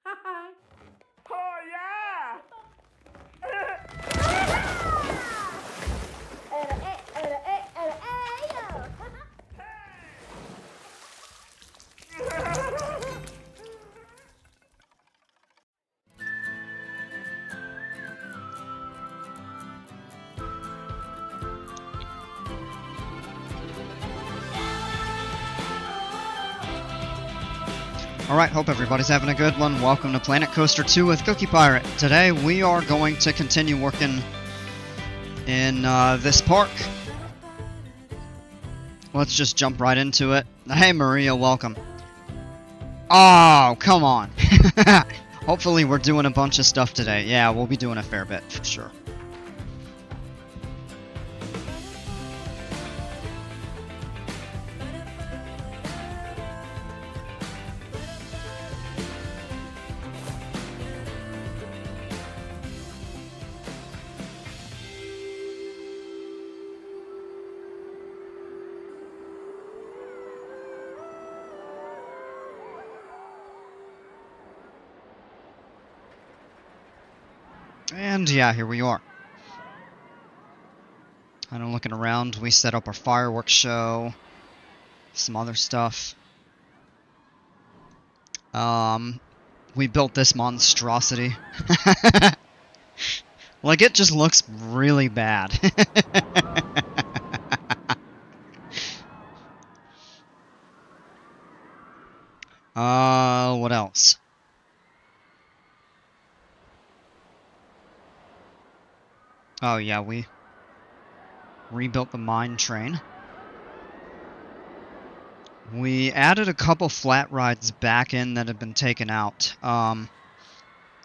Oh yeah! Alright, hope everybody's having a good one. Welcome to Planet Coaster 2 with Cookie Pirate. Today we are going to continue working in this park. Let's just jump right into it. Hey Maria, welcome. Oh, come on. Hopefully we're doing a bunch of stuff today. Yeah, we'll be doing a fair bit for sure. And yeah, here we are. Kind of looking around, we set up our fireworks show, some other stuff. We built this monstrosity. Like, it just looks really bad. What else? Oh yeah, we rebuilt the mine train. We added a couple flat rides back in that had been taken out.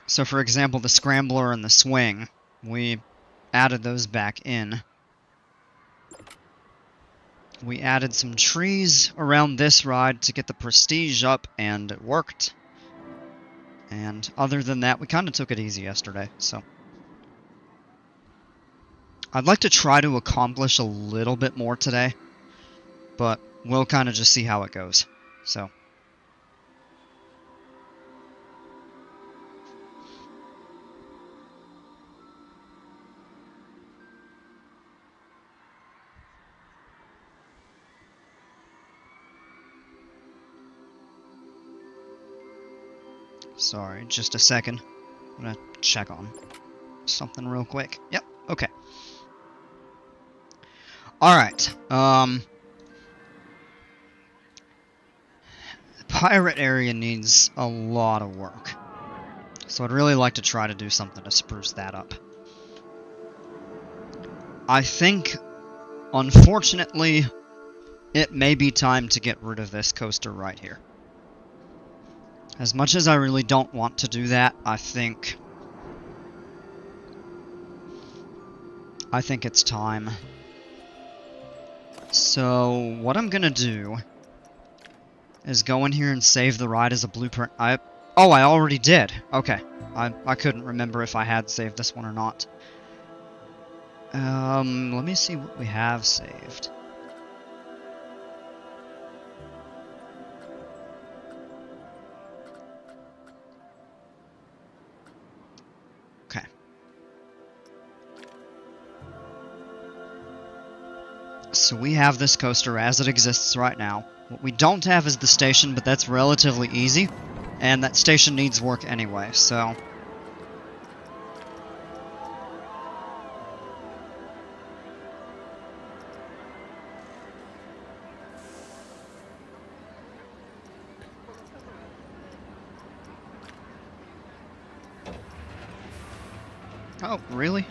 So for example, the scrambler and the swing, we added those back in. We added some trees around this ride to get the prestige up, and it worked. And other than that, we kind of took it easy yesterday, so. I'd like to try to accomplish a little bit more today, but we'll kind of just see how it goes, so. Sorry, just a second. I'm gonna check on something real quick. Yep, okay. Alright, the pirate area needs a lot of work. So I'd really like to try to do something to spruce that up. I think, unfortunately, it may be time to get rid of this coaster right here. As much as I really don't want to do that, I think it's time. So, what I'm gonna do is go in here and save the ride as a blueprint. Oh, I already did. Okay. I couldn't remember if I had saved this one or not. Let me see what we have saved. Okay. So we have this coaster as it exists right now. What we don't have is the station, but that's relatively easy. And that station needs work anyway, so. Oh, really?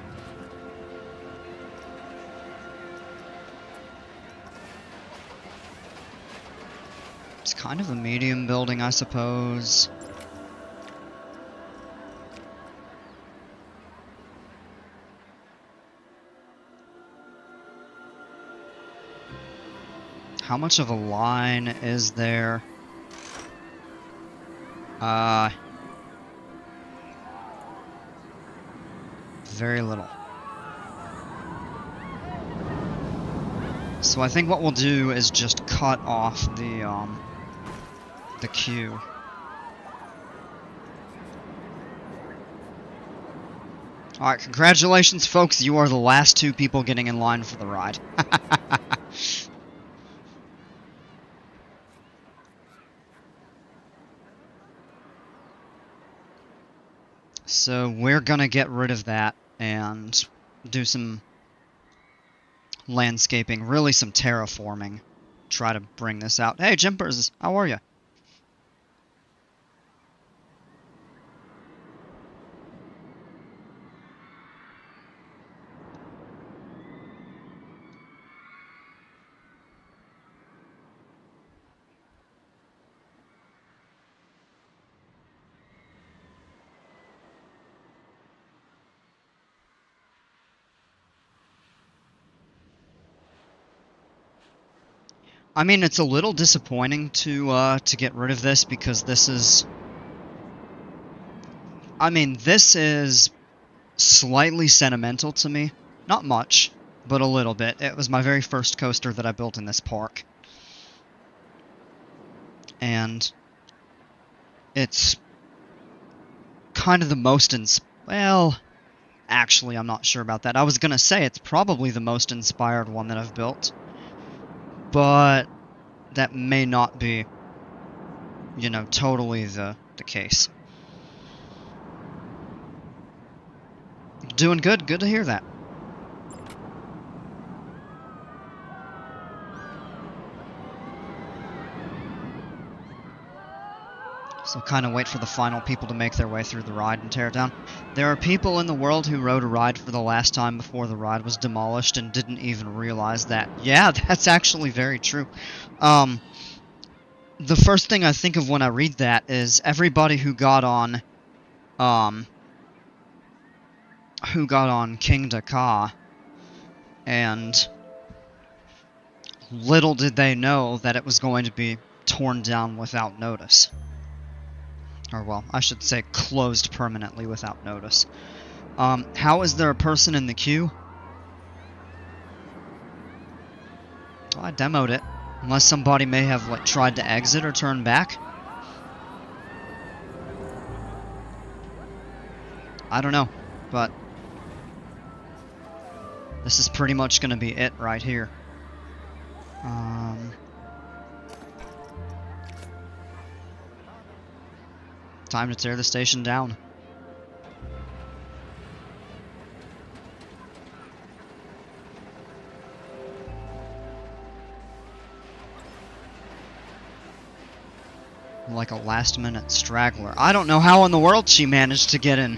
It's kind of a medium building, I suppose. How much of a line is there? Very little. So I think what we'll do is just cut off the queue. Alright, congratulations, folks. You are the last 2 people getting in line for the ride. So we're gonna get rid of that and do some landscaping, really some terraforming. Try to bring this out. Hey, Jimpers, how are you? I mean, it's a little disappointing to get rid of this because this is... I mean, this is slightly sentimental to me. Not much, but a little bit. It was my very first coaster that I built in this park. And it's kind of the most well, actually, I'm not sure about that. I was gonna say it's probably the most inspired one that I've built. But that may not be, you know, totally the case. Doing good. Good to hear that. So kind of wait for the final people to make their way through the ride and tear it down. There are people in the world who rode a ride for the last time before the ride was demolished and didn't even realize that. Yeah, that's actually very true. The first thing I think of when I read that is everybody who got on King Dakar, and little did they know that it was going to be torn down without notice. Or, well, I should say closed permanently without notice. How is there a person in the queue? Well, I demoed it. Unless somebody may have, like, tried to exit or turn back. I don't know, but this is pretty much going to be it right here. Time to tear the station down. Like a last-minute straggler. I don't know how in the world she managed to get in.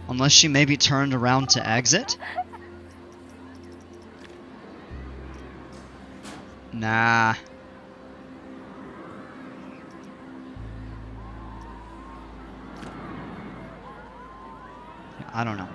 Unless she maybe turned around to exit? Nah. I don't know.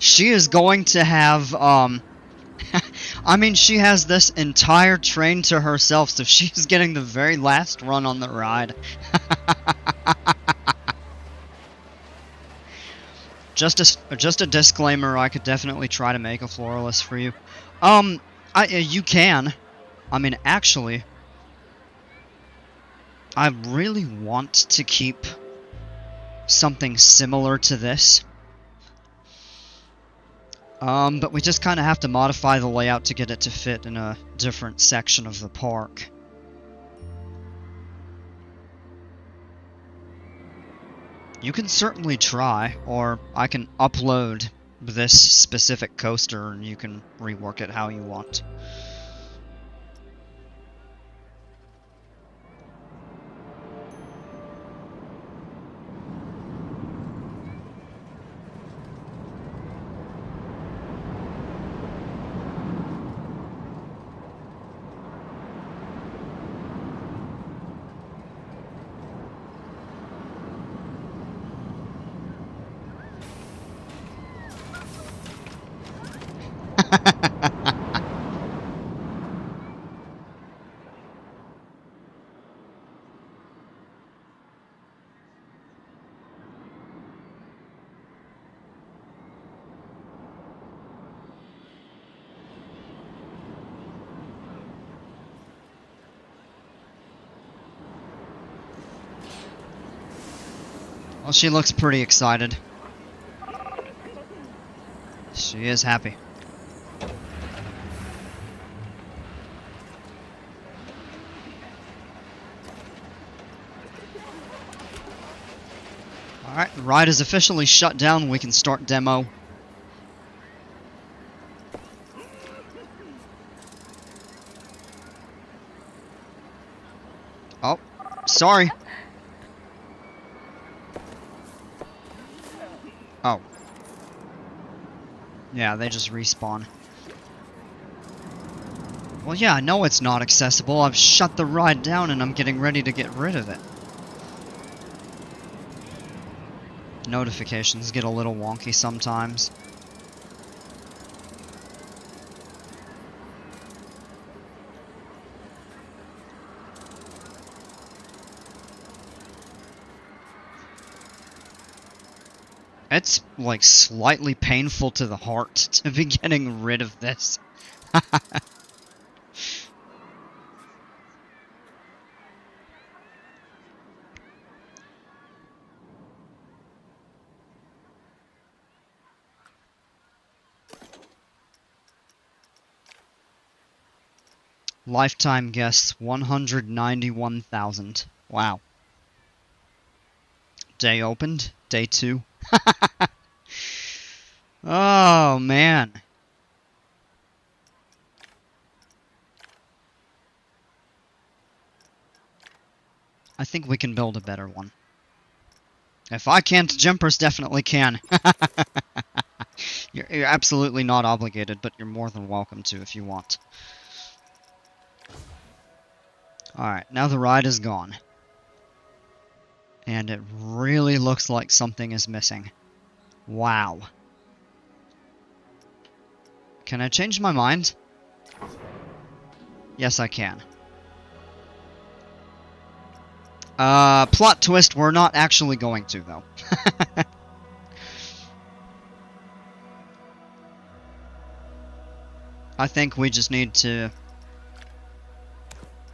She is going to have, I mean, she has this entire train to herself, so she's getting the very last run on the ride. Just a disclaimer, I could definitely try to make a floralist for you. You can. I mean, actually, I really want to keep something similar to this. But we just kind of have to modify the layout to get it to fit in a different section of the park. You can certainly try, or I can upload this specific coaster and you can rework it how you want. Well, she looks pretty excited. She is happy. Alright, the ride is officially shut down. We can start demo. Oh, sorry. Oh. Yeah, they just respawn. Well, yeah, I know it's not accessible. I've shut the ride down and I'm getting ready to get rid of it. Notifications get a little wonky sometimes. It's, like, slightly painful to the heart to be getting rid of this. Lifetime guests, 191,000. Wow. Day opened, day 2. Oh, man. I think we can build a better one. If I can't, Jumpers definitely can. You're absolutely not obligated, but you're more than welcome to if you want. Alright, now the ride is gone. And it really looks like something is missing. Wow. Can I change my mind? Yes, I can. Plot twist, we're not actually going to, though. I think we just need to,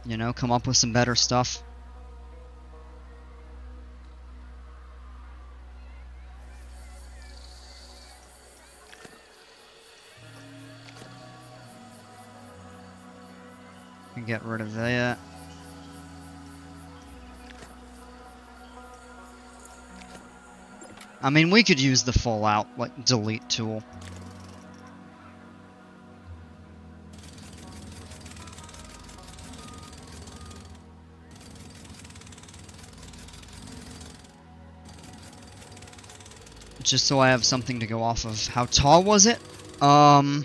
you know, come up with some better stuff. And get rid of that. I mean, we could use the full out, like, delete tool. Just so I have something to go off of. How tall was it? I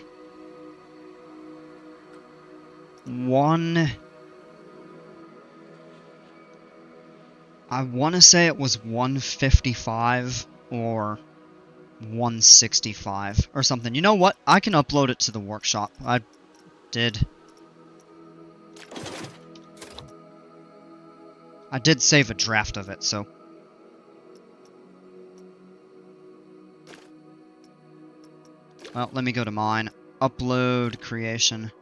want to say it was 155 or 165 or something. You know what? I can upload it to the workshop. I did save a draft of it, so. Well, let me go to mine. Upload, creation.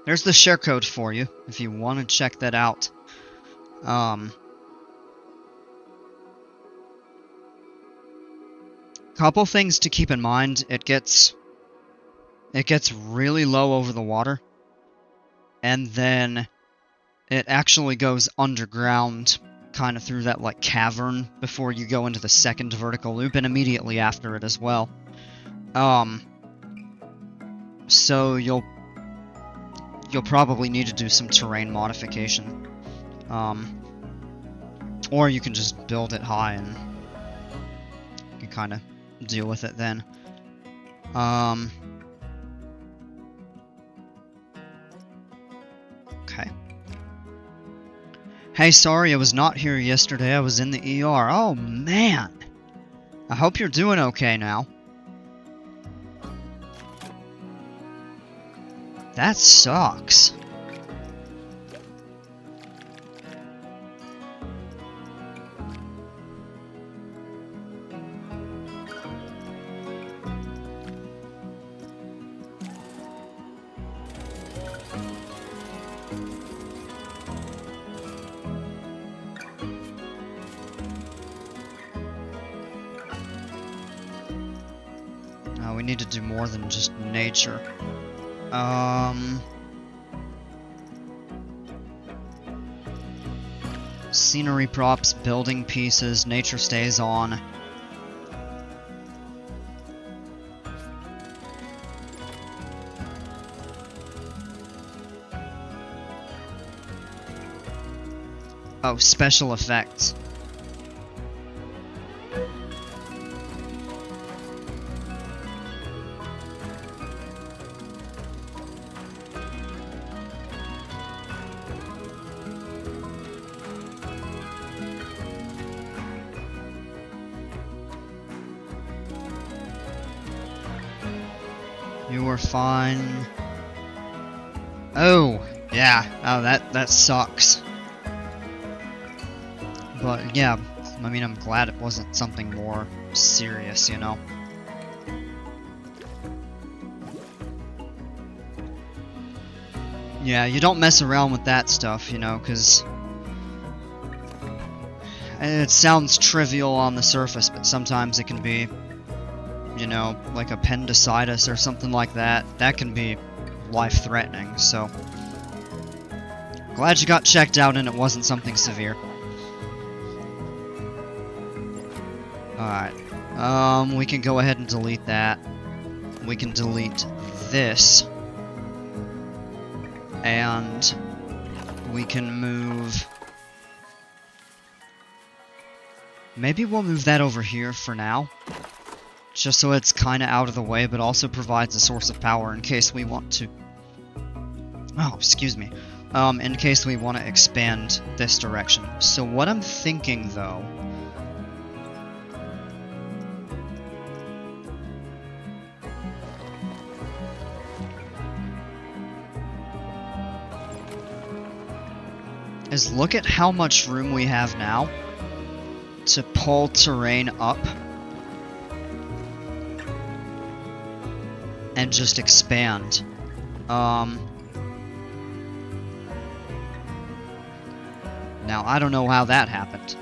There's the share code for you, if you want to check that out. Couple things to keep in mind. It gets really low over the water, and then it actually goes underground, kind of through that like cavern before you go into the second vertical loop, and immediately after it as well. So you'll probably need to do some terrain modification. Or you can just build it high and you can kind of deal with it then. Okay. Hey, sorry I was not here yesterday. I was in the ER. Oh, man. I hope you're doing okay now. That sucks. We need to do more than just nature. Scenery props, building pieces, nature stays on. Oh, special effects. You were fine. Oh, yeah. Oh, that sucks. But yeah, I mean, I'm glad it wasn't something more serious, you know. Yeah, you don't mess around with that stuff, you know, because it sounds trivial on the surface, but sometimes it can be, you know, like appendicitis or something like that. That can be life-threatening, so glad you got checked out and it wasn't something severe. Alright, we can go ahead and delete that. We can delete this. And we can move... Maybe we'll move that over here for now. Just so it's kind of out of the way, but also provides a source of power in case we want to... Oh, excuse me. In case we want to expand this direction. So what I'm thinking, though... is look at how much room we have now to pull terrain up and just expand. Now, I don't know how that happened.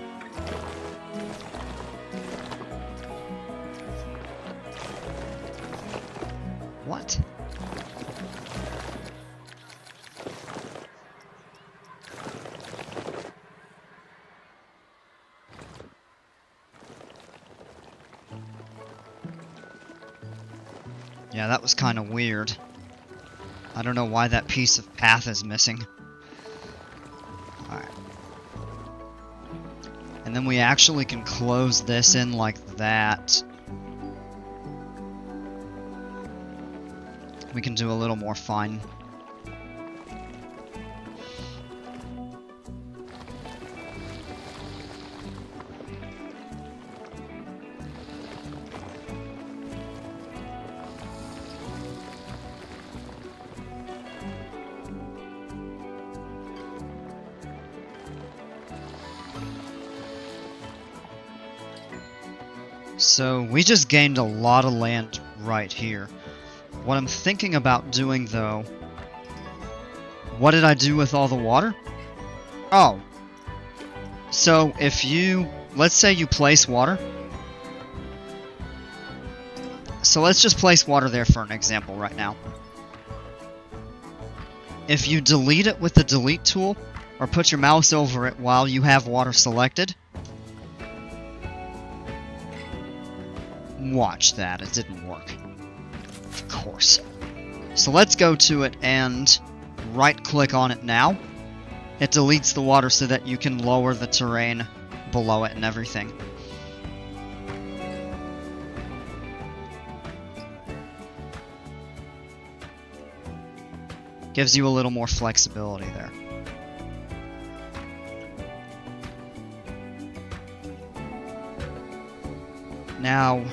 What? Yeah, that was kind of weird. I don't know why that piece of path is missing. Alright. And then we actually can close this in like that. We can do a little more fine. So we just gained a lot of land right here. What I'm thinking about doing, though... What did I do with all the water? Oh. So if you... Let's say you place water. So let's just place water there for an example right now. If you delete it with the delete tool, or put your mouse over it while you have water selected... Watch that, it didn't work. Of course. So let's go to it and right-click on it now. It deletes the water so that you can lower the terrain below it and everything. Gives you a little more flexibility there. Now...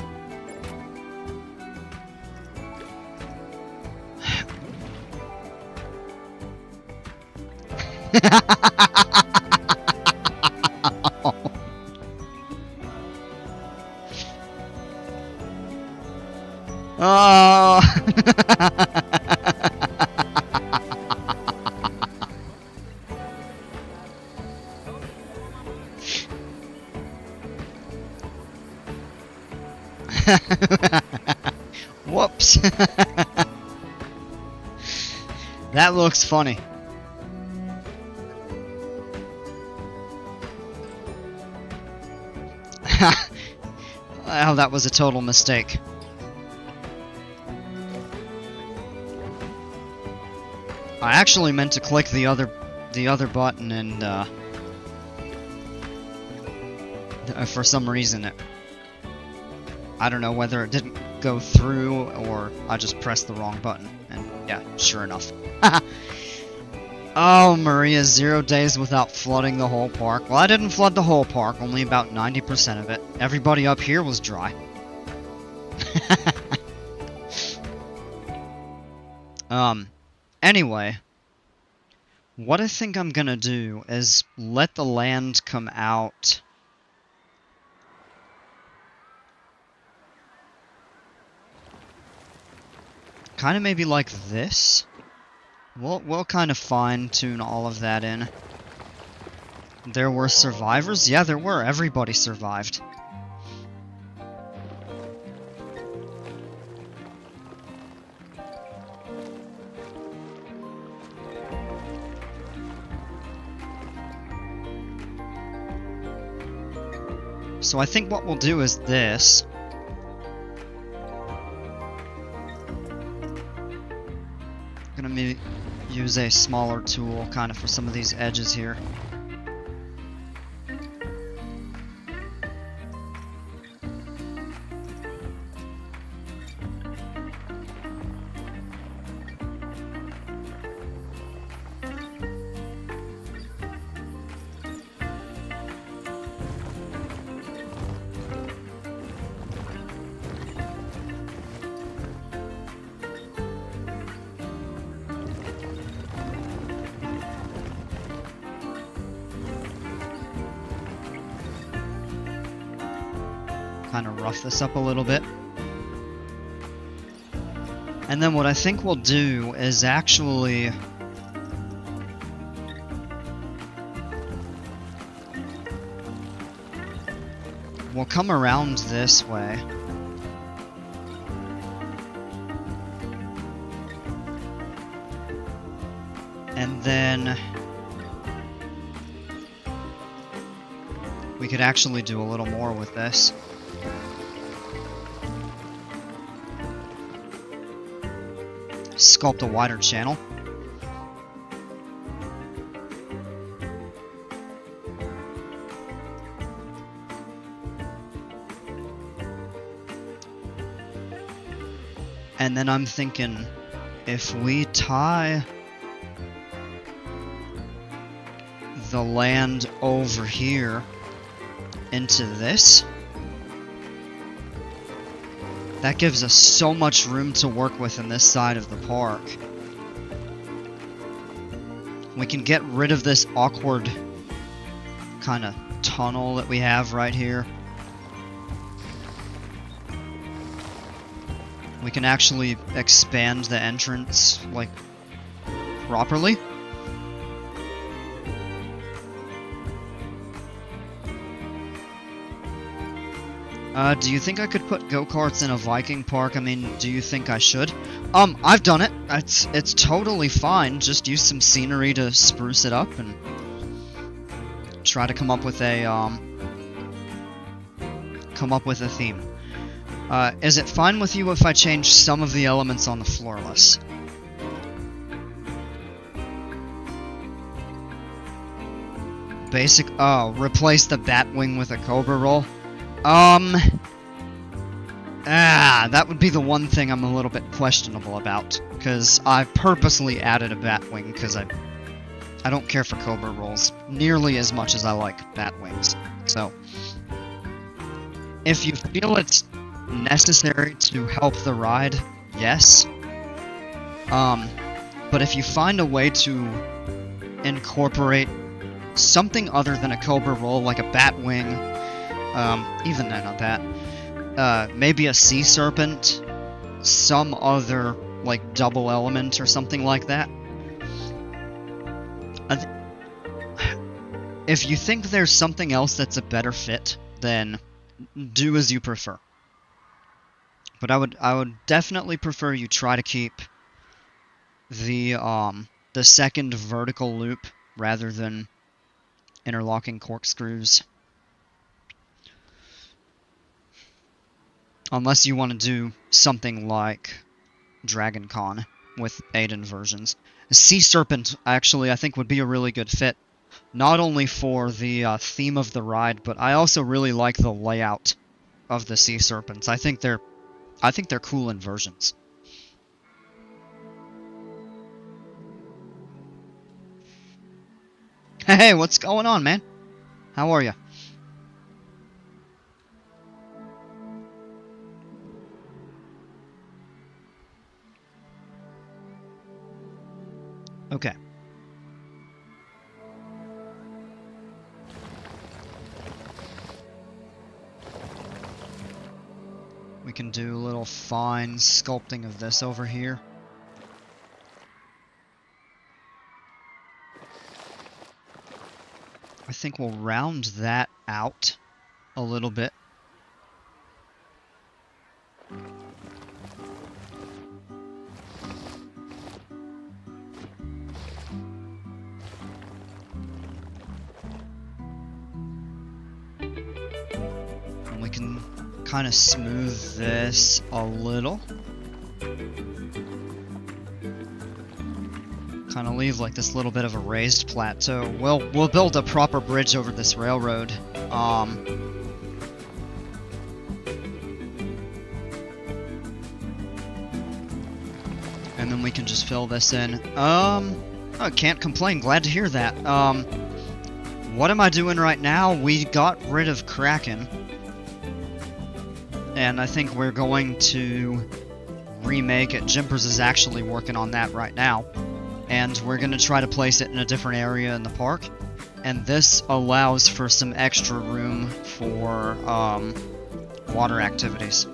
Oh. Whoops. That looks funny. Oh, that was a total mistake. I actually meant to click the other button, and for some reason I don't know whether it didn't go through or I just pressed the wrong button. And yeah, sure enough. Oh, Maria, 0 days without flooding the whole park. Well, I didn't flood the whole park, only about 90% of it. Everybody up here was dry. Anyway, what I think I'm gonna do is let the land come out. Kind of maybe like this. We'll kind of fine-tune all of that in. There were survivors? Yeah, there were. Everybody survived. So I think what we'll do is this. Gonna use a smaller tool kind of for some of these edges here. Kind of rough this up a little bit. And then what I think we'll do is actually we'll come around this way. And then we could actually do a little more with this. Sculpt a wider channel. And then I'm thinking, if we tie the land over here into this, that gives us so much room to work with in this side of the park. We can get rid of this awkward kind of tunnel that we have right here. We can actually expand the entrance, like, properly. Do you think I could put go-karts in a Viking park? I mean, do you think I should? I've done it. It's totally fine. Just use some scenery to spruce it up and try to come up with a theme. Is it fine with you if I change some of the elements on the floorless? Replace the Batwing with a Cobra roll? That would be the one thing I'm a little bit questionable about, because I purposely added a Batwing, because I don't care for Cobra rolls nearly as much as I like Batwings. So, if you feel it's necessary to help the ride, yes. But if you find a way to incorporate something other than a Cobra roll, like a bat wing. Even then, not that. Maybe a sea serpent, some other like double element or something like that. If you think there's something else that's a better fit, then do as you prefer. But I would definitely prefer you try to keep the second vertical loop rather than interlocking corkscrews. Unless you want to do something like Dragon Con with 8 inversions. Sea Serpent, actually, I think would be a really good fit. Not only for the theme of the ride, but I also really like the layout of the Sea Serpents. I think they're cool inversions. Hey, what's going on, man? How are you? Okay. We can do a little fine sculpting of this over here. I think we'll round that out a little bit. And we can kind of smooth this a little. Kind of leave like this little bit of a raised plateau. We'll build a proper bridge over this railroad. And then we can just fill this in. I can't complain. Glad to hear that. What am I doing right now? We got rid of Kraken. And I think we're going to remake it. Jimpers is actually working on that right now. And we're going to try to place it in a different area in the park. And this allows for some extra room for water activities.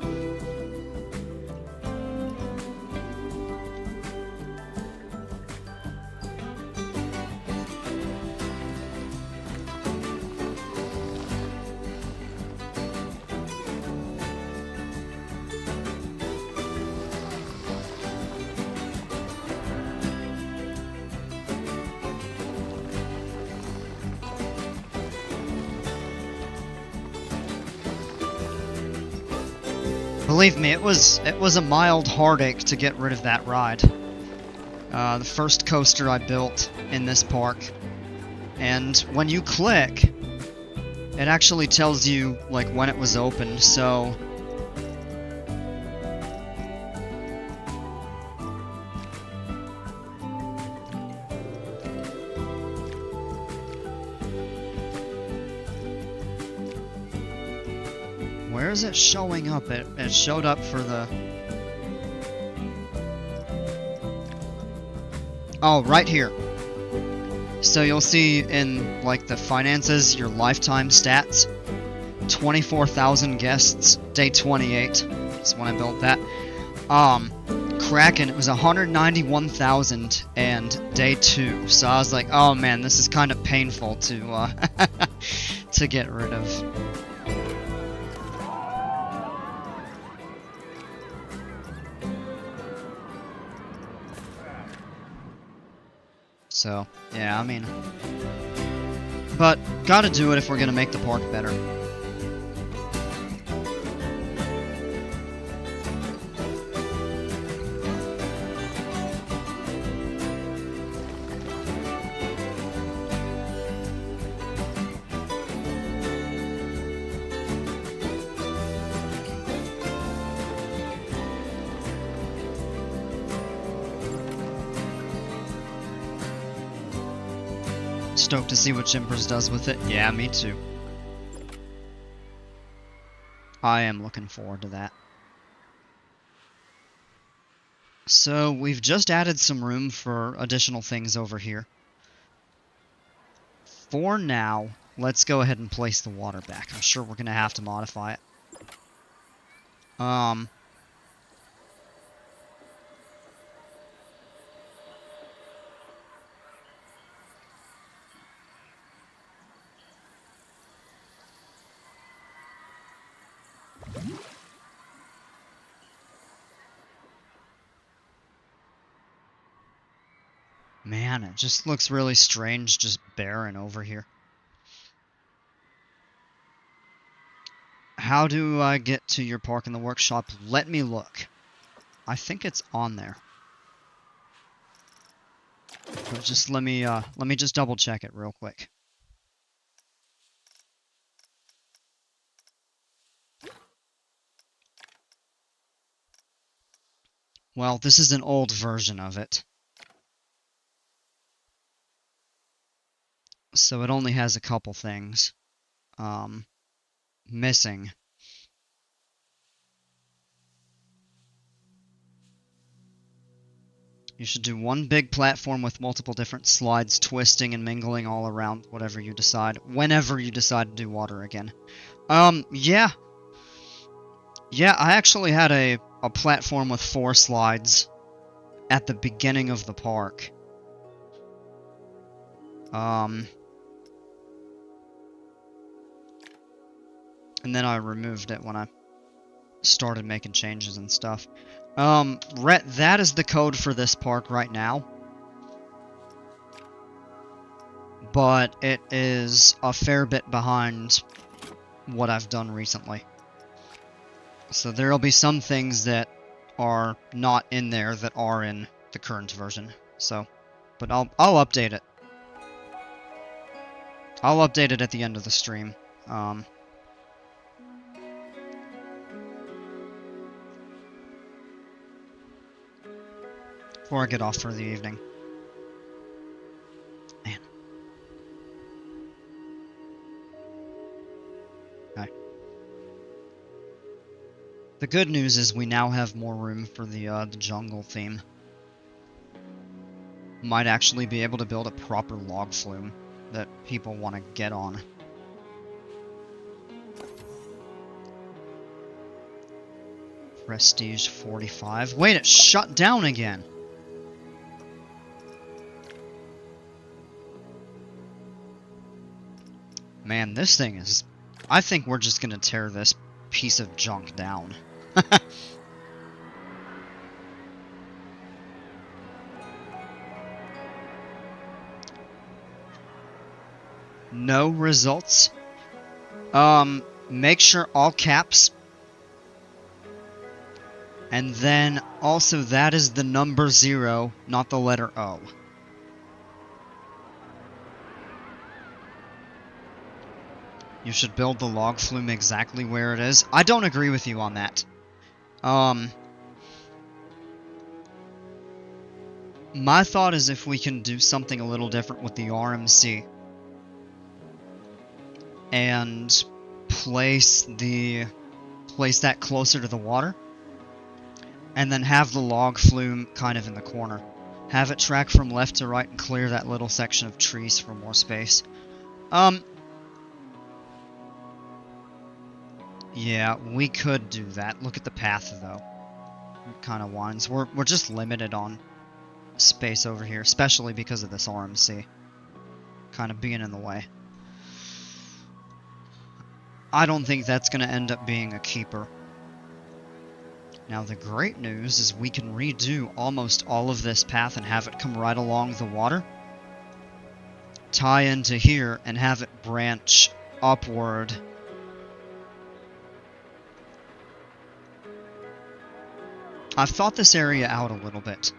Believe me, it was a mild heartache to get rid of that ride. The first coaster I built in this park. And when you click, it actually tells you like when it was opened, so where is it showing up? It showed up for the... Oh, right here. So you'll see in, like, the finances, your lifetime stats. 24,000 guests, day 28. That's when I built that. Kraken, it was 191,000 and day 2. So I was like, oh man, this is kind of painful to, to get rid of. So, yeah, I mean... But, gotta do it if we're gonna make the park better. Stoked to see what Jimpers does with it. Yeah, me too. I am looking forward to that. So, we've just added some room for additional things over here. for now, let's go ahead and place the water back. I'm sure we're going to have to modify it. Man, it just looks really strange, just barren over here. How do I get to your park in the workshop? Let me look. I think it's on there. But just let me just double check it real quick. Well, this is an old version of it. So it only has a couple things missing. You should do one big platform with multiple different slides twisting and mingling all around whatever you decide, whenever you decide to do water again. Yeah. Yeah, I actually had a platform with 4 slides at the beginning of the park. And then I removed it when I started making changes and stuff. Rhett, that is the code for this park right now. But it is a fair bit behind what I've done recently. So there'll be some things that are not in there that are in the current version. So, but I'll update it. I'll update it at the end of the stream. Before I get off for the evening. Man. Okay. The good news is we now have more room for the jungle theme. Might actually be able to build a proper log flume that people want to get on. Prestige 45. Wait, it shut down again. Man, this thing is... I think we're just gonna tear this piece of junk down. No results. Make sure all caps. And then also that is the number 0, not the letter O. You should build the log flume exactly where it is. I don't agree with you on that. My thought is if we can do something a little different with the RMC and place that closer to the water, and then have the log flume kind of in the corner. Have it track from left to right and clear that little section of trees for more space. Yeah, we could do that. Look at the path, though. It kind of winds. We're just limited on space over here, especially because of this RMC kind of being in the way. I don't think that's going to end up being a keeper. Now, the great news is we can redo almost all of this path and have it come right along the water, tie into here, and have it branch upward. I've thought this area out a little bit.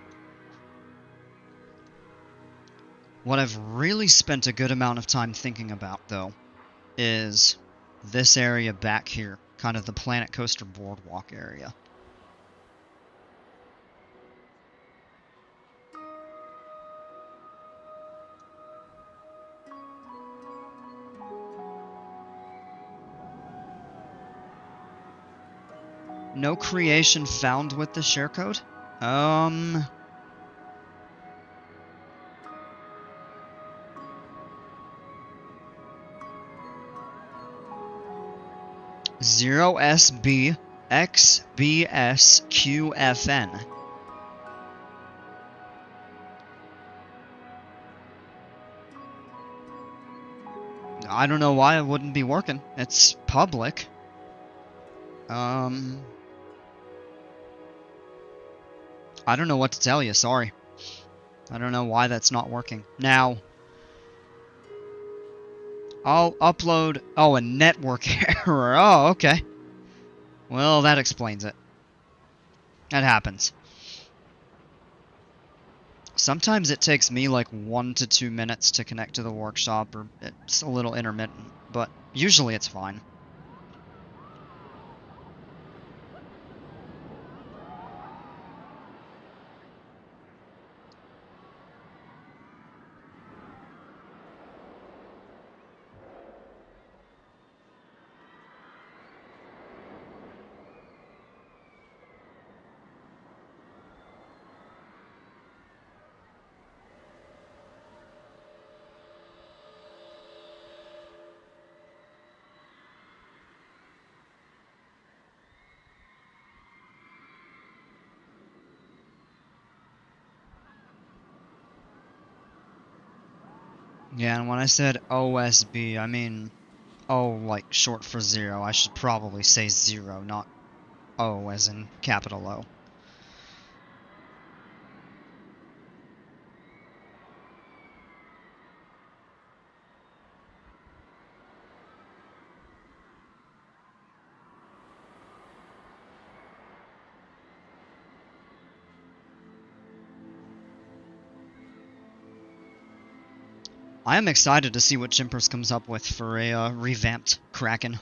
What I've really spent a good amount of time thinking about, though, is this area back here, kind of the Planet Coaster Boardwalk area. No creation found with the share code? 0SB XBSQFN. I don't know why it wouldn't be working. It's public. I don't know what to tell you, sorry. I don't know why that's not working. Now, I'll upload... Oh, a network error. Oh, okay. Well, that explains it. That happens. Sometimes it takes me like 1 to 2 minutes to connect to the workshop, or it's a little intermittent, but usually it's fine. Yeah, and when I said OSB, I mean O like short for zero. I should probably say zero, not O as in capital O. I am excited to see what Chimpers comes up with for a revamped Kraken.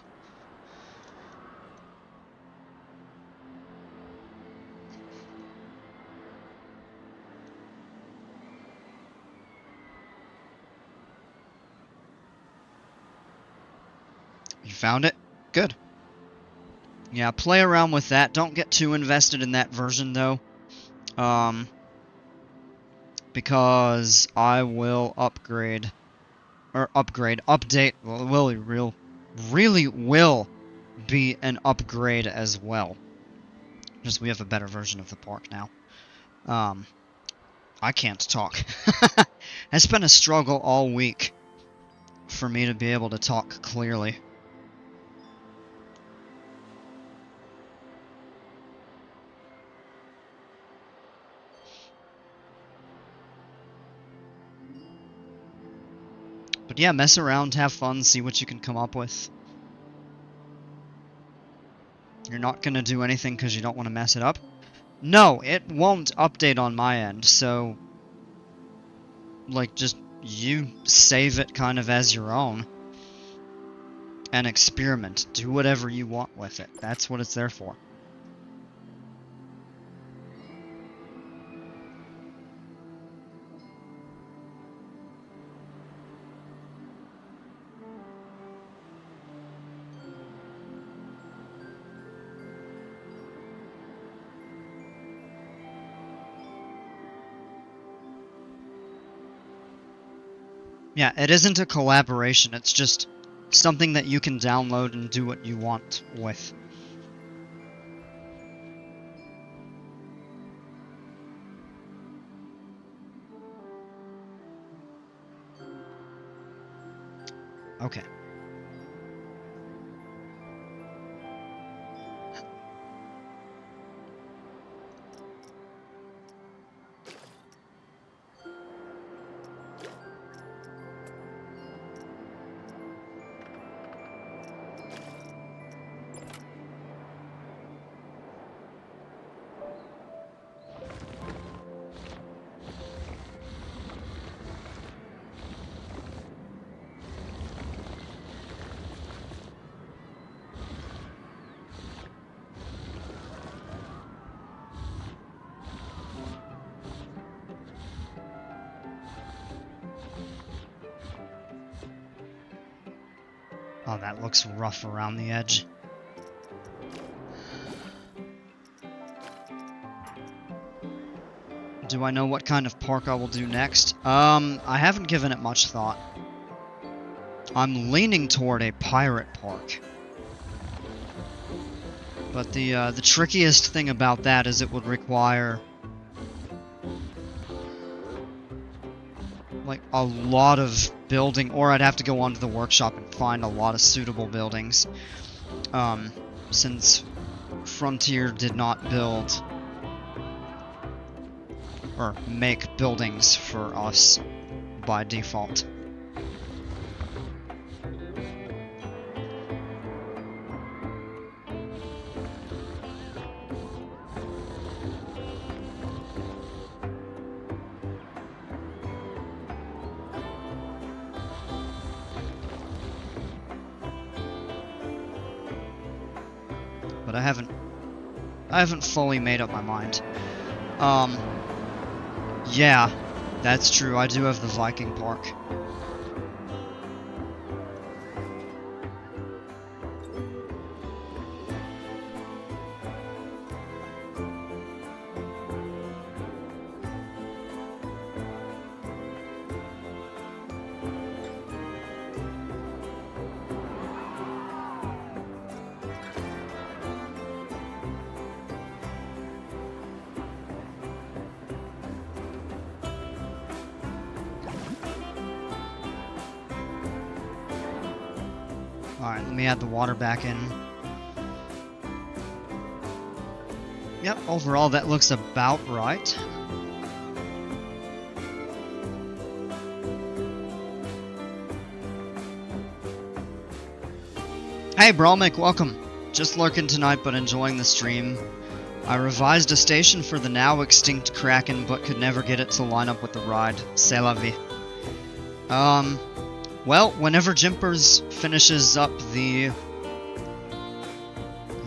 You found it? Good. Yeah, play around with that. Don't get too invested in that version, though. Because I will update, well, really will be an upgrade as well. Just we have a better version of the park now. I can't talk. It's been a struggle all week for me to be able to talk clearly. But yeah, mess around, have fun, see what you can come up with. You're not going to do anything because you don't want to mess it up? No, it won't update on my end, so... like, just you save it kind of as your own. And experiment. Do whatever you want with it. That's what it's there for. Yeah, it isn't a collaboration, it's just something that you can download and do what you want with. Okay. Oh, that looks rough around the edge. Do I know what kind of park I will do next? I haven't given it much thought. I'm leaning toward a pirate park. But the trickiest thing about that is it would require like a lot of building, or I'd have to go onto the workshop and find a lot of suitable buildings. Since Frontier did not build or make buildings for us by default. But I haven't fully made up my mind. Yeah, that's true. I do have the Viking Park. Alright, let me add the water back in. Yep, overall that looks about right. Hey Brolmic, welcome! Just lurking tonight but enjoying the stream. I revised a station for the now extinct Kraken but could never get it to line up with the ride. C'est la vie. Well, whenever Jimpers finishes up the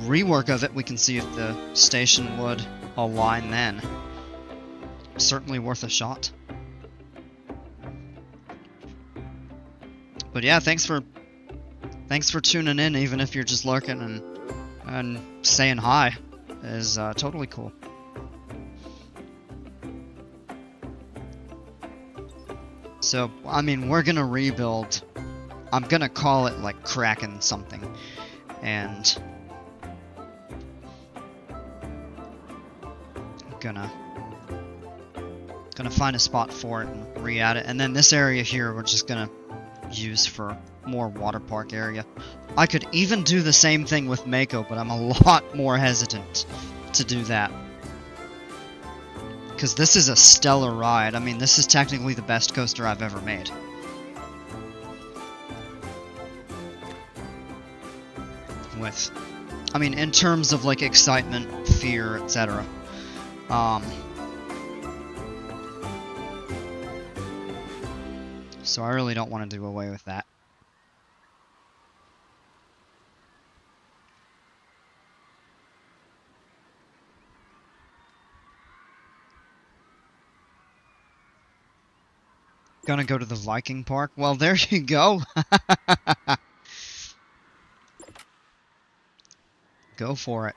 rework of it, we can see if the station would align then. Certainly worth a shot. But yeah, thanks for tuning in, even if you're just lurking and saying hi. Is totally cool. So, I mean, we're gonna rebuild. I'm gonna call it like Kraken something, and gonna find a spot for it and re-add it. And then this area here, we're just gonna use for more water park area. I could even do the same thing with Mako, but I'm a lot more hesitant to do that. Because this is a stellar ride. I mean, this is technically the best coaster I've ever made. I mean, in terms of, like, excitement, fear, etc. So I really don't want to do away with that. Gonna go to the Viking Park? Well, there you go. Go for it.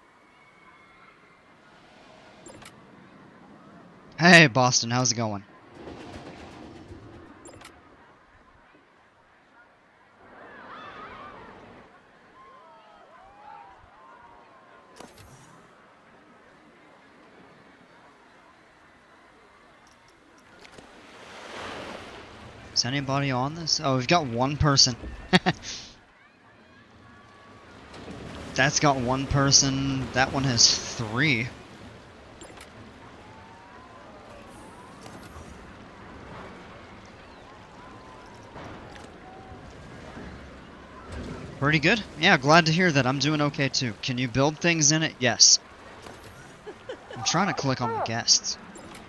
Hey, Boston, how's it going? Is anybody on this? Oh, we've got one person. That's got one person. That one has 3. Pretty good. Yeah, glad to hear that. I'm doing okay too. Can you build things in it? Yes. I'm trying to click on the guests.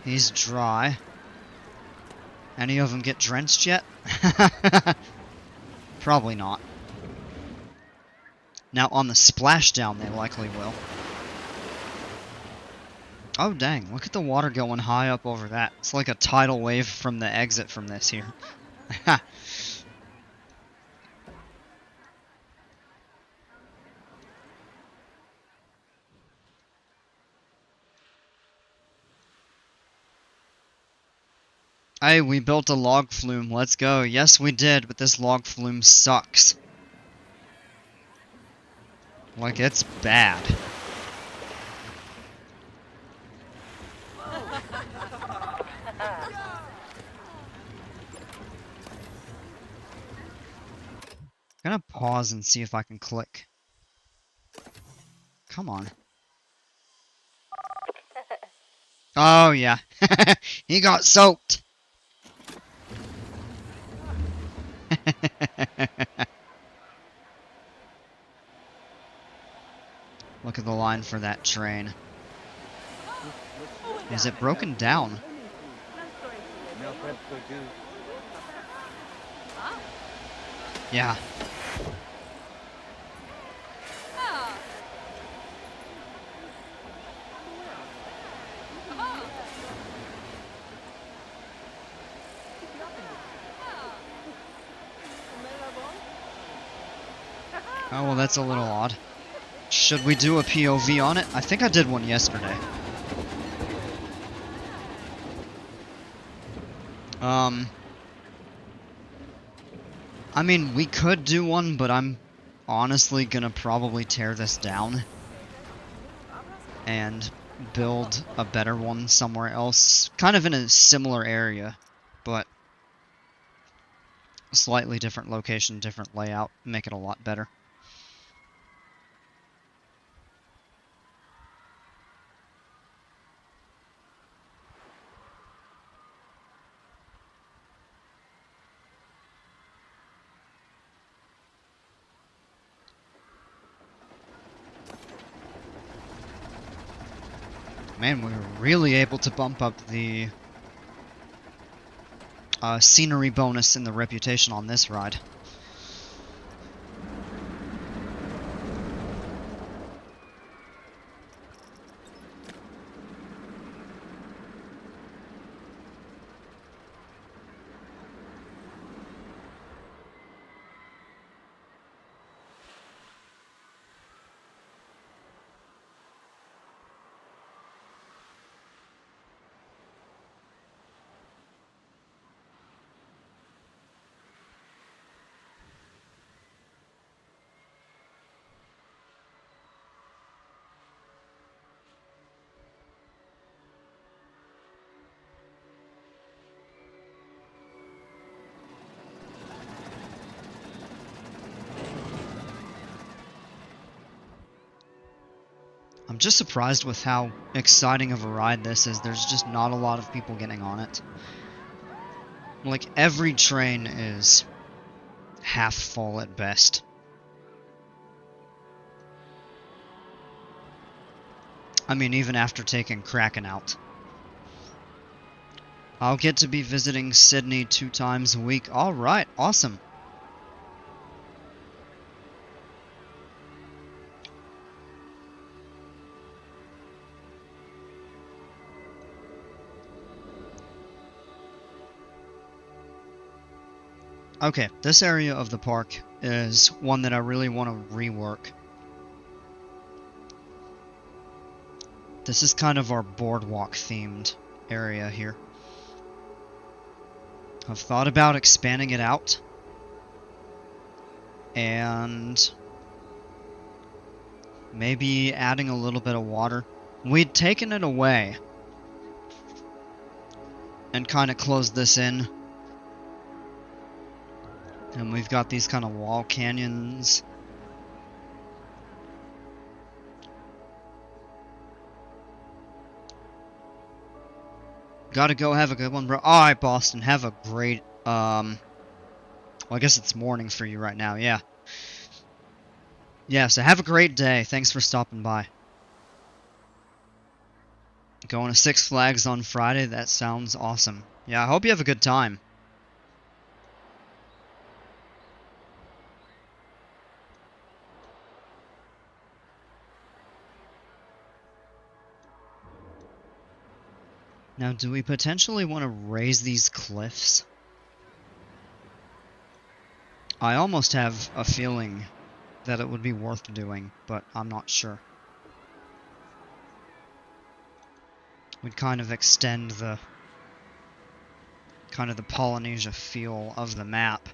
He's dry. Any of them get drenched yet? Probably not. Now on the splashdown they likely will. Oh dang, look at the water going high up over that. It's like a tidal wave from the exit from this here. Hey, we built a log flume, let's go. Yes, we did, but this log flume sucks. Like, it's bad. pause and see if I can click. Come on. Oh, yeah. He got soaked. Look at the line for that train. Is it broken down? Yeah. Oh, well, that's a little odd. Should we do a POV on it? I think I did one yesterday. I mean, we could do one, but I'm honestly gonna probably tear this down and build a better one somewhere else. Kind of in a similar area, but a slightly different location, different layout, make it a lot better. Man, we were really able to bump up the scenery bonus in the reputation on this ride. I'm just surprised with how exciting of a ride this is. There's just not a lot of people getting on it. Like, every train is half full at best. I mean, even after taking Kraken out. I'll get to be visiting Sydney 2 times a week. Alright, awesome. Okay, this area of the park is one that I really want to rework. This is kind of our boardwalk themed area here. I've thought about expanding it out and maybe adding a little bit of water. We'd taken it away and kind of closed this in. And we've got these kind of wall canyons. Gotta go, have a good one, bro. Alright, Boston, have a great, well, I guess it's morning for you right now, yeah. Yeah, so have a great day. Thanks for stopping by. Going to Six Flags on Friday? That sounds awesome. Yeah, I hope you have a good time. Now, do we potentially want to raise these cliffs? I almost have a feeling that it would be worth doing, but I'm not sure. We'd kind of extend the Polynesia feel of the map.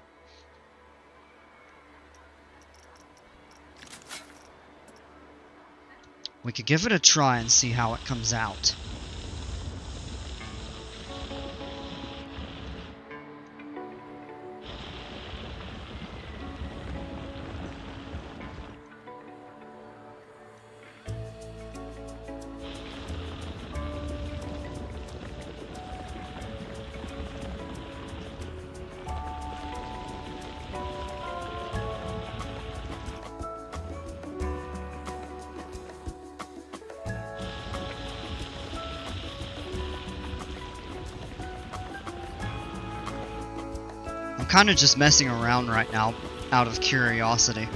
We could give it a try and see how it comes out. I'm kind of just messing around right now out of curiosity.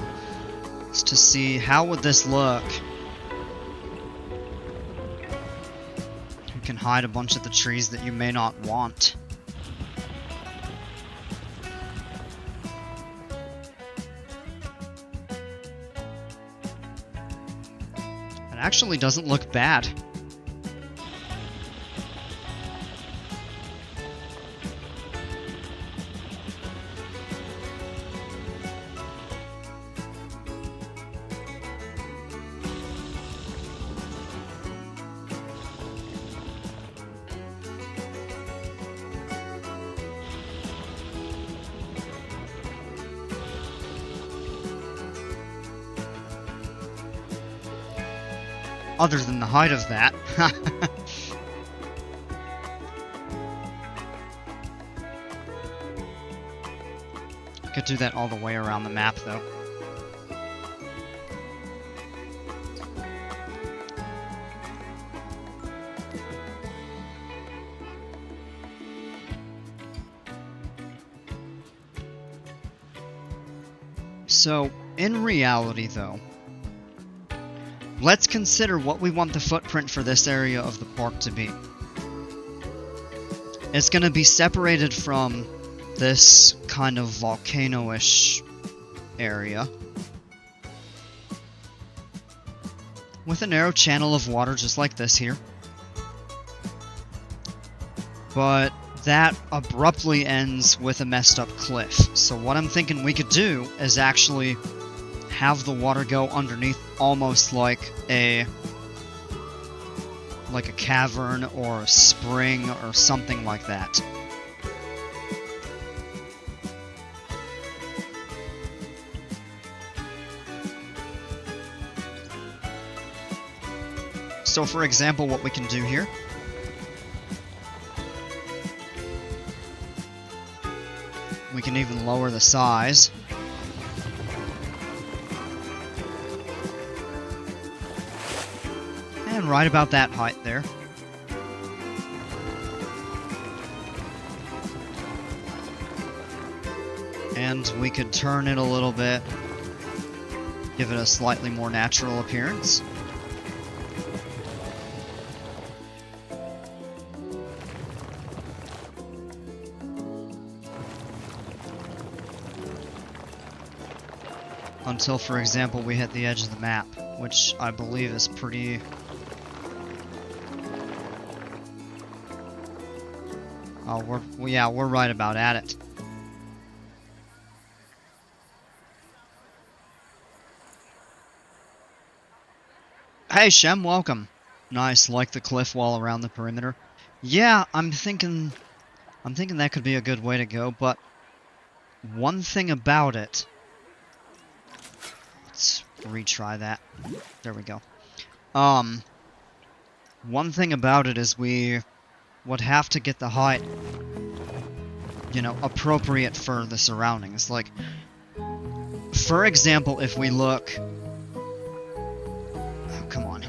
Just to see how would this look. You can hide a bunch of the trees that you may not want. It actually doesn't look bad. Other than the height of that. I could do that all the way around the map, though. So, in reality, though, let's consider what we want the footprint for this area of the park to be. It's going to be separated from this kind of volcano-ish area with a narrow channel of water just like this here. But that abruptly ends with a messed up cliff. So what I'm thinking we could do is actually have the water go underneath, almost like a cavern or a spring or something like that. So for example, what we can do here, we can even lower the size. And right about that height there. And we could turn it a little bit, give it a slightly more natural appearance. Until, for example, we hit the edge of the map, which I believe is pretty... Oh, we're right about at it. Hey Shem, welcome. Nice, like the cliff wall around the perimeter. Yeah, I'm thinking that could be a good way to go, but one thing about it... Let's retry that. There we go. One thing about it is we would have to get the height, you know, appropriate for the surroundings. Like, for example, if we look... Oh, come on.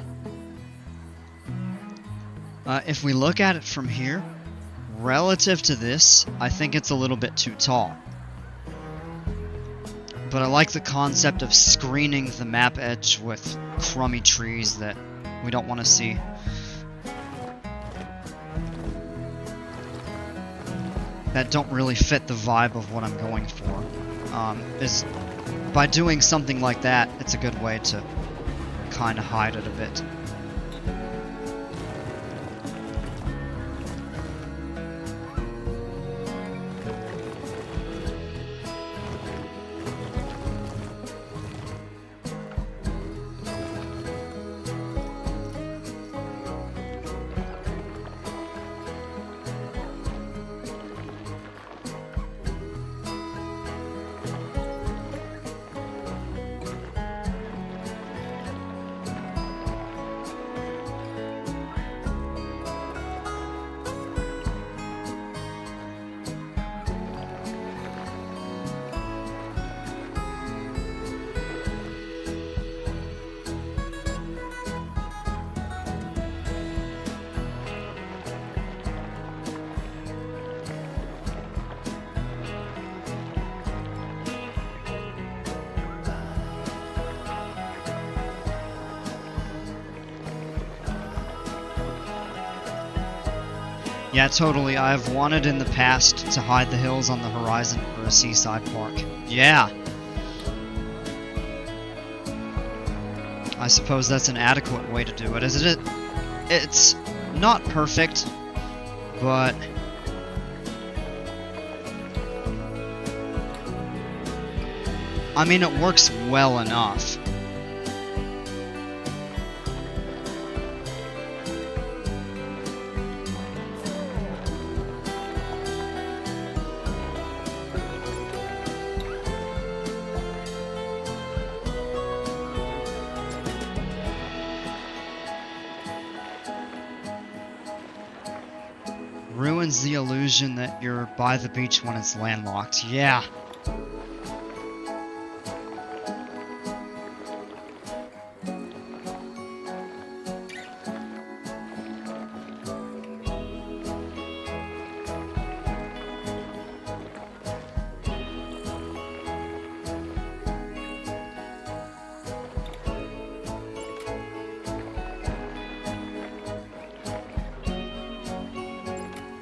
If we look at it from here, relative to this, I think it's a little bit too tall. But I like the concept of screening the map edge with crummy trees that we don't want to see. That don't really fit the vibe of what I'm going for. Is by doing something like that, it's a good way to kind of hide it a bit. Yeah, totally. I've wanted in the past to hide the hills on the horizon for a seaside park. Yeah! I suppose that's an adequate way to do it, isn't it? It's not perfect, but I mean, it works well enough. Ruins the illusion that you're by the beach when it's landlocked. Yeah.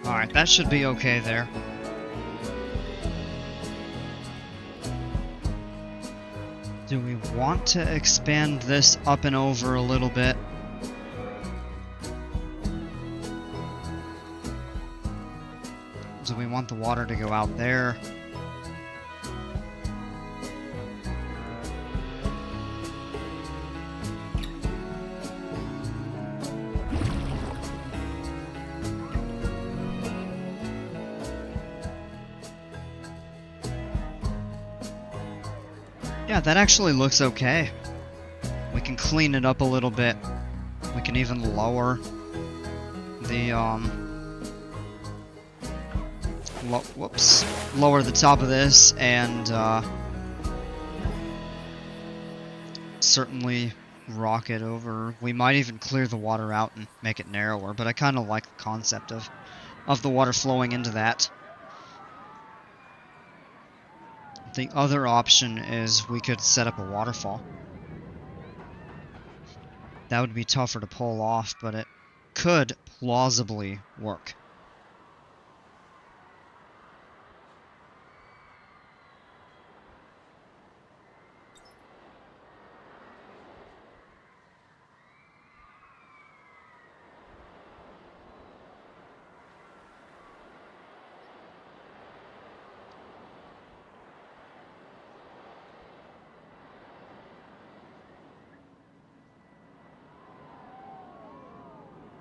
Alright, that should be okay there. Do we want to expand this up and over a little bit? Do we want the water to go out there? Yeah, that actually looks okay. We can clean it up a little bit. We can even lower the, lower the top of this, and, certainly rock it over. We might even clear the water out and make it narrower, but I kind of like the concept of the water flowing into that. The other option is we could set up a waterfall. That would be tougher to pull off, but it could plausibly work.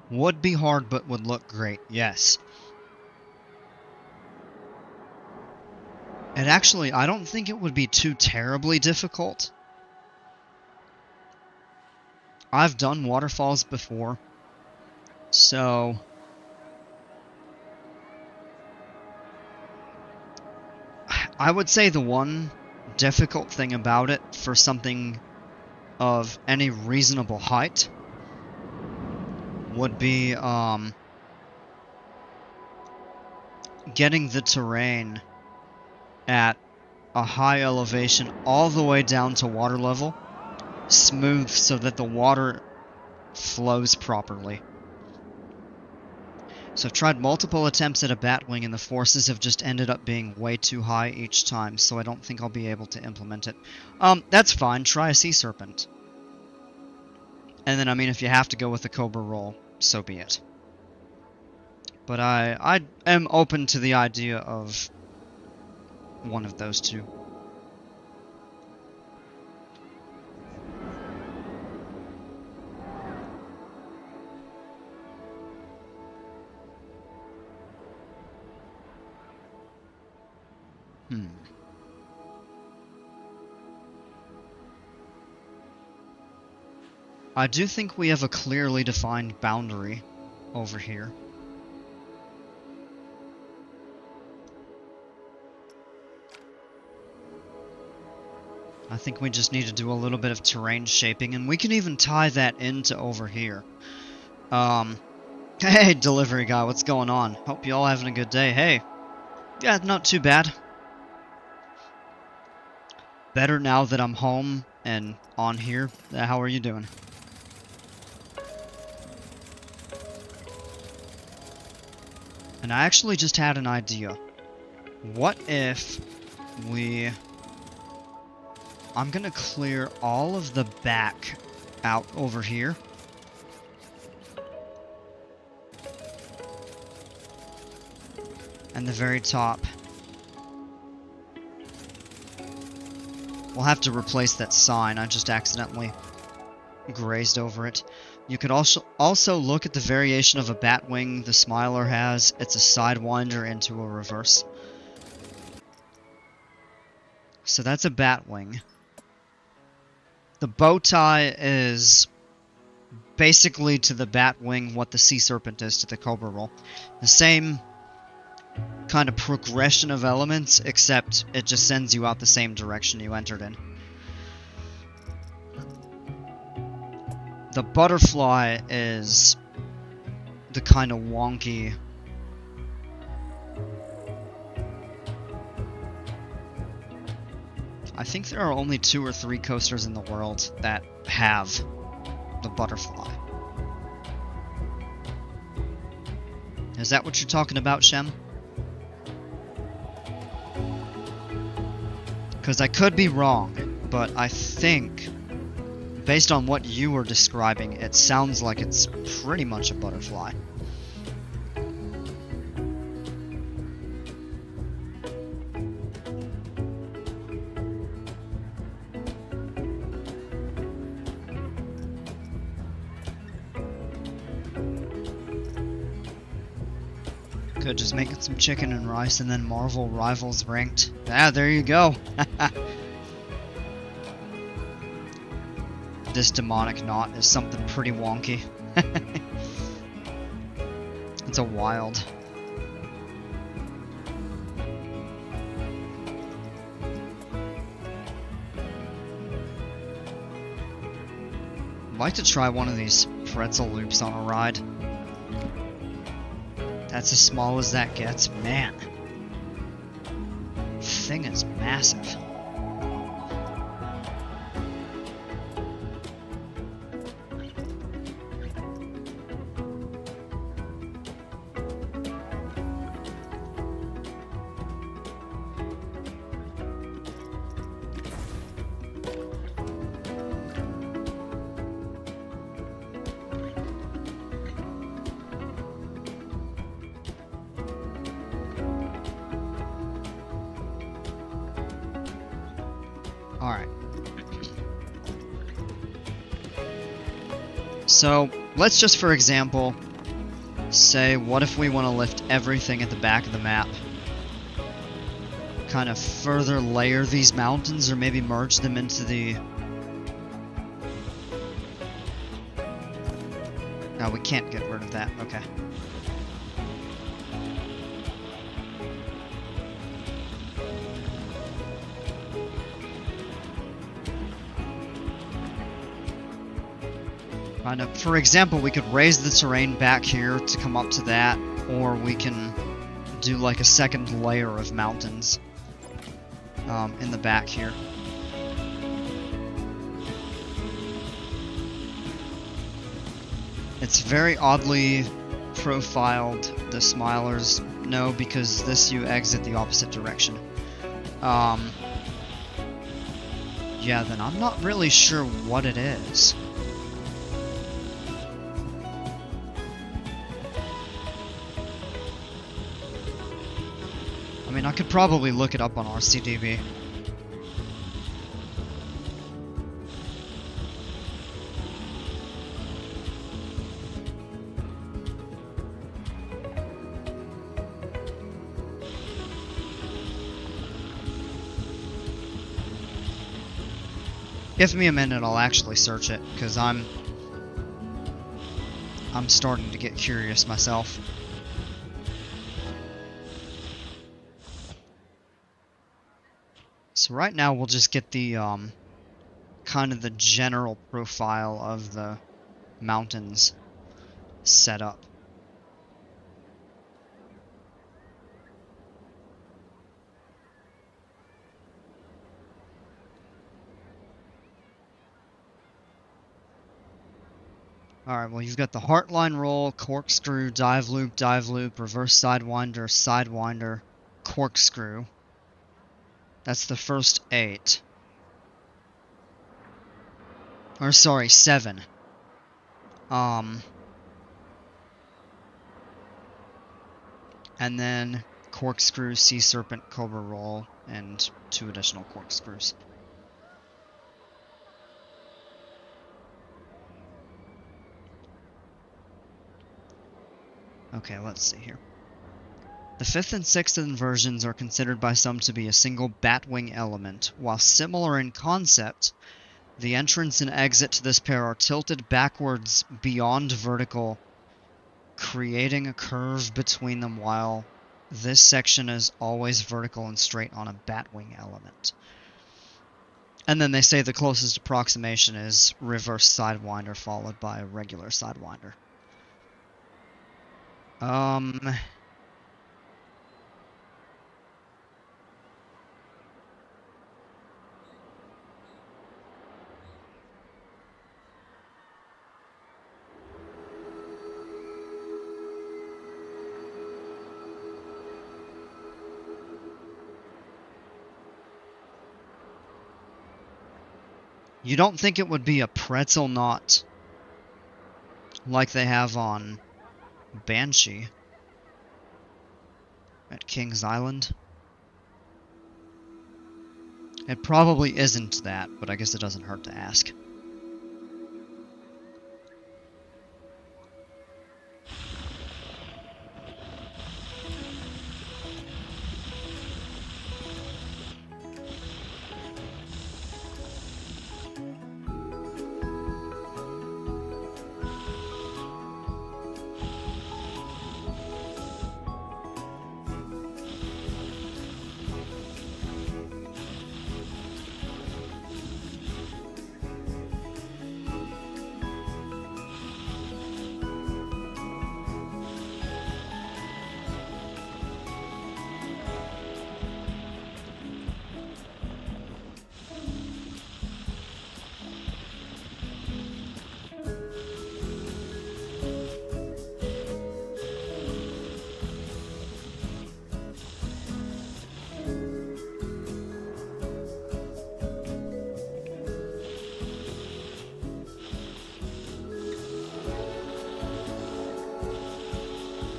Would be hard, but would look great, yes. And actually, I don't think it would be too terribly difficult. I've done waterfalls before, so I would say the one difficult thing about it for something of any reasonable height would be getting the terrain at a high elevation all the way down to water level smooth so that the water flows properly. So I've tried multiple attempts at a batwing and the forces have just ended up being way too high each time, so I don't think I'll be able to implement it. That's fine, try a sea serpent. And then, I mean, if you have to go with the cobra roll, so be it. But I am open to the idea of one of those two. I do think we have a clearly defined boundary over here. I think we just need to do a little bit of terrain shaping, and we can even tie that into over here. Hey, delivery guy, what's going on? Hope you all having a good day. Hey. Yeah, not too bad. Better now that I'm home and on here. How are you doing? And I actually just had an idea. What if we... I'm gonna clear all of the back out over here. And the very top. We'll have to replace that sign. I just accidentally grazed over it. You could also look at the variation of a bat wing the Smiler has. It's a sidewinder into a reverse. So that's a bat wing. The bow tie is basically to the bat wing what the sea serpent is to the cobra roll. The same kind of progression of elements, except it just sends you out the same direction you entered in. The butterfly is the kind of wonky... I think there are only 2 or 3 coasters in the world that have the butterfly. Is that what you're talking about, Shem? Because I could be wrong, but I think, based on what you were describing, it sounds like it's pretty much a butterfly. Good, just making some chicken and rice and then Marvel Rivals ranked. Ah, there you go. This demonic knot is something pretty wonky. It's a wild. I'd like to try one of these pretzel loops on a ride. That's as small as that gets. Man. Thing is massive. Alright. So, let's just, for example, say, what if we want to lift everything at the back of the map? Kind of further layer these mountains, or maybe merge them into the... No, we can't get rid of that. Okay. Kind of, for example, we could raise the terrain back here to come up to that, or we can do like a second layer of mountains in the back here. It's very oddly profiled, the Smilers. No, because this you exit the opposite direction. Yeah, then I'm not really sure what it is. I mean, I could probably look it up on RCDB. Give me a minute, I'll actually search it, because I'm starting to get curious myself. So right now we'll just get the kind of the general profile of the mountains set up. Alright, well, you've got the Heartline roll, corkscrew, dive loop, reverse sidewinder, corkscrew. That's the first 8. Or, sorry, 7. And then corkscrew, sea serpent, cobra roll, and 2 additional corkscrews. Okay, let's see here. The 5th and 6th inversions are considered by some to be a single batwing element. While similar in concept, the entrance and exit to this pair are tilted backwards beyond vertical, creating a curve between them, while this section is always vertical and straight on a batwing element. And then they say the closest approximation is reverse sidewinder followed by a regular sidewinder. You don't think it would be a pretzel knot like they have on Banshee at King's Island? It probably isn't that, but I guess it doesn't hurt to ask.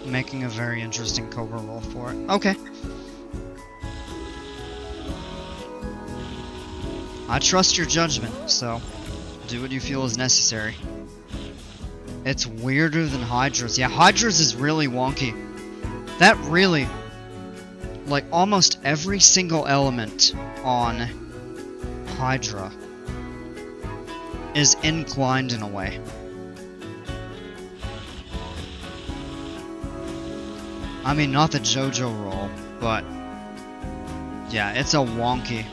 Making a very interesting cobra roll for it. Okay. I trust your judgment, so do what you feel is necessary. It's weirder than Hydra's. Yeah, Hydra's is really wonky. That really... like, almost every single element on Hydra is inclined in a way. I mean, not the JoJo roll, but yeah, it's a wonky.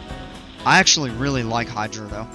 I actually really like Hydra, though.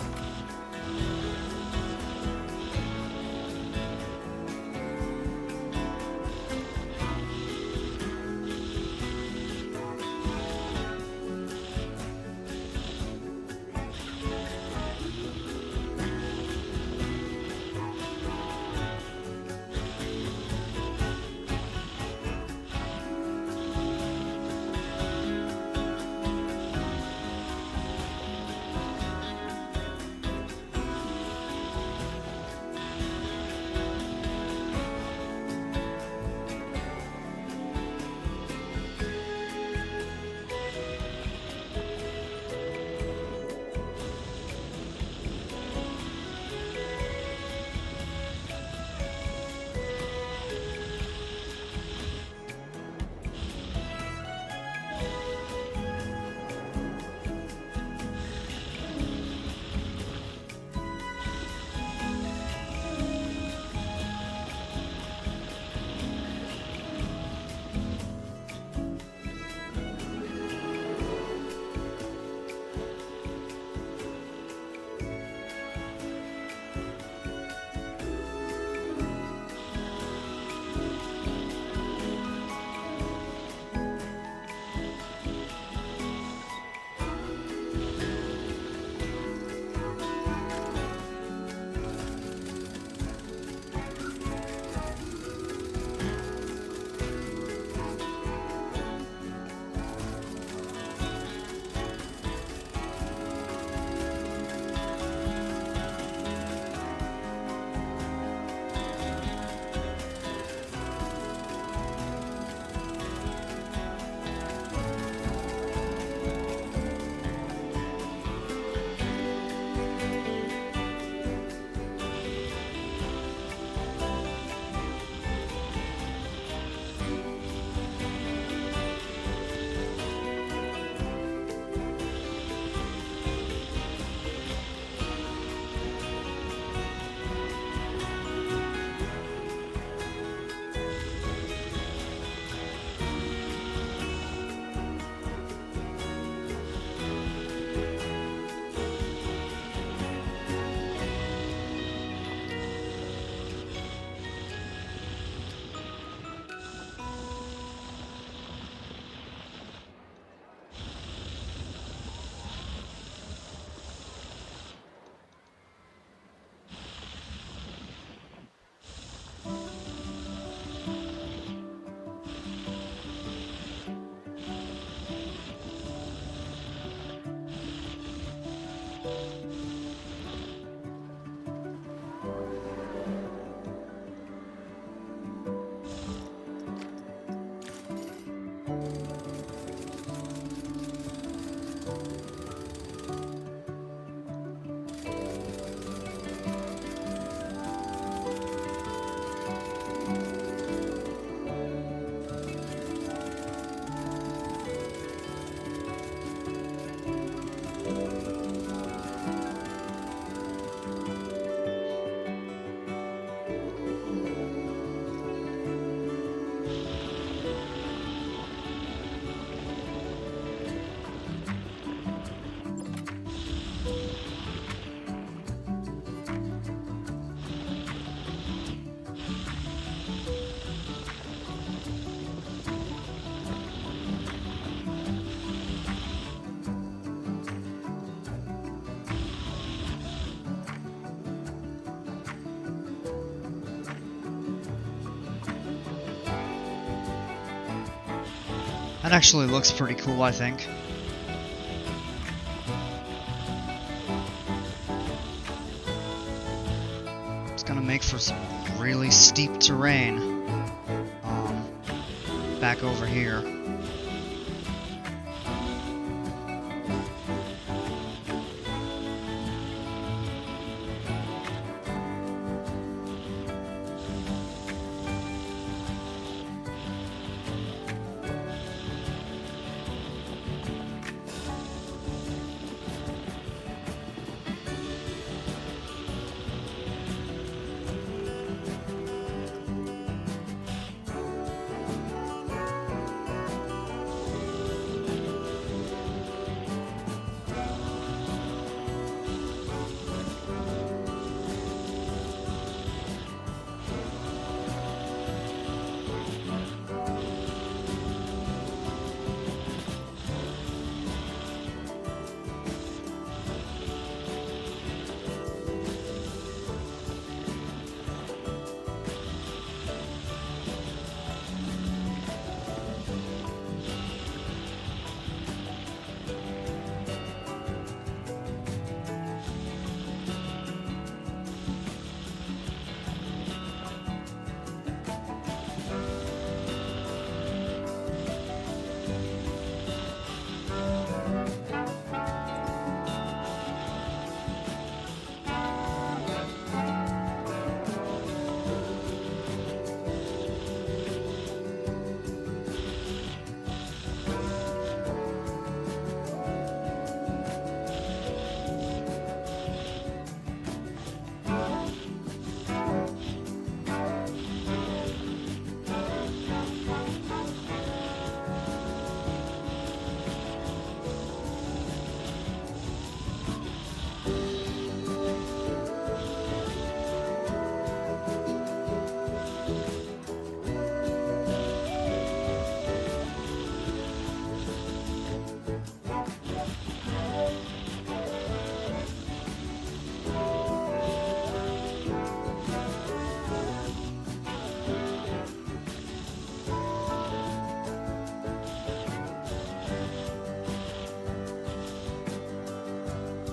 That actually looks pretty cool, I think. It's gonna make for some really steep terrain back over here.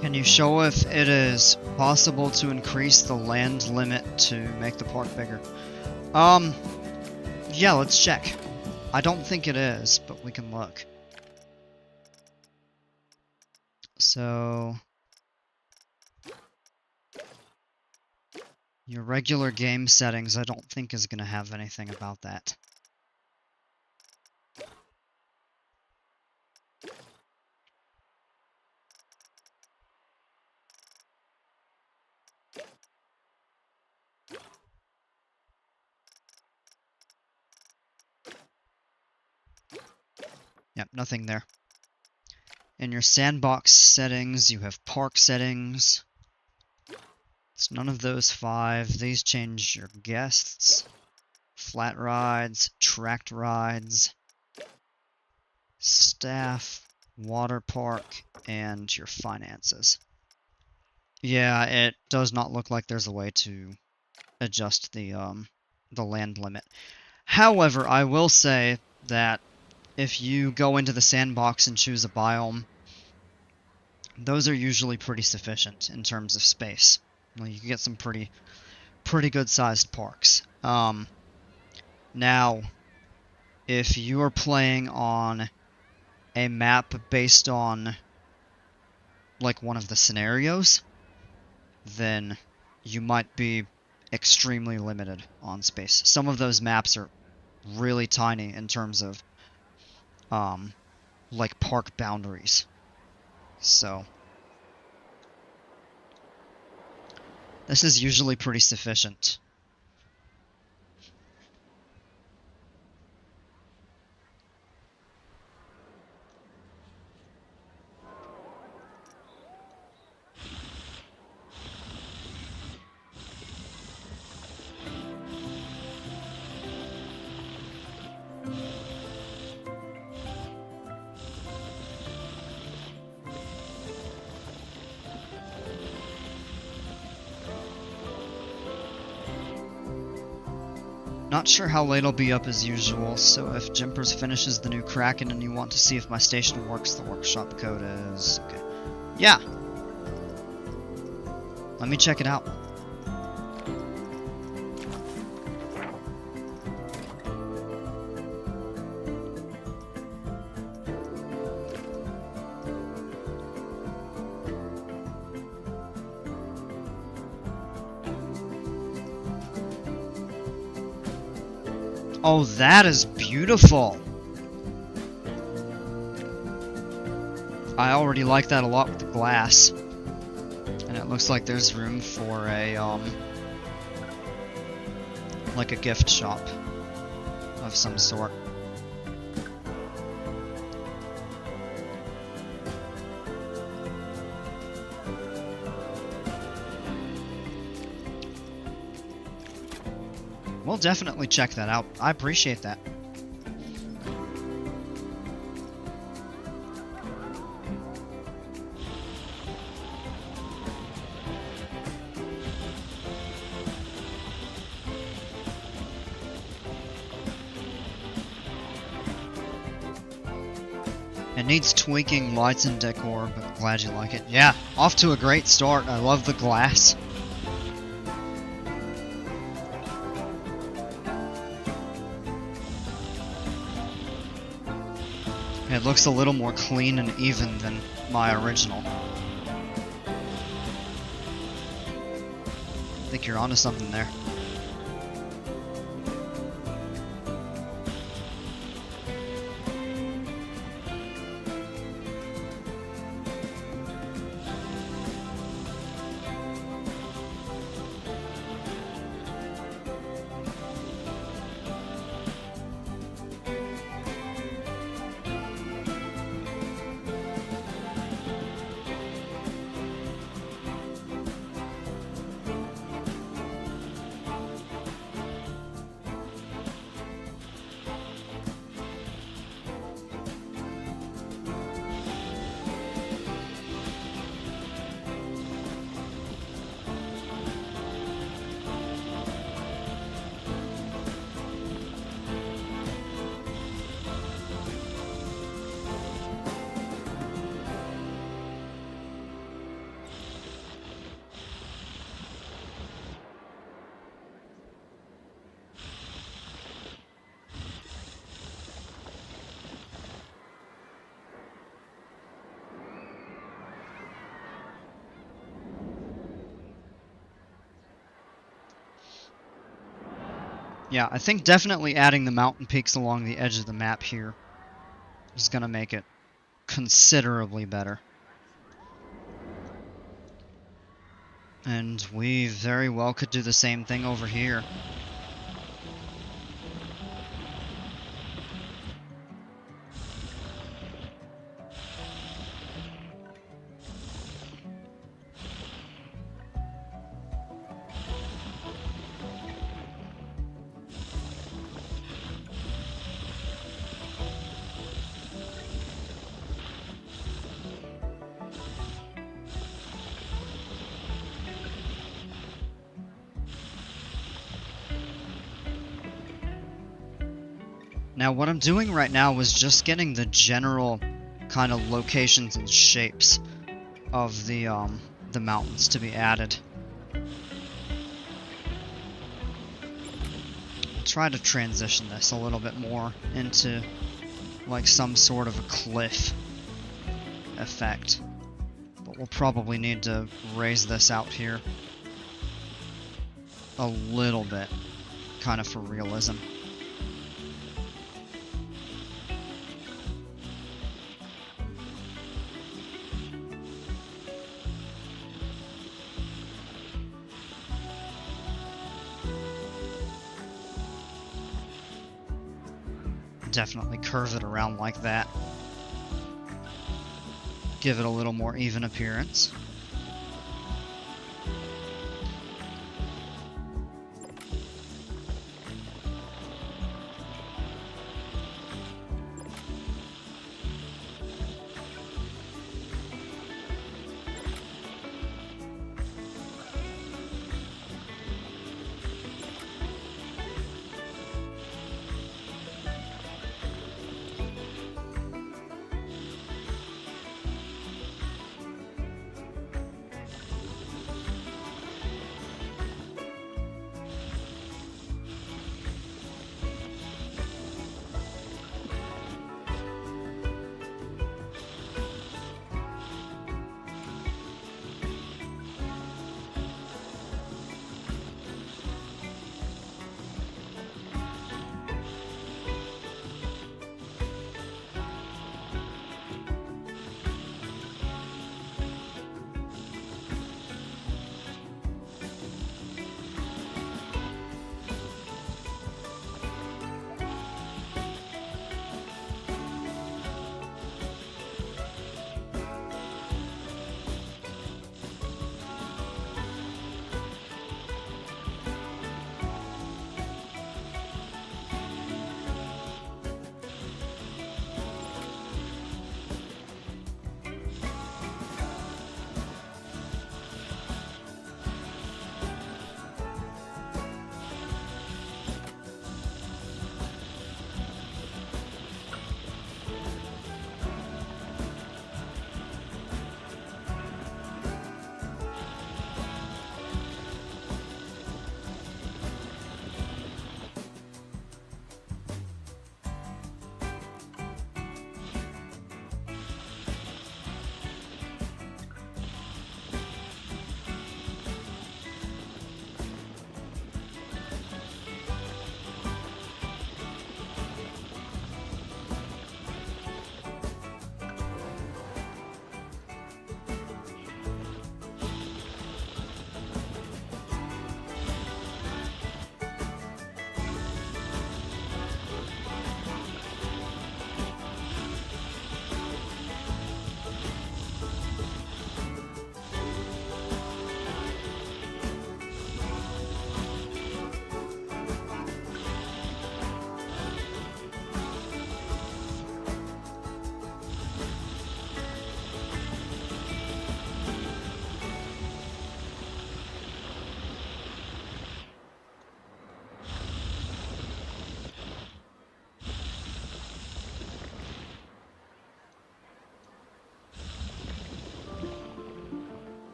Can you show if it is possible to increase the land limit to make the park bigger? Yeah, let's check. I don't think it is, but we can look. So, your regular game settings I don't think is going to have anything about that. Yep, nothing there. In your sandbox settings, you have park settings. It's none of those 5. These change your guests, flat rides, tracked rides, staff, water park, and your finances. Yeah, it does not look like there's a way to adjust the land limit. However, I will say that if you go into the sandbox and choose a biome, those are usually pretty sufficient in terms of space. Well, you can get some pretty good sized parks. Now, if you are playing on a map based on like one of the scenarios, then you might be extremely limited on space. Some of those maps are really tiny in terms of like park boundaries. So this is usually pretty sufficient. Not sure how late I'll be up as usual, so if Jimpers finishes the new Kraken and you want to see if my station works, the workshop code is... okay. Yeah! Let me check it out. Oh, that is beautiful! I already like that a lot with the glass. And it looks like there's room for a, like a gift shop of some sort. We'll definitely check that out. I appreciate that. It needs tweaking, lights and decor, but glad you like it. Yeah, off to a great start. I love the glass. It looks a little more clean and even than my original. I think you're onto something there. Yeah, I think definitely adding the mountain peaks along the edge of the map here is going to make it considerably better. And we very well could do the same thing over here. Now what I'm doing right now is just getting the general kind of locations and shapes of the mountains to be added. I'll try to transition this a little bit more into like some sort of a cliff effect. But we'll probably need to raise this out here a little bit, kind of for realism. Definitely curve it around like that. Give it a little more even appearance.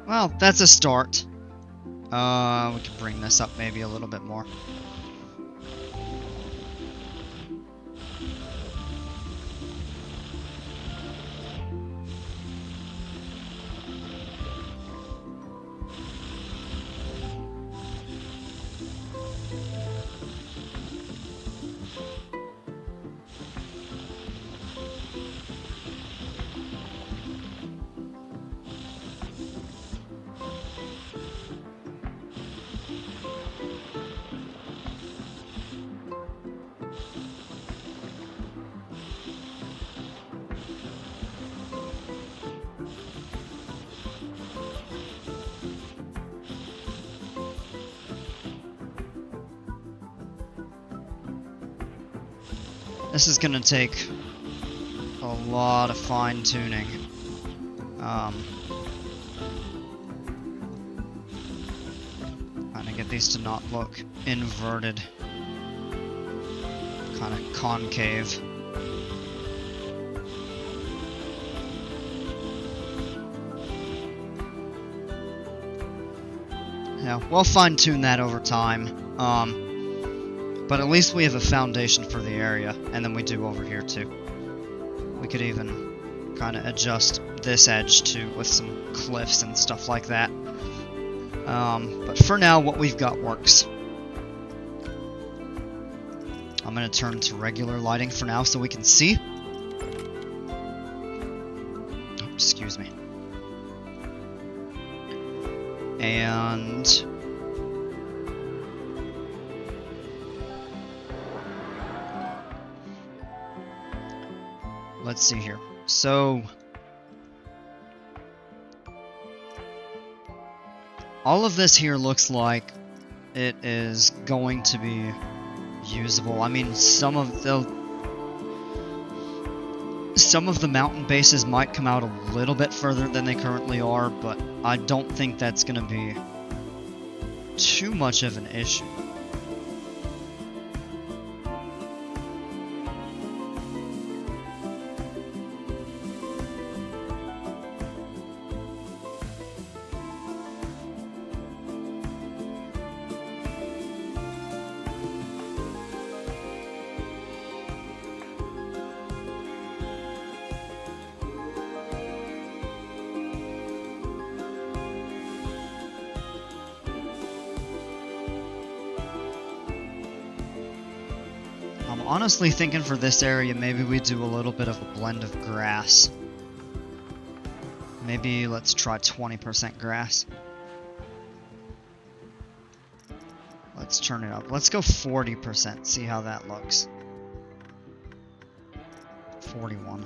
Well, that's a start. We can bring this up maybe a little bit more. This is gonna take a lot of fine-tuning. Trying to get these to not look inverted, kind of concave. Yeah, we'll fine-tune that over time. But at least we have a foundation for the area, and then we do over here too. We could even kind of adjust this edge too with some cliffs and stuff like that. But for now, what we've got works. I'm going to turn to regular lighting for now so we can see. Oh, excuse me. And let's see here. So all of this here looks like it is going to be usable. I mean, some of the mountain bases might come out a little bit further than they currently are, but I don't think that's going to be too much of an issue. I'm honestly thinking for this area, maybe we do a little bit of a blend of grass. Maybe let's try 20% grass. Let's turn it up. Let's go 40%, see how that looks. 41.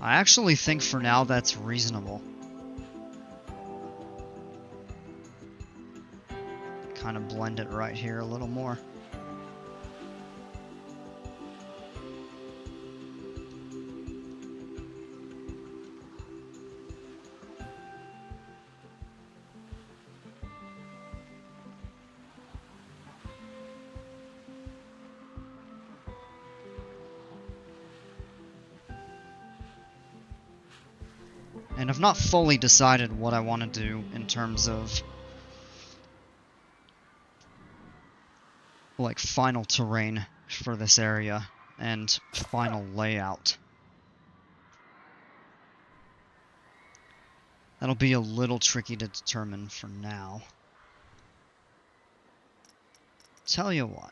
I actually think for now that's reasonable. Kind of blend it right here a little more. And I've not fully decided what I want to do in terms of like final terrain for this area and final layout. That'll be a little tricky to determine for now. Tell you what.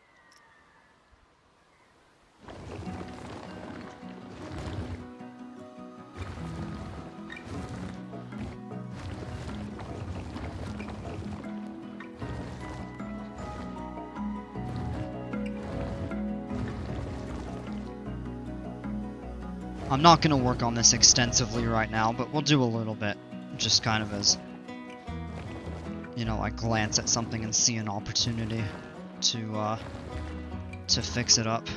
I'm not going to work on this extensively right now, but we'll do a little bit, just kind of as, you know, I glance at something and see an opportunity to fix it up.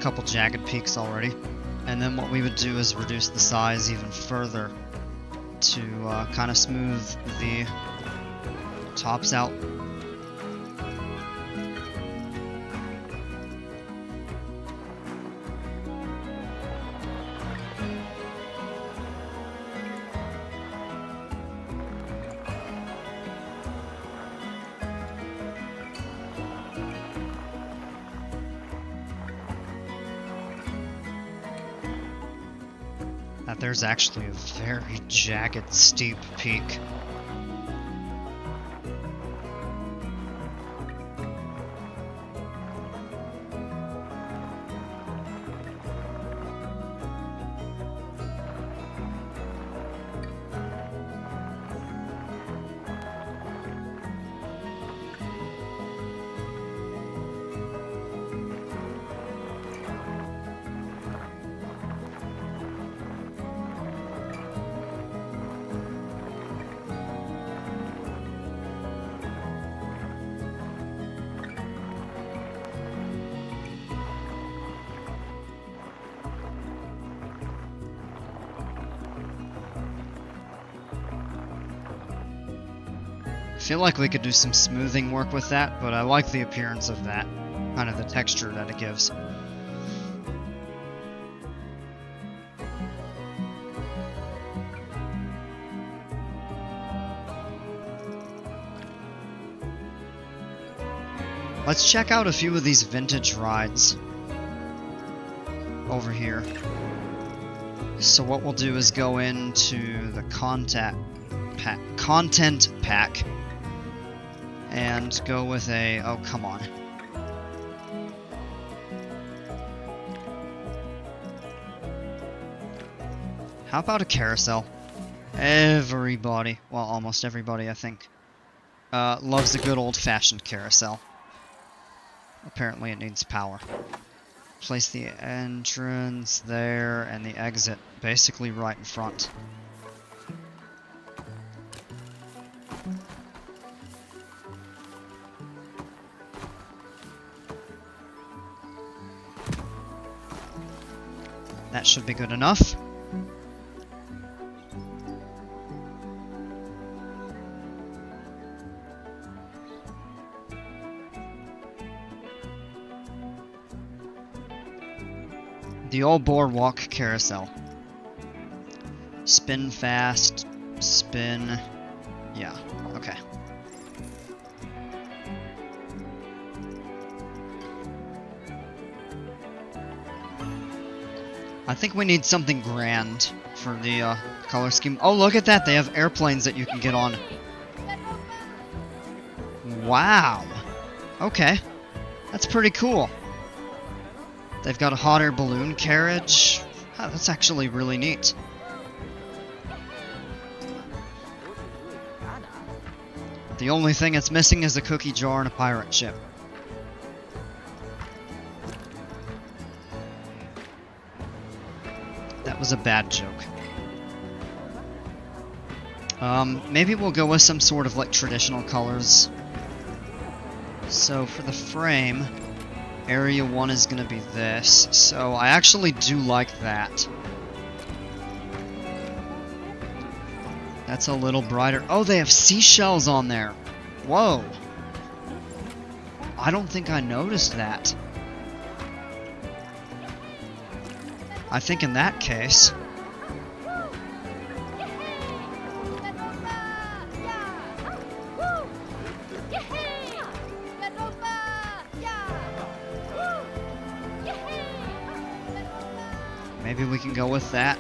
couple jagged peaks already. And then what we would do is reduce the size even further to kind of smooth the tops out. There's actually a very jagged, steep peak. I feel like we could do some smoothing work with that, but I like the appearance of that, kind of the texture that it gives. Let's check out a few of these vintage rides over here. So what we'll do is go into the content pack and go with a, oh come on. How about a carousel? Everybody, well almost everybody I think, loves a good old-fashioned carousel. Apparently it needs power. Place the entrance there and the exit basically right in front. That should be good enough. The old boardwalk carousel. Spin fast, spin. Yeah, okay. I think we need something grand for the color scheme. Oh, look at that! They have airplanes that you can get on. Wow! Okay. That's pretty cool. They've got a hot air balloon carriage. Oh, that's actually really neat. The only thing it's missing is a cookie jar and a pirate ship. That was a bad joke. Maybe we'll go with some sort of like traditional colors. So for the frame, area 1 is going to be this. So I actually do like that. That's a little brighter. Oh, they have seashells on there. Whoa. I don't think I noticed that. I think in that case... maybe we can go with that.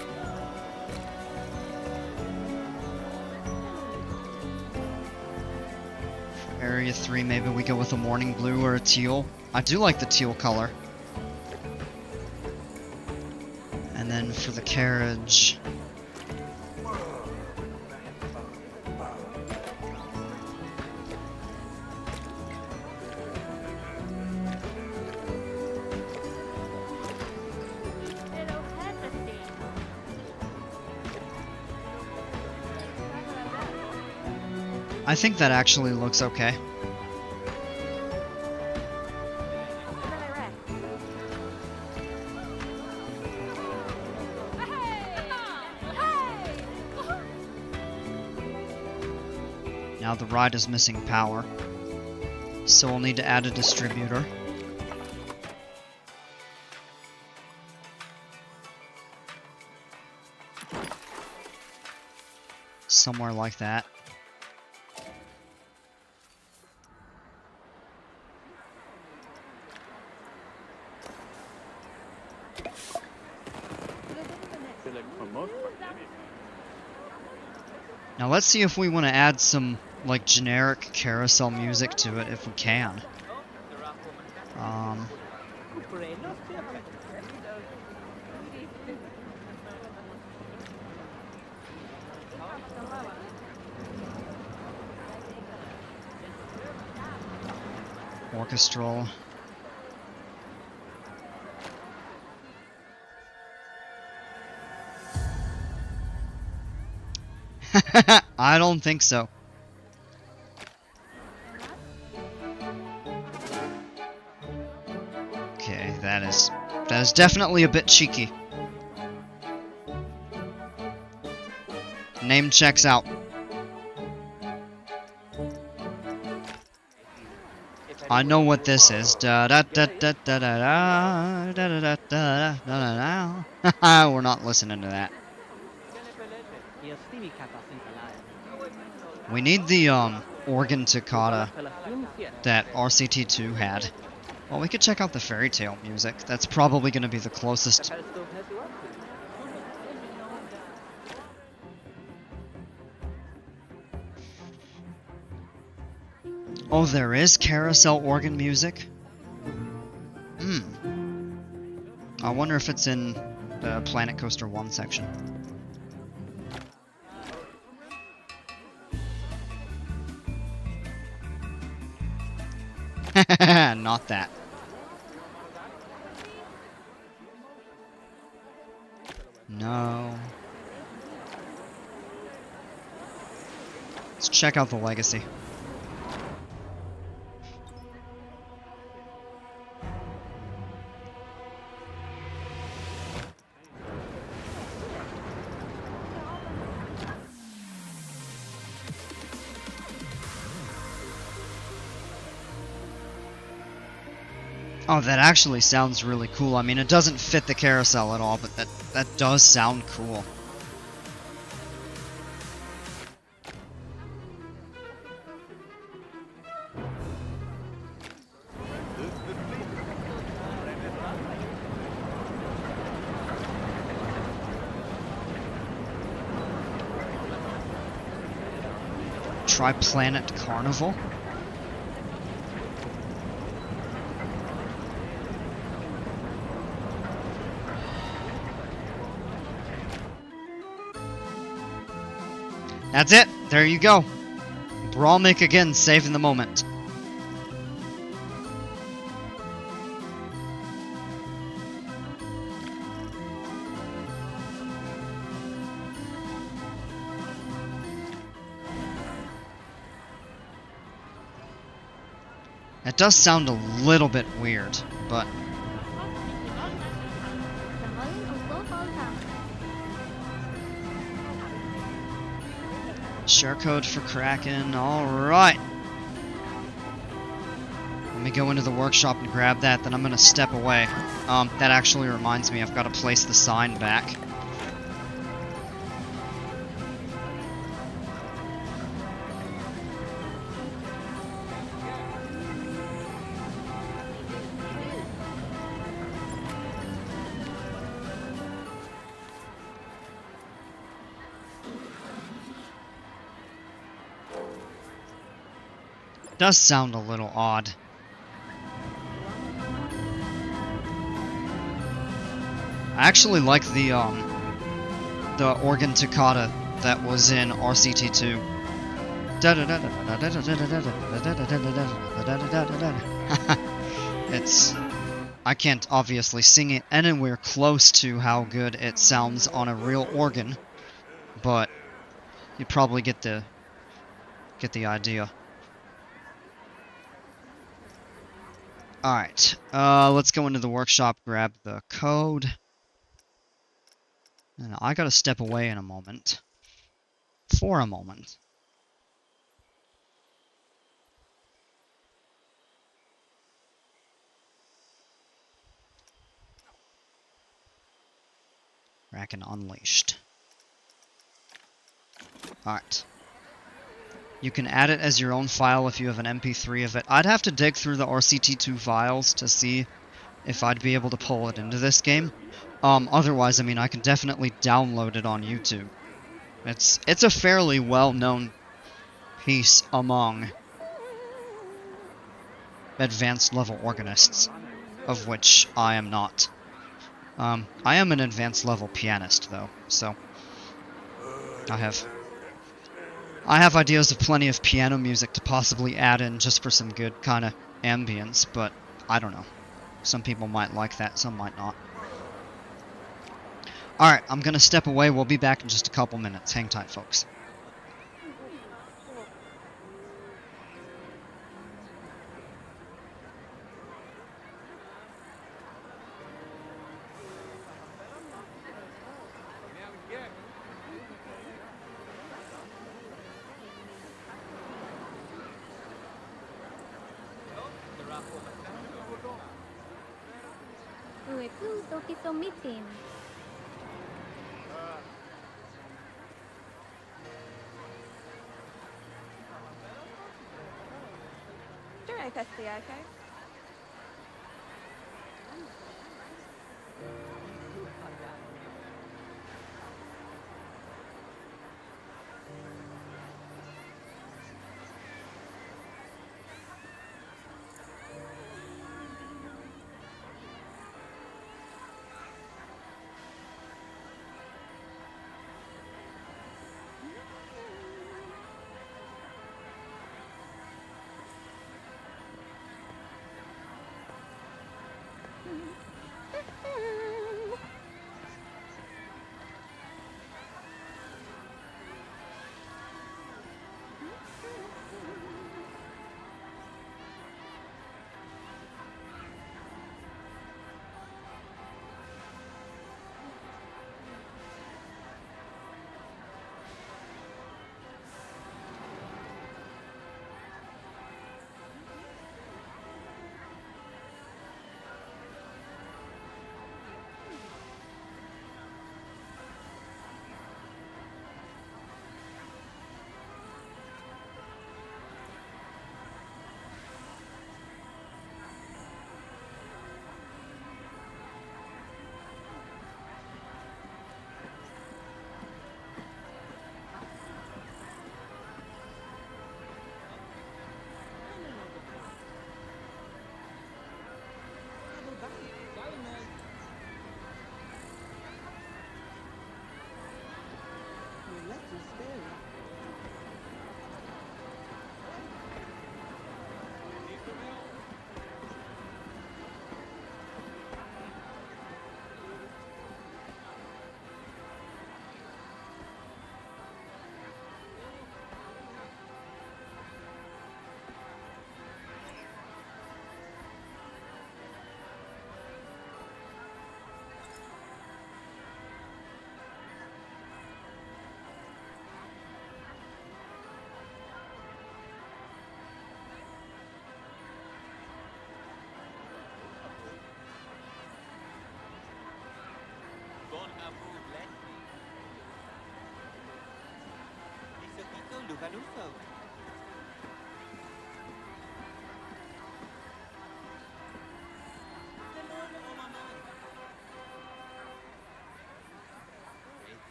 For area 3, maybe we go with a morning blue or a teal. I do like the teal color. And then for the carriage... I think that actually looks okay. Now the ride is missing power, so we'll need to add a distributor. Somewhere like that. Now let's see if we want to add some, like, generic carousel music to it, if we can. Orchestral. I don't think so. Okay, that is definitely a bit cheeky. Name checks out. I know what this is. Da da da da da da da da da da da da. We're not listening to that. We need the organ toccata that RCT2 had. Well, we could check out the fairy tale music. That's probably going to be the closest. Oh, there is carousel organ music? I wonder if it's in the Planet Coaster 1 section. Not that. No. Let's check out the legacy. Oh, that actually sounds really cool. I mean, it doesn't fit the carousel at all, but that does sound cool. Try Planet Carnival? That's it! There you go! Brawlmick again, saving the moment. It does sound a little bit weird, but... Share code for Kraken, alright! Let me go into the workshop and grab that, then I'm gonna step away. That actually reminds me, I've got to place the sign back. Does sound a little odd. I actually like the organ toccata that was in RCT2. It's... I can't obviously sing it anywhere close to how good it sounds on a real organ, but you probably get the idea. Alright, let's go into the workshop, grab the code. And I gotta step away in a moment. For a moment. Kraken Unleashed. Alright. You can add it as your own file if you have an MP3 of it. I'd have to dig through the RCT2 files to see if I'd be able to pull it into this game. Otherwise, I mean, I can definitely download it on YouTube. It's a fairly well-known piece among advanced level organists, of which I am not. I am an advanced level pianist, though, so I have ideas of plenty of piano music to possibly add in just for some good kind of ambience, but I don't know. Some people might like that, some might not. Alright, I'm gonna step away. We'll be back in just a couple minutes. Hang tight, folks.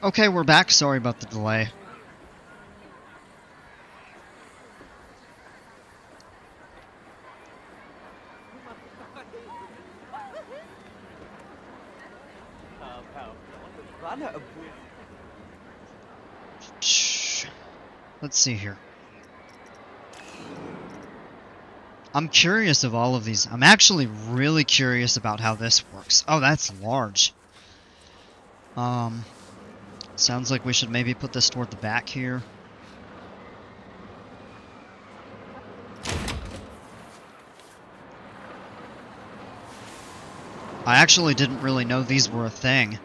Okay, we're back. Sorry about the delay. Let's see here. I'm curious of all of these. I'm actually really curious about how this works. Oh, that's large. Sounds like we should maybe put this toward the back here. I actually didn't really know these were a thing.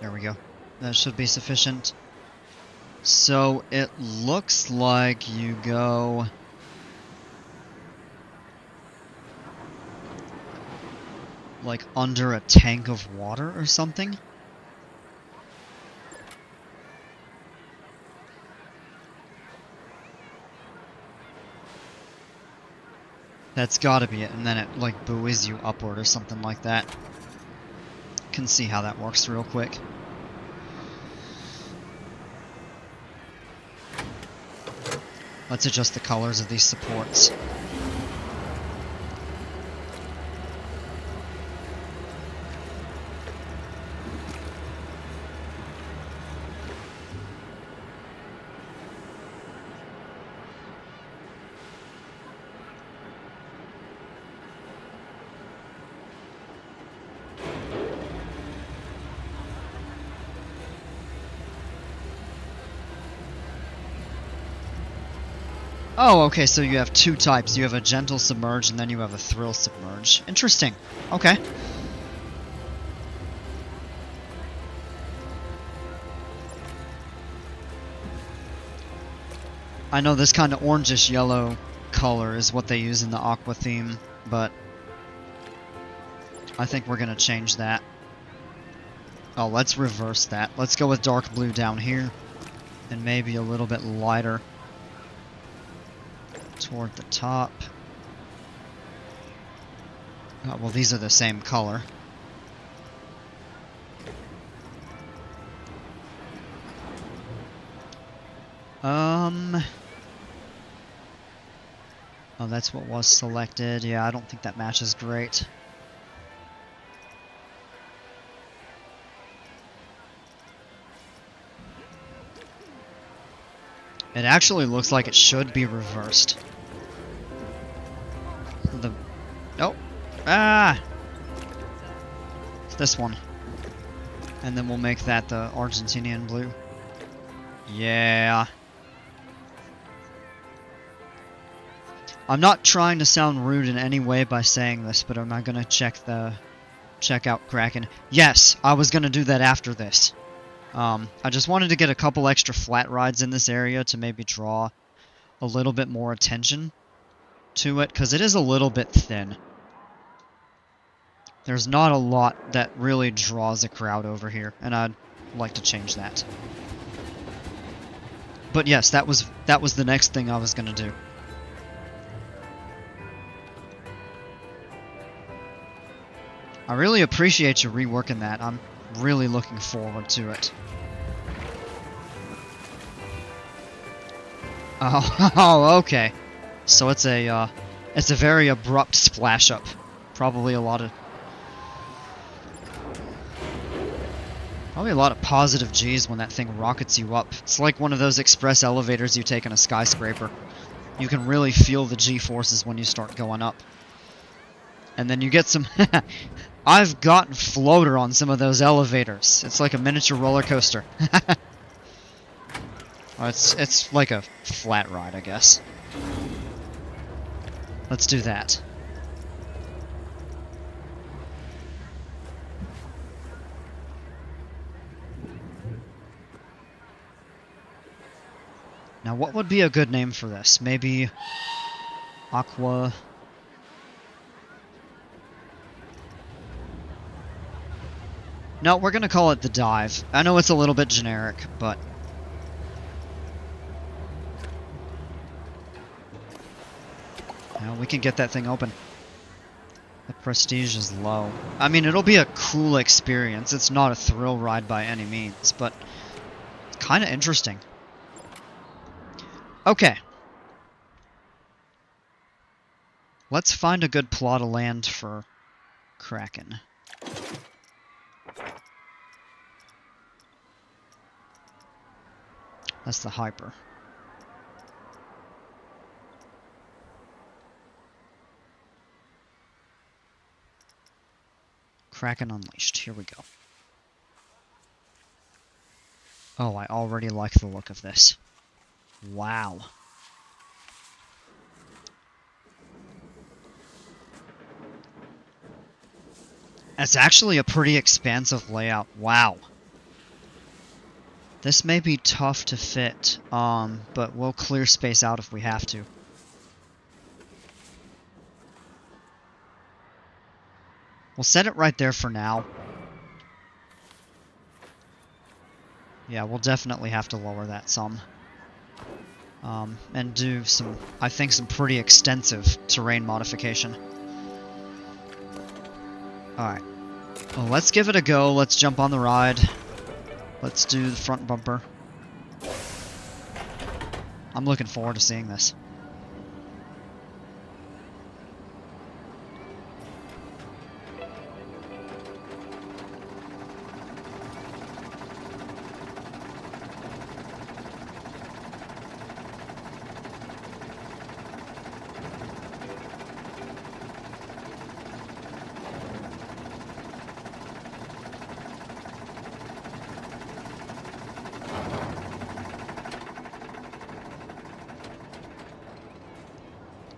There we go. That should be sufficient. So it looks like you go... like under a tank of water or something? That's gotta be it, and then it like buoys you upward or something like that. Can see how that works real quick. Let's adjust the colors of these supports. Oh, okay, so you have two types. You have a gentle submerge, and then you have a thrill submerge. Interesting. Okay. I know this kind of orangish yellow color is what they use in the aqua theme, but I think we're gonna change that. Oh, let's reverse that. Let's go with dark blue down here, and maybe a little bit lighter toward the top. Oh, well, these are the same color. Oh, that's what was selected. Yeah, I don't think that matches great. It actually looks like it should be reversed. Oh! Ah! It's this one. And then we'll make that the Argentinian blue. Yeah. I'm not trying to sound rude in any way by saying this, but am I gonna check out Kraken? Yes, I was gonna do that after this. I just wanted to get a couple extra flat rides in this area to maybe draw a little bit more attention to it, because it is a little bit thin. There's not a lot that really draws a crowd over here, and I'd like to change that. But yes, that was the next thing I was gonna do. I really appreciate you reworking that. I'm really looking forward to it. Oh, okay. So it's a very abrupt splash up. Probably a lot of positive G's when that thing rockets you up. It's like one of those express elevators you take on a skyscraper. You can really feel the G-forces when you start going up. And then you get some... I've gotten floater on some of those elevators. It's like a miniature roller coaster. Oh, it's like a flat ride, I guess. Let's do that. Now, what would be a good name for this? Maybe Aqua... No, we're gonna call it the Dive. I know it's a little bit generic, but... Now we can get that thing open. The prestige is low. I mean, it'll be a cool experience. It's not a thrill ride by any means, but it's kind of interesting. Okay. Let's find a good plot of land for Kraken. That's the Hyper. Kraken Unleashed. Here we go. Oh, I already like the look of this. Wow. That's actually a pretty expansive layout. Wow. This may be tough to fit, but we'll clear space out if we have to. We'll set it right there for now. Yeah, we'll definitely have to lower that some. And do some, I think, some pretty extensive terrain modification. Alright. Well, let's give it a go. Let's jump on the ride. Let's do the front bumper. I'm looking forward to seeing this.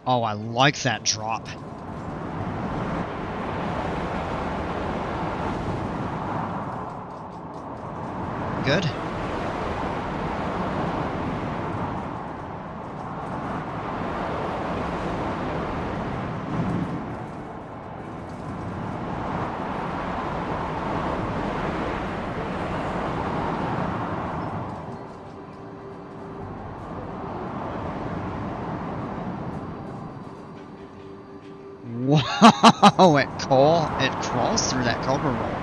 Oh, I like that drop. Good. Whoa, it crawls through that cobra roll.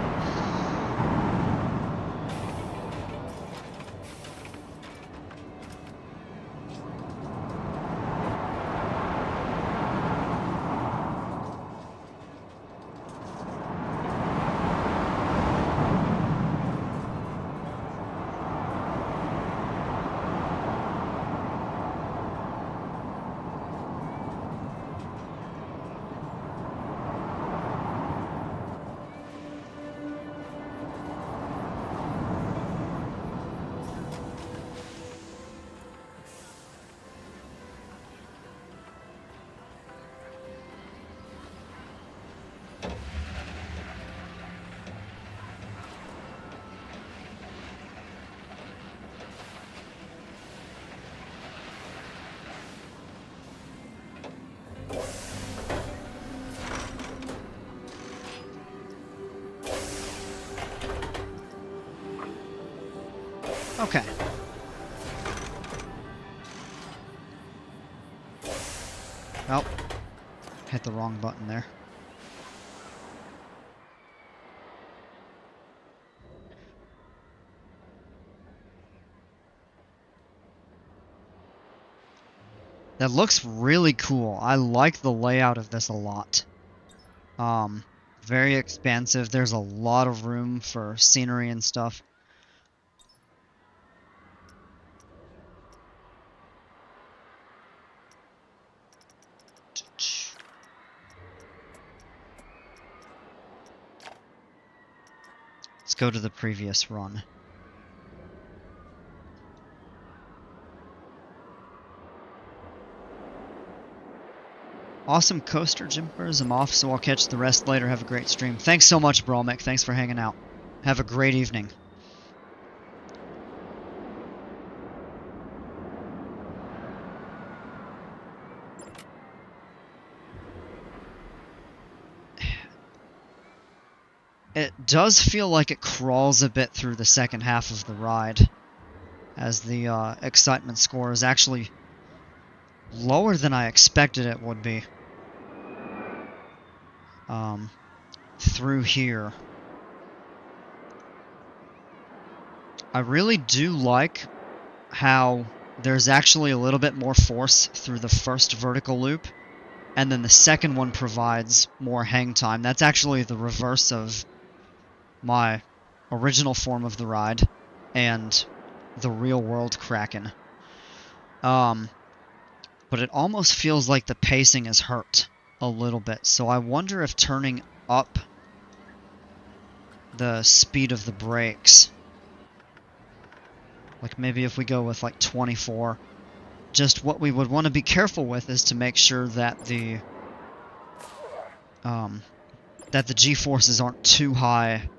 Okay. Oh, hit the wrong button there. That looks really cool. I like the layout of this a lot. Very expansive. There's a lot of room for scenery and stuff. Let's go to the previous run. Awesome coaster jumpers. I'm off, so I'll catch the rest later. Have a great stream. Thanks so much, Brolmick. Thanks for hanging out. Have a great evening. It does feel like it crawls a bit through the second half of the ride, as the excitement score is actually lower than I expected it would be. Through here. I really do like how there's actually a little bit more force through the first vertical loop, and then the second one provides more hang time. That's actually the reverse of my original form of the ride and the real world Kraken. But it almost feels like the pacing is hurt a little bit, so I wonder if turning up the speed of the brakes, like maybe if we go with like 24, just what we would want to be careful with is to make sure that the G-forces aren't too high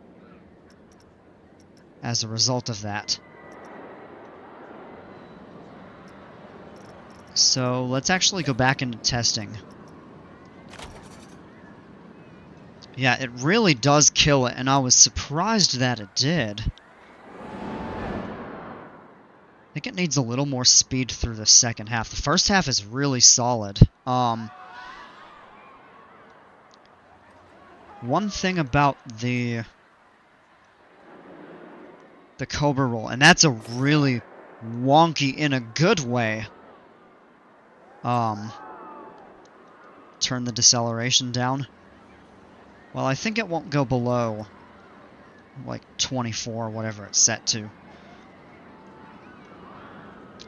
as a result of that. So let's actually go back into testing. Yeah, it really does kill it, and I was surprised that it did. I think it needs a little more speed through the second half. The first half is really solid. One thing about the Cobra roll, and that's a really wonky in a good way. Turn the deceleration down. Well, I think it won't go below like 24, whatever it's set to.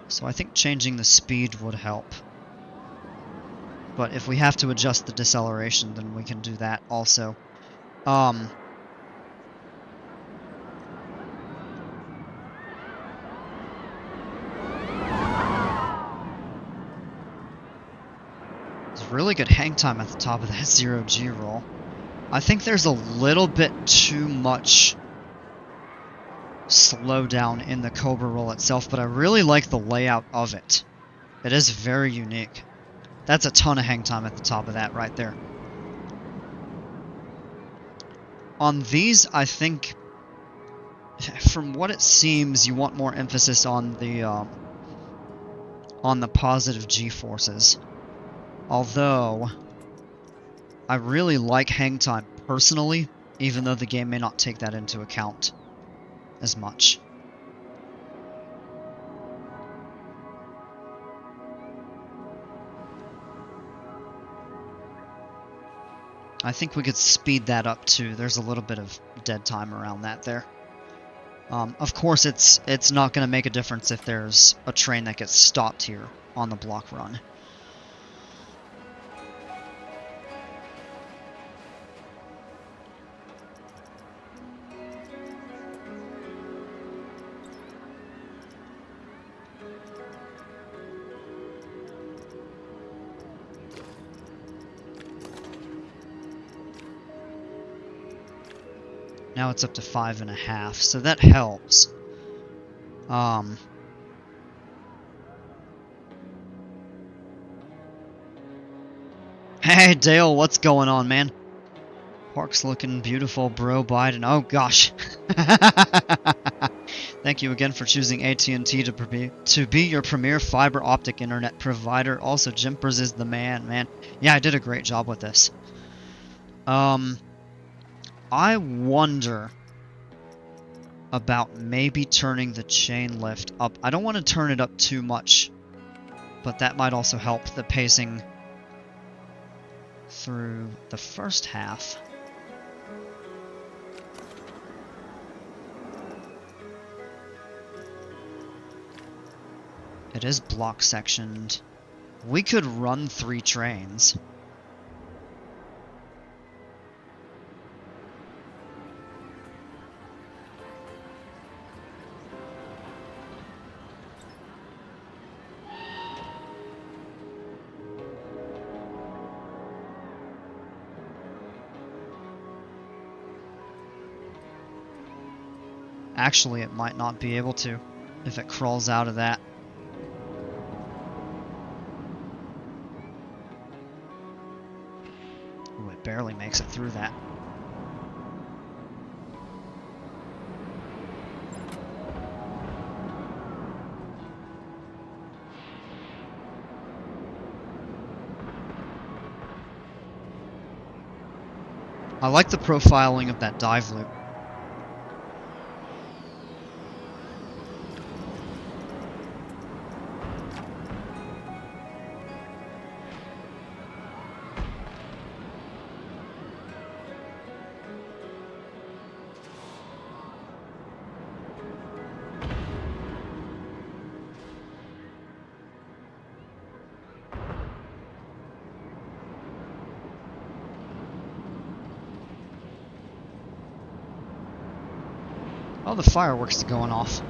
So I think changing the speed would help. But if we have to adjust the deceleration, then we can do that also. There's really good hang time at the top of that 0G roll. I think there's a little bit too much slowdown in the Cobra roll itself, but I really like the layout of it. It is very unique. That's a ton of hang time at the top of that right there. On these, I think, from what it seems, you want more emphasis on the positive G-forces. Although, I really like hang time personally, even though the game may not take that into account as much. I think we could speed that up too. There's a little bit of dead time around that there. Of course, it's not going to make a difference if there's a train that gets stopped here on the block run. Now it's up to 5.5, so that helps. Hey Dale, what's going on, man? Park's looking beautiful, bro. Biden. Oh gosh. Thank you again for choosing AT&T to be your premier fiber optic internet provider. Also, Jimpers is the man. Yeah, I did a great job with this. I wonder about maybe turning the chain lift up. I don't want to turn it up too much, but that might also help the pacing through the first half. It is block sectioned. We could run 3 trains. Actually, it might not be able to if it crawls out of that. Ooh, it barely makes it through that. I like the profiling of that dive loop. Oh, the fireworks are going off.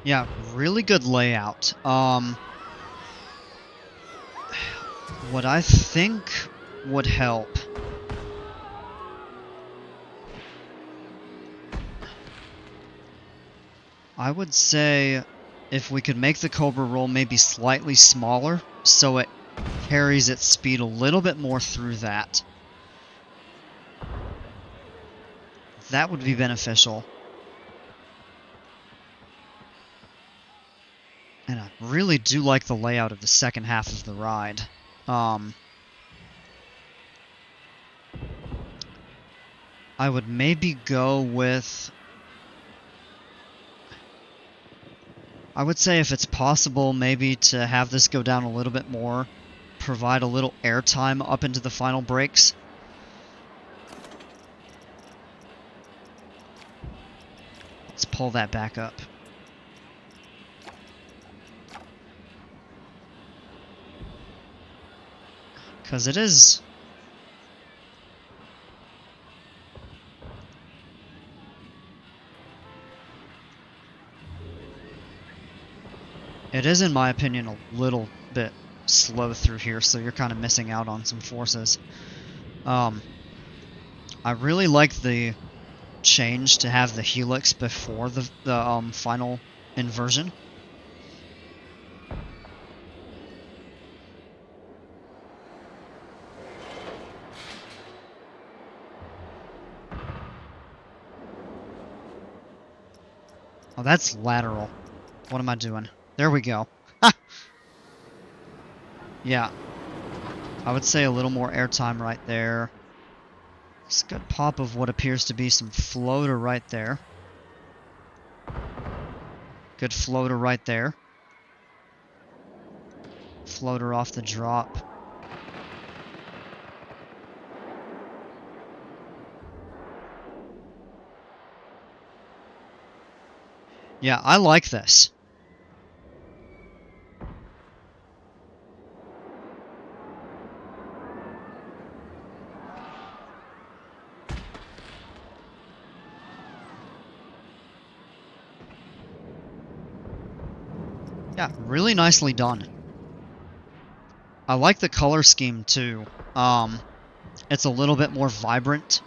Yeah, really good layout. What I think would help. I would say if we could make the Cobra roll maybe slightly smaller, so it carries its speed a little bit more through that. That would be beneficial. And I really do like the layout of the second half of the ride. I would maybe go with... I would say if it's possible, maybe to have this go down a little bit more, provide a little airtime up into the final brakes. Let's pull that back up. Because it is... It is, in my opinion, a little bit slow through here, so you're kind of missing out on some forces. I really like the change to have the helix before the final inversion. Oh, that's lateral. What am I doing? There we go. Yeah. I would say a little more airtime right there. It's a good pop of what appears to be some floater right there. Good floater right there. Floater off the drop. Yeah, I like this. Yeah, really nicely done. I like the color scheme too. It's a little bit more vibrant.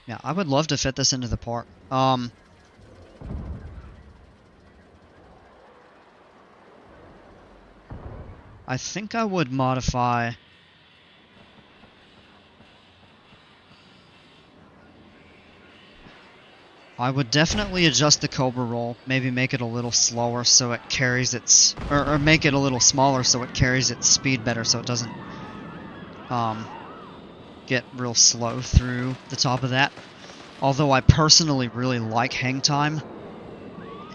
Yeah, I would love to fit this into the park. I think I would modify... I would definitely adjust the Cobra roll, maybe make it a little slower so it carries its... Or make it a little smaller so it carries its speed better so it doesn't get real slow through the top of that. Although I personally really like hang time,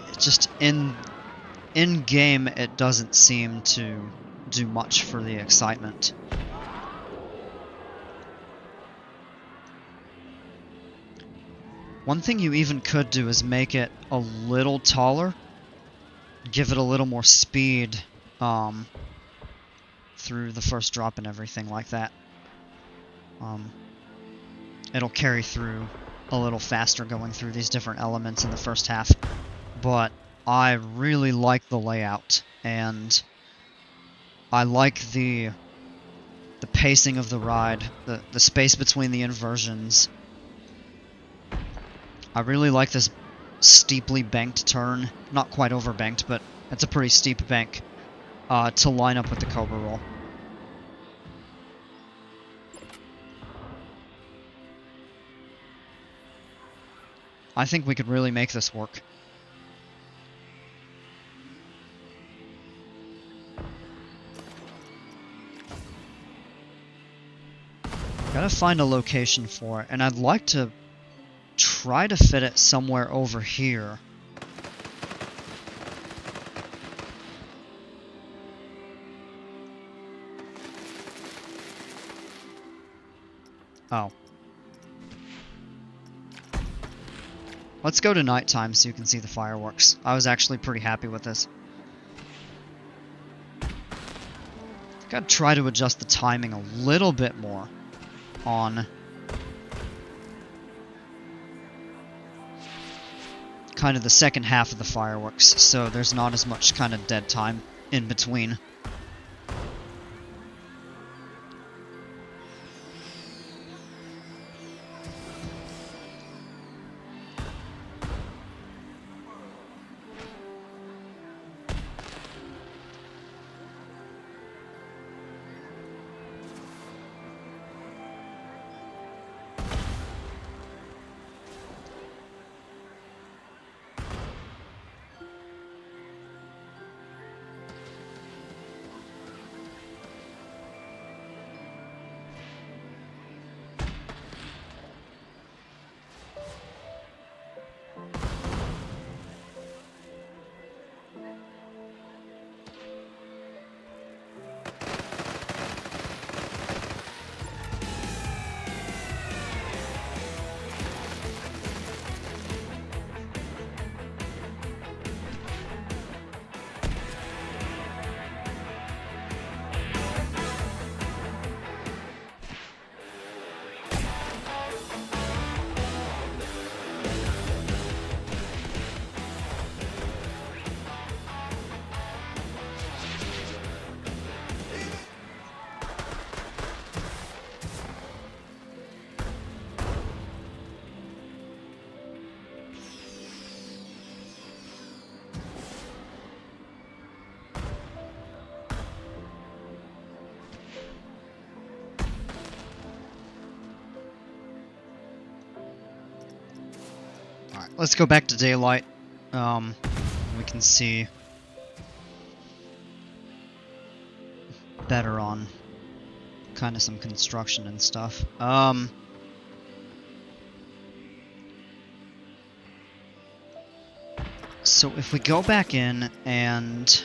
it's just in-game it doesn't seem to do much for the excitement. One thing you even could do is make it a little taller, give it a little more speed through the first drop and everything like that. It'll carry through a little faster going through these different elements in the first half, but I really like the layout, and I like the pacing of the ride, the space between the inversions. I really like this steeply banked turn. Not quite overbanked, but it's a pretty steep bank to line up with the Cobra roll. I think we could really make this work. Gotta find a location for it, and I'd like to try to fit it somewhere over here. Oh. Let's go to nighttime so you can see the fireworks. I was actually pretty happy with this. Gotta try to adjust the timing a little bit more on kind of the second half of the fireworks, so there's not as much kind of dead time in between. Alright, let's go back to daylight. We can see better on kind of some construction and stuff. So if we go back in and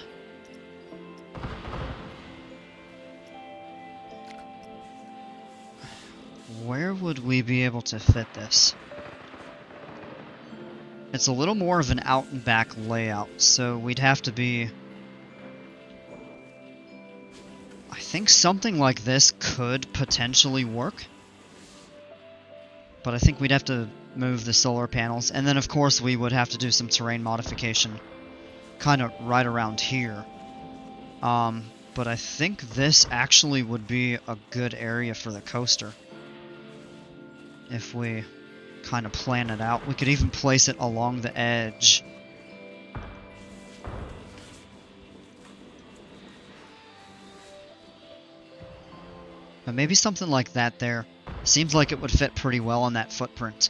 where would we be able to fit this? It's a little more of an out and back layout, so we'd have to be... I think something like this could potentially work. But I think we'd have to move the solar panels, and then of course we would have to do some terrain modification kind of right around here. But I think this actually would be a good area for the coaster. If we kind of plan it out. We could even place it along the edge. But maybe something like that there. Seems like it would fit pretty well on that footprint.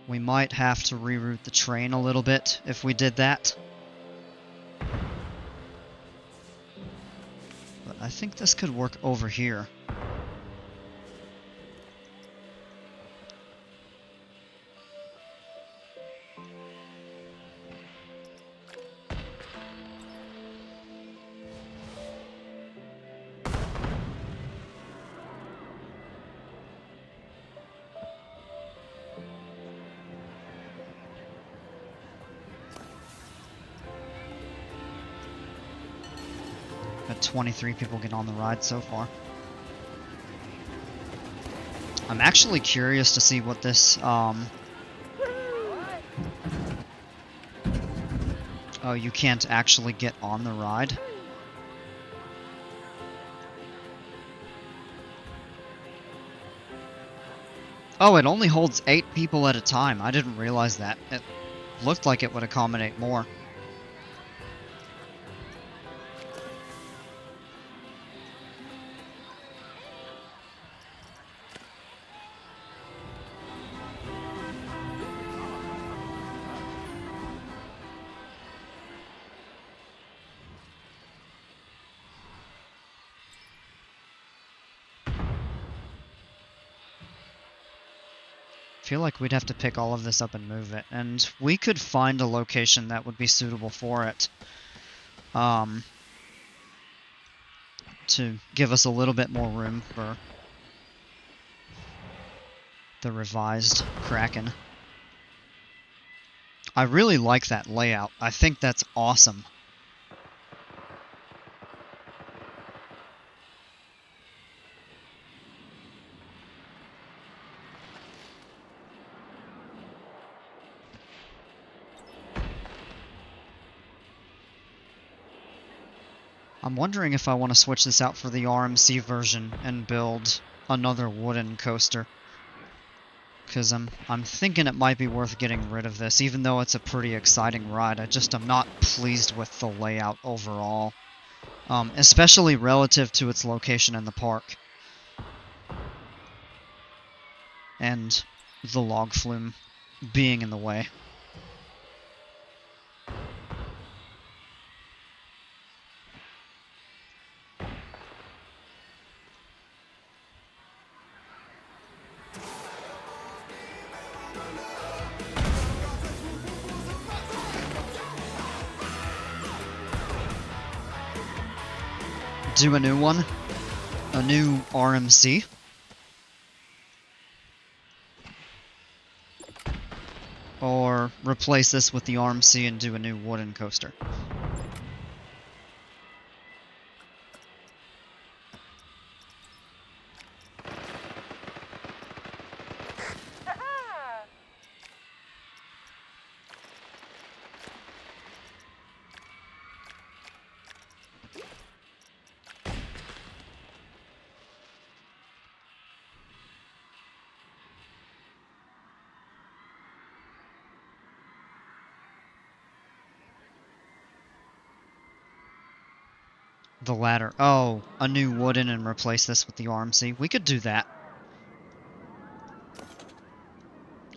We might have to reroute the train a little bit if we did that. But I think this could work over here. Got 23 people get on the ride so far. I'm actually curious to see what this, Oh, you can't actually get on the ride? Oh, it only holds 8 people at a time. I didn't realize that. It looked like it would accommodate more. I feel like we'd have to pick all of this up and move it, and we could find a location that would be suitable for it, to give us a little bit more room for the revised Kraken. I really like that layout. I think that's awesome. I'm wondering if I want to switch this out for the RMC version and build another wooden coaster. Because I'm thinking it might be worth getting rid of this, even though it's a pretty exciting ride. I'm not pleased with the layout overall. Especially relative to its location in the park. And the log flume being in the way. Do a new one. A new RMC. Or replace this with the RMC and do a new wooden coaster. The ladder. Oh, a new wooden and replace this with the RMC. We could do that.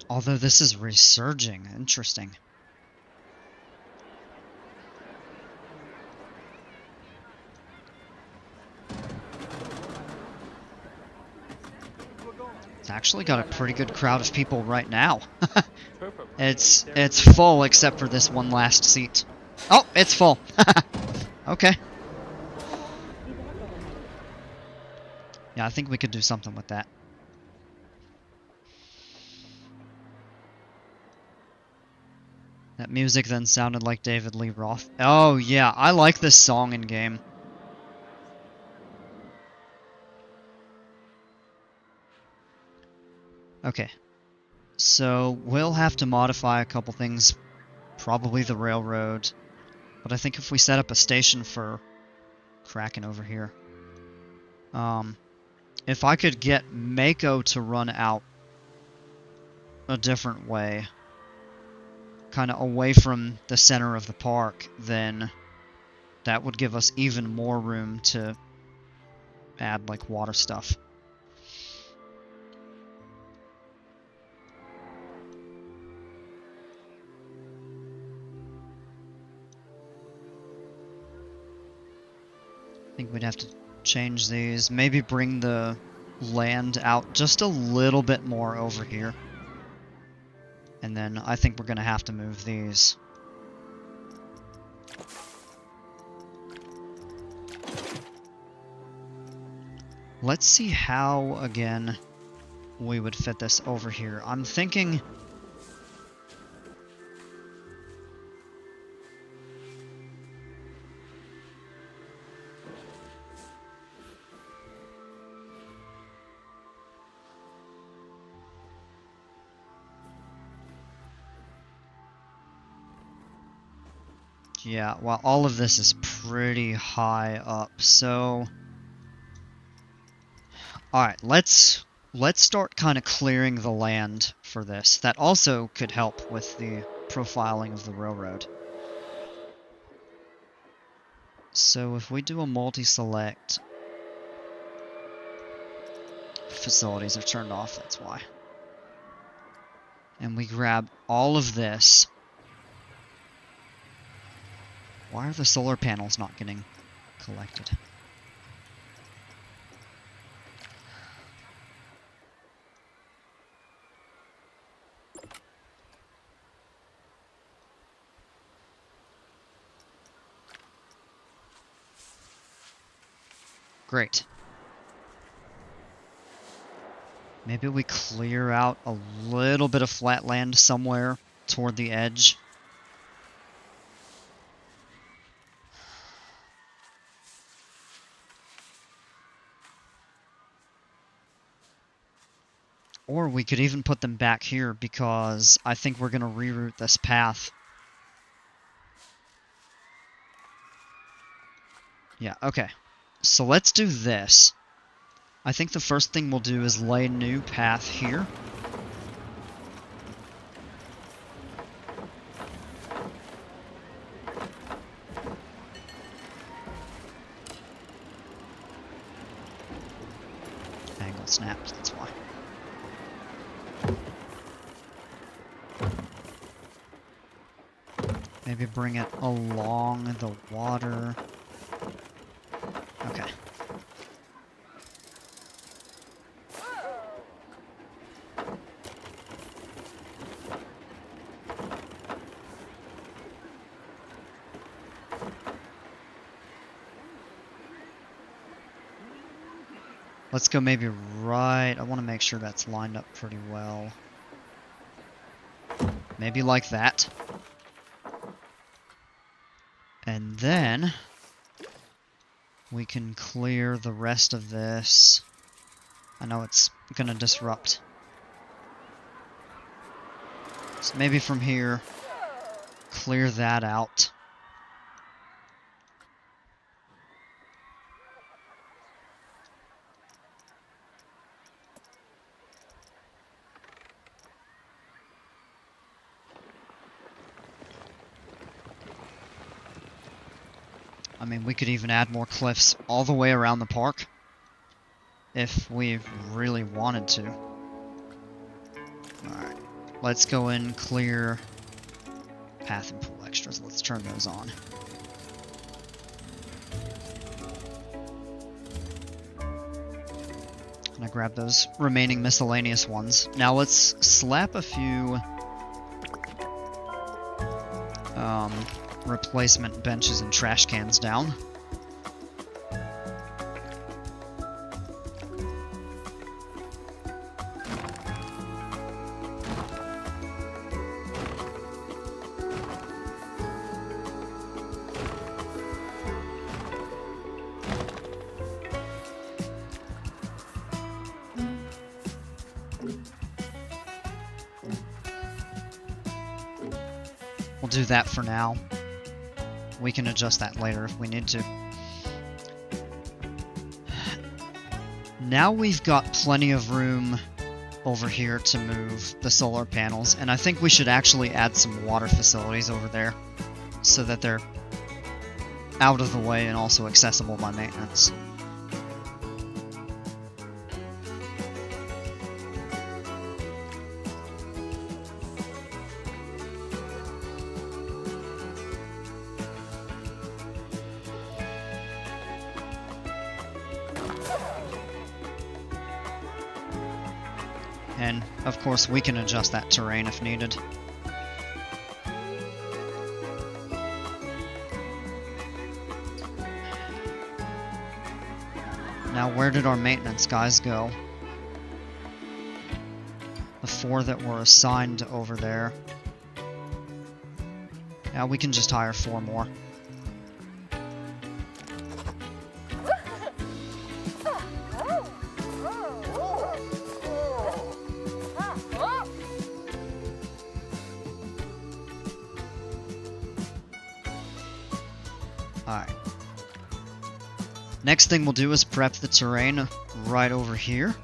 Although this is resurging. Interesting. It's actually got a pretty good crowd of people right now. It's full except for this one last seat. Oh, it's full. Okay. Yeah, I think we could do something with that. That music then sounded like David Lee Roth. Oh, yeah, I like this song in game. Okay. So, we'll have to modify a couple things. Probably the railroad. But I think if we set up a station for Kraken over here. If I could get Mako to run out a different way, kind of away from the center of the park, then that would give us even more room to add, like, water stuff. I think we'd have to change these. Maybe bring the land out just a little bit more over here. And then I think we're going to have to move these. Let's see how, again, we would fit this over here. I'm thinking... Yeah, well, all of this is pretty high up, so... Alright, let's start kind of clearing the land for this. That also could help with the profiling of the railroad. So if we do a multi-select... Facilities are turned off, that's why. And we grab all of this... Why are the solar panels not getting collected? Great. Maybe we clear out a little bit of flat land somewhere toward the edge. Or we could even put them back here because I think we're going to reroute this path. Yeah, okay. So let's do this. I think the first thing we'll do is lay a new path here. Angle snapped, that's why. Maybe bring it along the water. Okay. Let's go maybe right. I want to make sure that's lined up pretty well. Maybe like that. And then we can clear the rest of this. I know it's going to disrupt. So maybe from here, clear that out. I mean, we could even add more cliffs all the way around the park if we really wanted to. Alright, let's go in, clear path and pool extras. Let's turn those on. And I grab those remaining miscellaneous ones. Now let's slap a few replacement benches and trash cans down. We'll do that for now. We can adjust that later if we need to. Now we've got plenty of room over here to move the solar panels, and I think we should actually add some water facilities over there so that they're out of the way and also accessible by maintenance. And, of course, we can adjust that terrain if needed. Now, where did our maintenance guys go? The 4 that were assigned over there. Yeah, we can just hire 4 more. Alright. Next thing we'll do is prep the terrain right over here.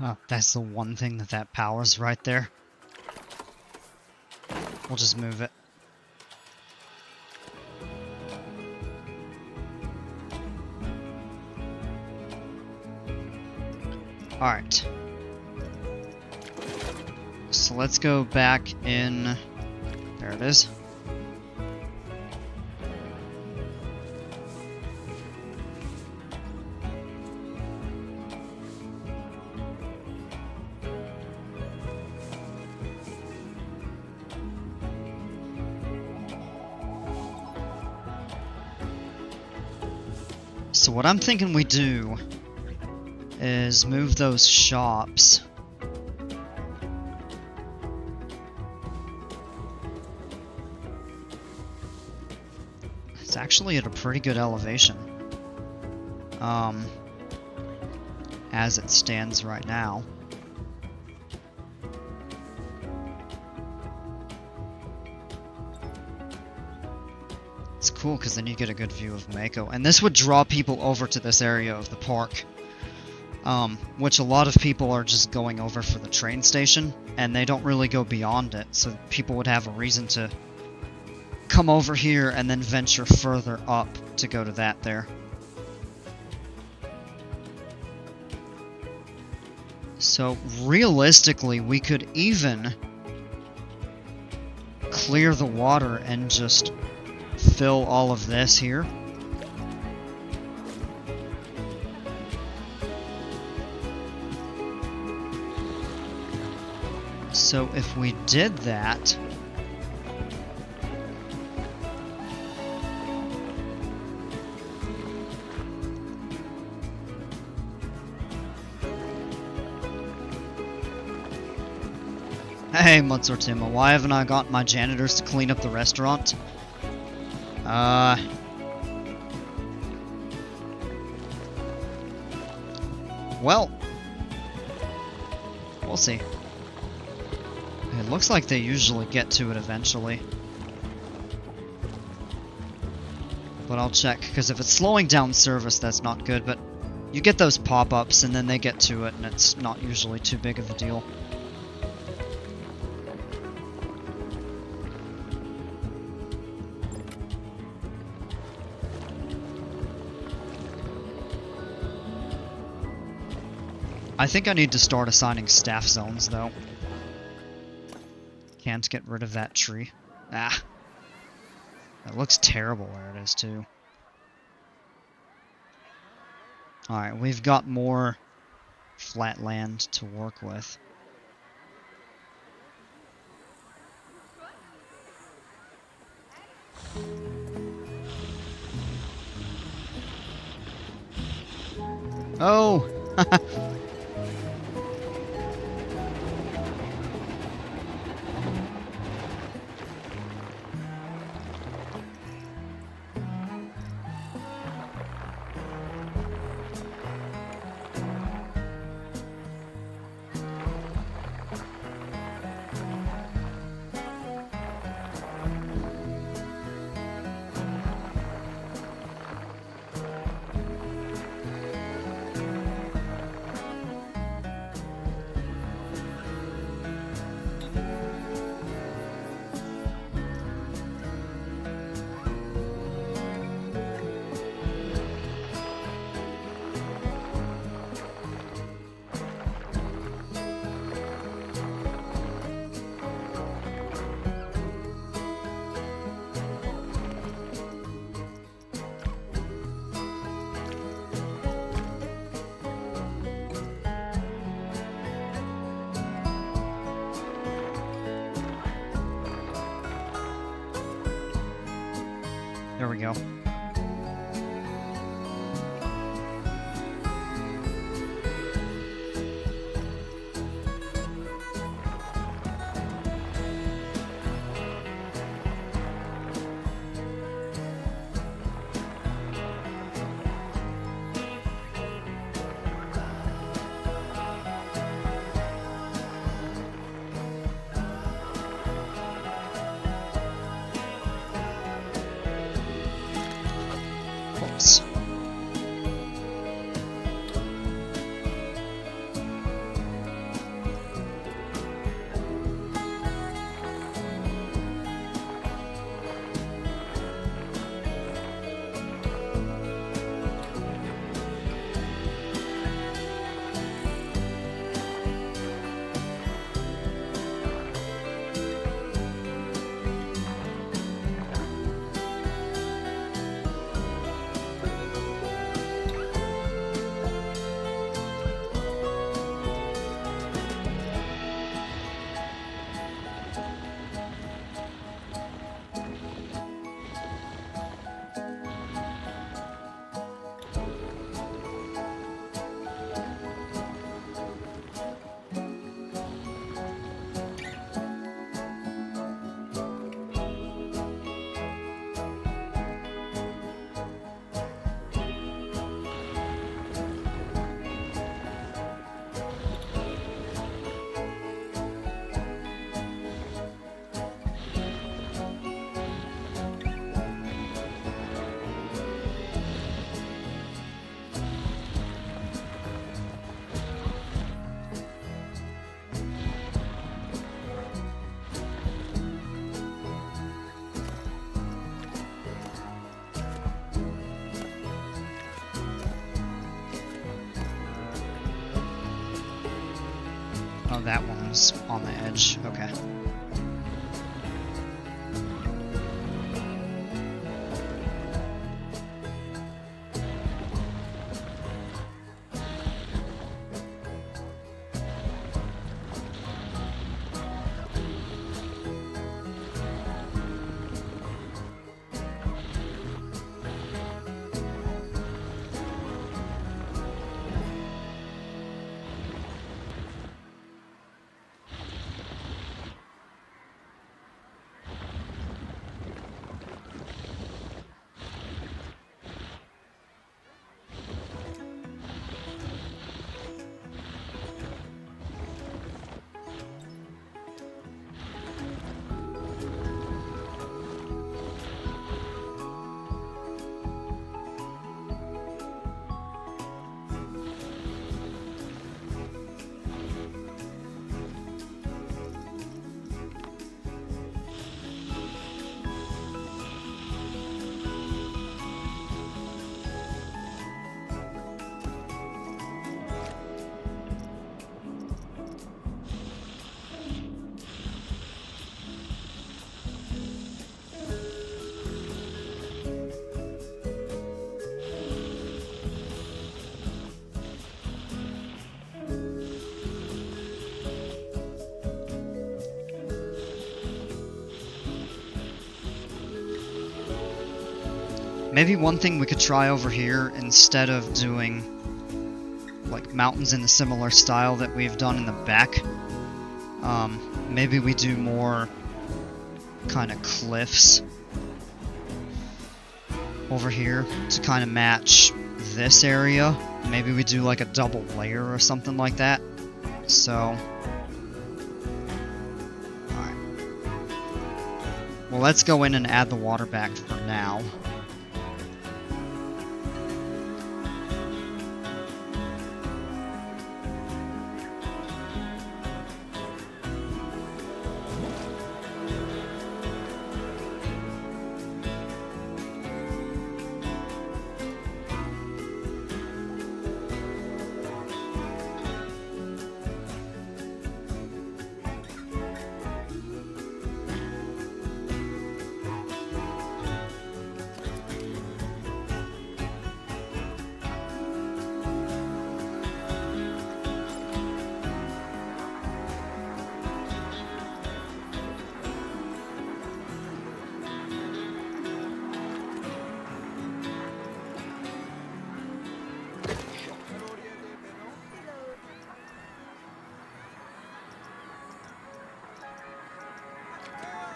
Oh, that's the one thing that powers right there. We'll just move it. Alright. So let's go back in... There it is. So what I'm thinking we do is move those shops. It's actually at a pretty good elevation. As it stands right now. It's cool because then you get a good view of Mako. And this would draw people over to this area of the park. Which a lot of people are just going over for the train station, and they don't really go beyond it, so people would have a reason to come over here and then venture further up to go to that there. So realistically, we could even clear the water and just fill all of this here. So if we did that, hey Mutsortima, why haven't I got my janitors to clean up the restaurant? Well, we'll see. It looks like they usually get to it eventually. But I'll check, because if it's slowing down service, that's not good, but you get those pop-ups and then they get to it and it's not usually too big of a deal. I think I need to start assigning staff zones, though. Can't get rid of that tree. Ah. It looks terrible where it is, too. Alright, we've got more flat land to work with. Oh! There we go. Oh, that one's on the edge. Okay. Maybe one thing we could try over here, instead of doing like mountains in the similar style that we've done in the back, maybe we do more kind of cliffs over here to kind of match this area. Maybe we do like a double layer or something like that. So, alright. Well, let's go in and add the water back for now.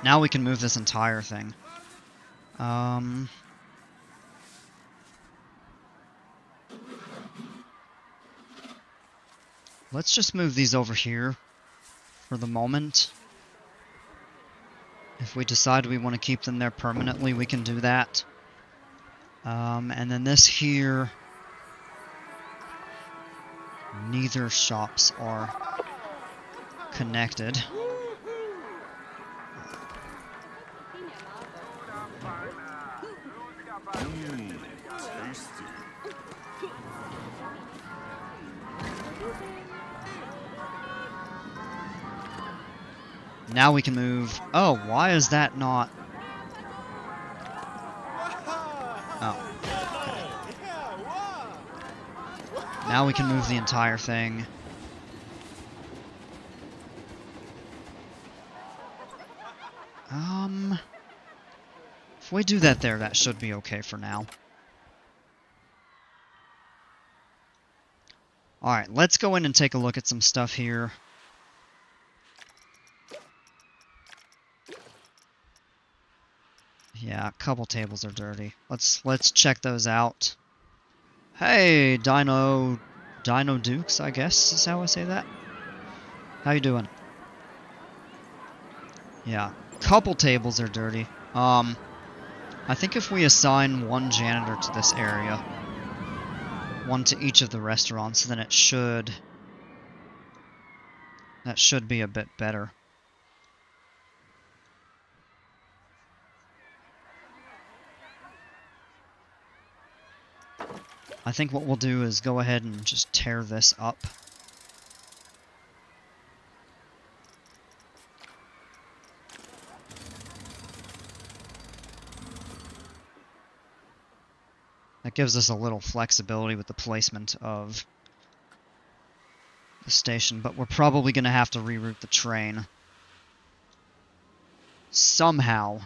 Now we can move this entire thing. Let's just move these over here for the moment. If we decide we want to keep them there permanently, we can do that. And then this here, neither shops are connected. Now we can move. Oh, why is that not? Oh. Okay. Now we can move the entire thing. If we do that there, that should be okay for now. Alright, let's go in and take a look at some stuff here. Yeah, a couple tables are dirty. Let's check those out. Hey, Dino Dukes, I guess is how I say that. How you doing? Yeah, couple tables are dirty. I think if we assign one janitor to this area, one to each of the restaurants, then that should be a bit better. I think what we'll do is go ahead and just tear this up. That gives us a little flexibility with the placement of the station, but we're probably going to have to reroute the train somehow.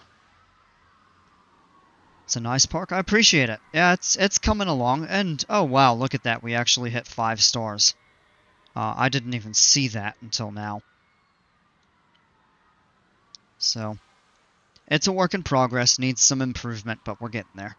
It's a nice park. I appreciate it. Yeah, it's coming along. And oh wow, look at that. We actually hit 5 stars. I didn't even see that until now. So, it's a work in progress. Needs some improvement, but we're getting there.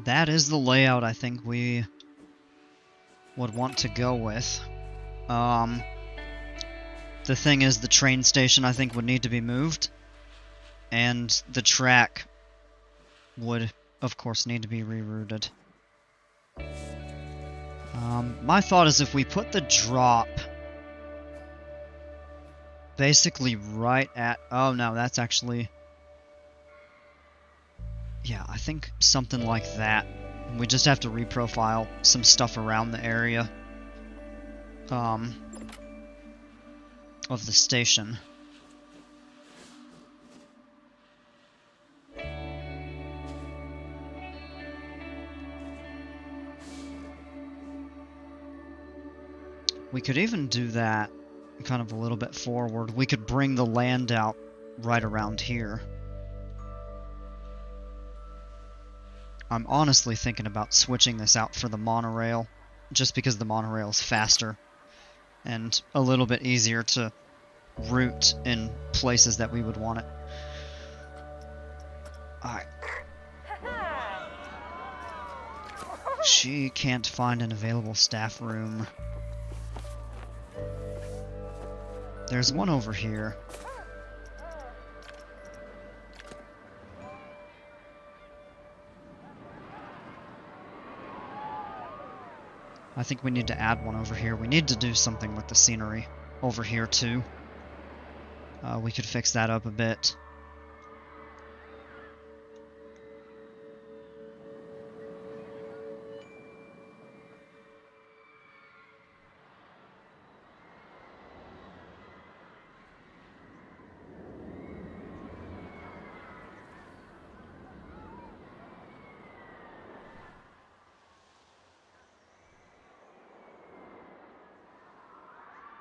That is the layout I think we would want to go with. The thing is, the train station I think would need to be moved, and the track would, of course, need to be rerouted. My thought is if we put the drop basically right at... Oh no, that's actually... Yeah, I think something like that. We just have to reprofile some stuff around the area of the station. We could even do that kind of a little bit forward. We could bring the land out right around here. I'm honestly thinking about switching this out for the monorail, just because the monorail is faster and a little bit easier to route in places that we would want it. Alright. She can't find an available staff room. There's one over here. I think we need to add one over here. We need to do something with the scenery over here too. We could fix that up a bit.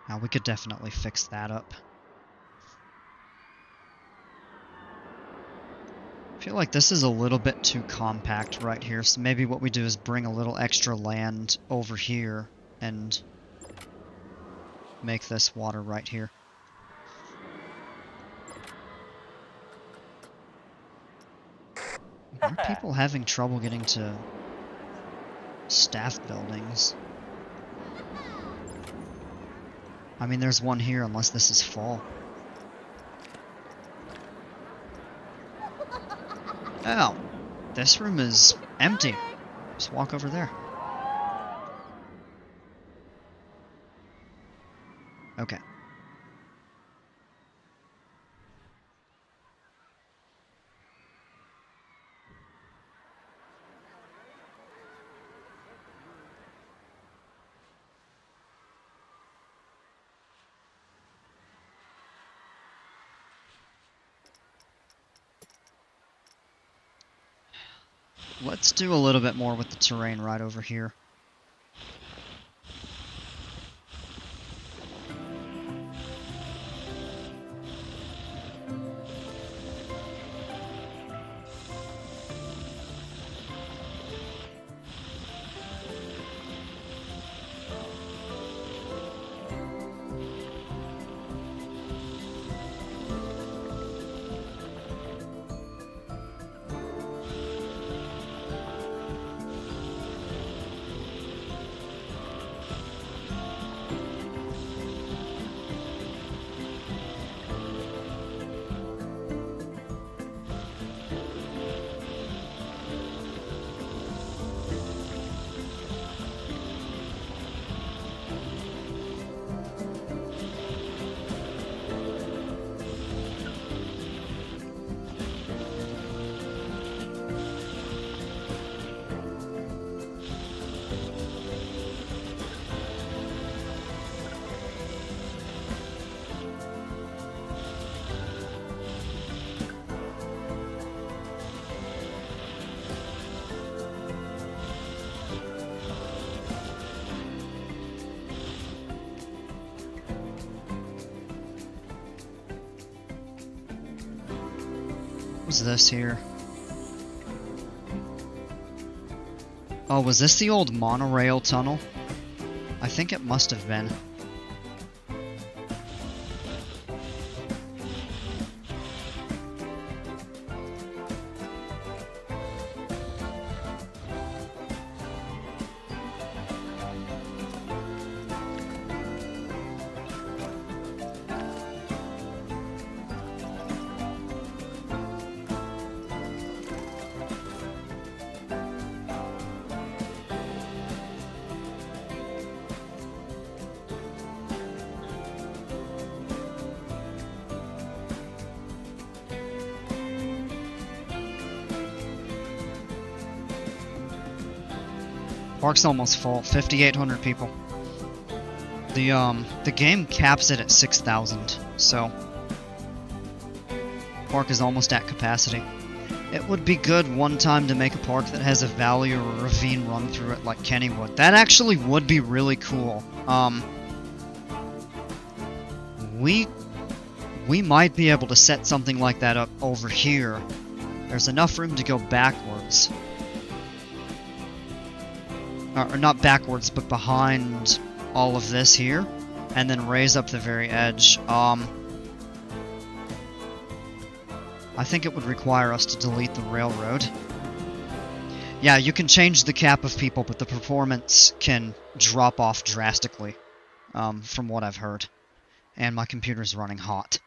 Now we could definitely fix that up. I feel like this is a little bit too compact right here, so maybe what we do is bring a little extra land over here and make this water right here. Are people having trouble getting to staff buildings? I mean, there's one here, unless this is full. Oh, this room is empty. Just walk over there. Okay. Let's do a little bit more with the terrain right over here. was this here? Oh, was this the old monorail tunnel? I think it must have been. Park's almost full. 5,800 people. The game caps it at 6,000, so park is almost at capacity. It would be good one time to make a park that has a valley or a ravine run through it like Kennywood. That actually would be really cool. We might be able to set something like that up over here. There's enough room to go backwards. Or not backwards, but behind all of this here, and then raise up the very edge. I think it would require us to delete the railroad. Yeah, you can change the cap of people, but the performance can drop off drastically, from what I've heard. And my computer's running hot.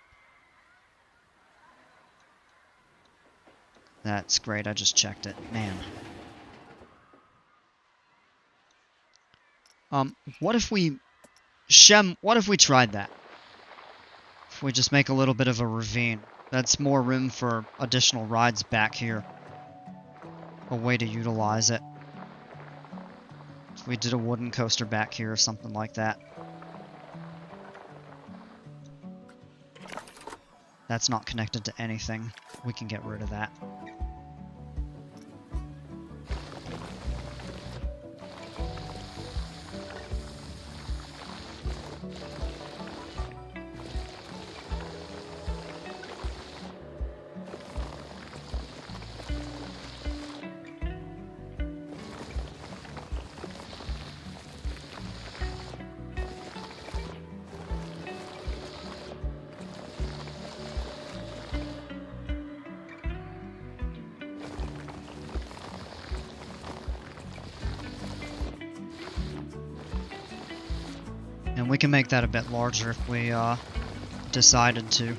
That's great, I just checked it. Man. What if we... Shem, what if we tried that? If we just make a little bit of a ravine. That's more room for additional rides back here. A way to utilize it. If we did a wooden coaster back here or something like that. That's not connected to anything. We can get rid of that. And we can make that a bit larger if we decided to.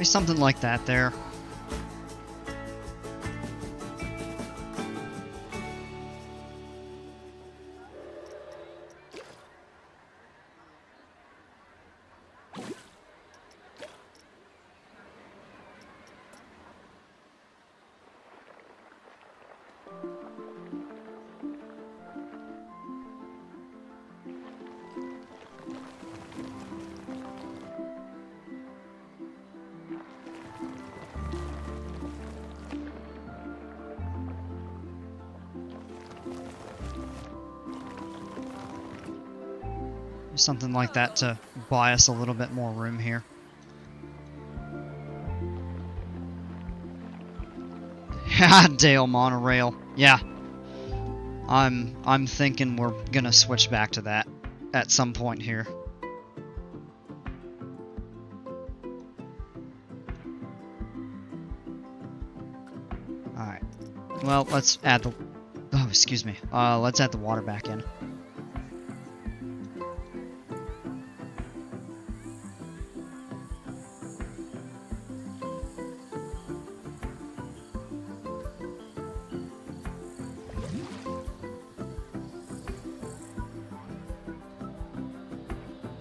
Maybe something like that there. Something like that to buy us a little bit more room here. Dale monorail. Yeah. I'm thinking we're gonna switch back to that at some point here. Alright. Well, let's add the... Oh, excuse me. Let's add the water back in.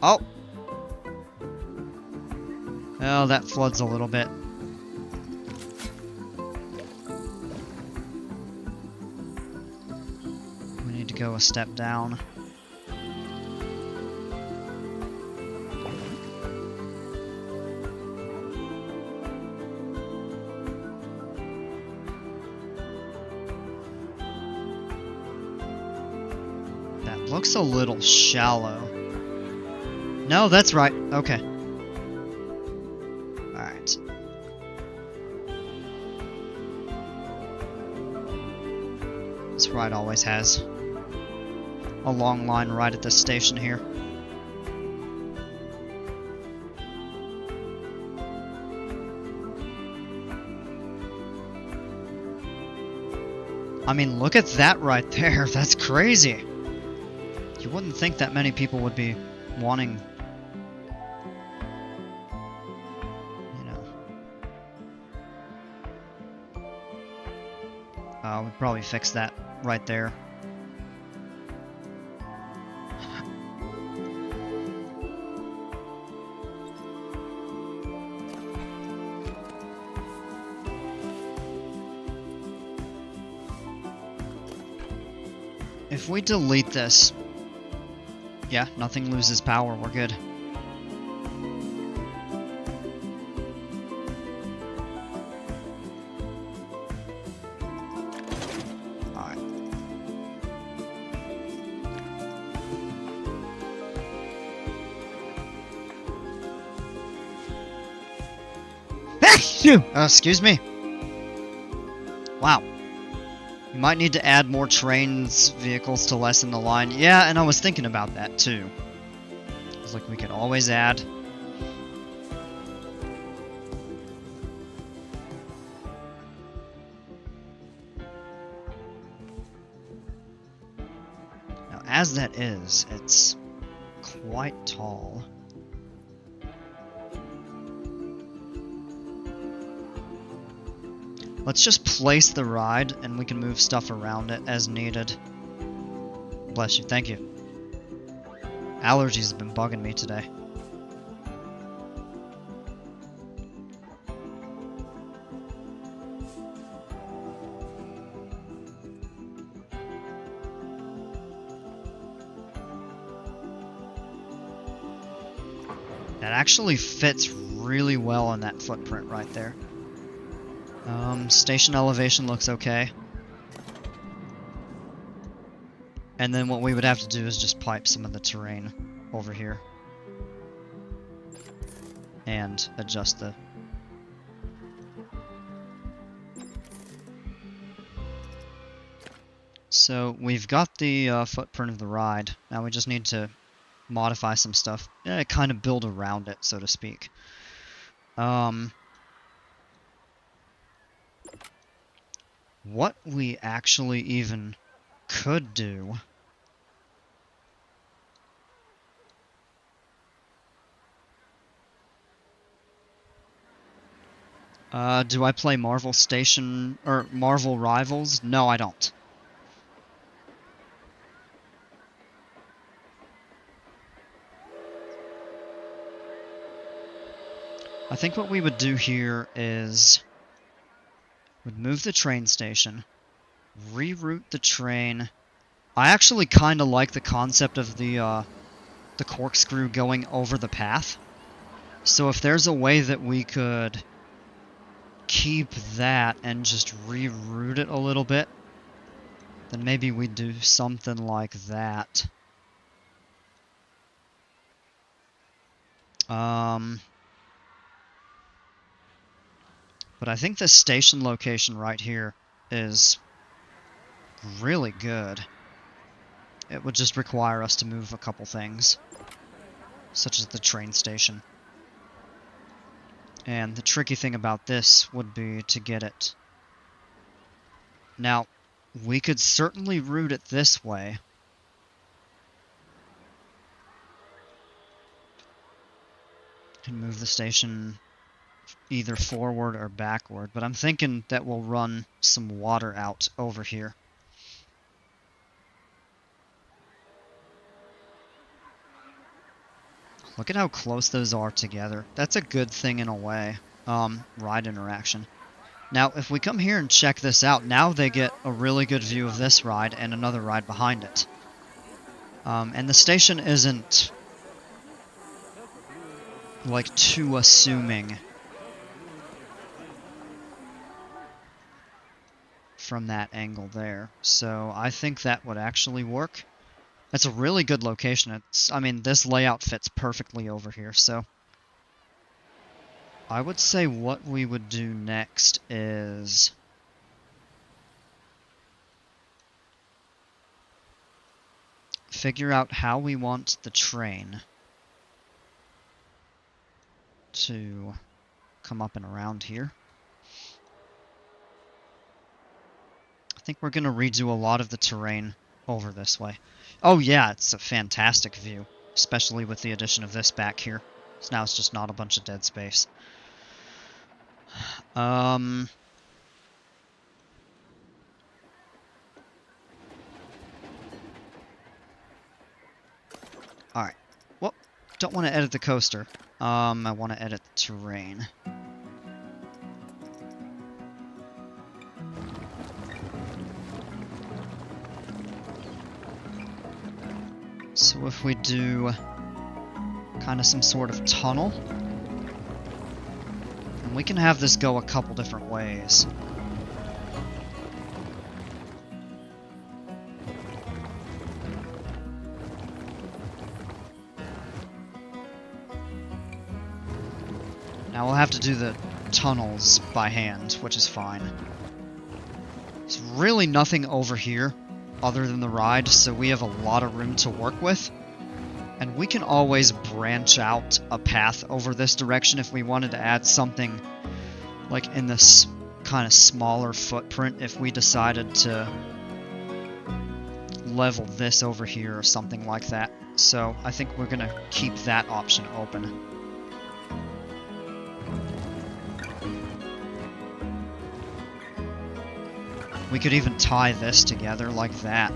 Oh! Oh, that floods a little bit. We need to go a step down. That looks a little shallow. No, that's right. Okay. Alright. This ride always has a long line right at this station here. I mean, look at that right there. That's crazy. You wouldn't think that many people would be wanting... we'd probably fix that right there. If we delete this, yeah, nothing loses power, we're good. Excuse me. Wow. You might need to add more trains, vehicles to lessen the line. Yeah, and I was thinking about that too. It's like we could always add. Now, as that is, it's quite tall. Let's just place the ride, and we can move stuff around it as needed. Bless you, thank you. Allergies have been bugging me today. That actually fits really well in that footprint right there. Station elevation looks okay. And then what we would have to do is just pipe some of the terrain over here. And adjust the... So we've got the footprint of the ride. Now we just need to modify some stuff. Kind of build around it, so to speak. What we actually even could do Do I play Marvel Station or Marvel Rivals? No, I don't. I think what we would do here is we'd move the train station, reroute the train. I actually kind of like the concept of the corkscrew going over the path. So if there's a way that we could keep that and just reroute it a little bit, then maybe we'd do something like that. But I think this station location right here is really good. It would just require us to move a couple things, such as the train station. And the tricky thing about this would be to get it. Now, we could certainly route it this way. And move the station either forward or backward, but I'm thinking that we'll run some water out over here. Look at how close those are together. That's a good thing in a way. Ride interaction. Now, if we come here and check this out, now they get a really good view of this ride and another ride behind it. And the station isn't like too assuming from that angle there. So I think that would actually work. It's a really good location. I mean, this layout fits perfectly over here, so I would say what we would do next is figure out how we want the train to come up and around here. I think we're going to redo a lot of the terrain over this way. Oh yeah, it's a fantastic view, especially with the addition of this back here. So now it's just not a bunch of dead space. Alright. Well, don't want to edit the coaster. I want to edit the terrain. So if we do kind of some sort of tunnel, and we can have this go a couple different ways. Now we'll have to do the tunnels by hand, which is fine. There's really nothing over here other than the ride, so we have a lot of room to work with. And we can always branch out a path over this direction if we wanted to add something like in this kind of smaller footprint, if we decided to level this over here or something like that. So I think we're going to keep that option open. We could even tie this together like that.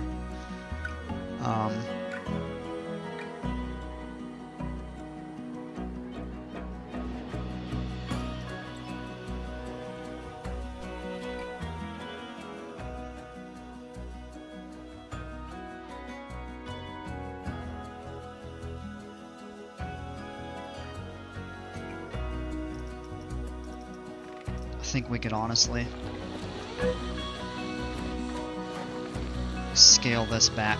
I think we could honestly scale this back.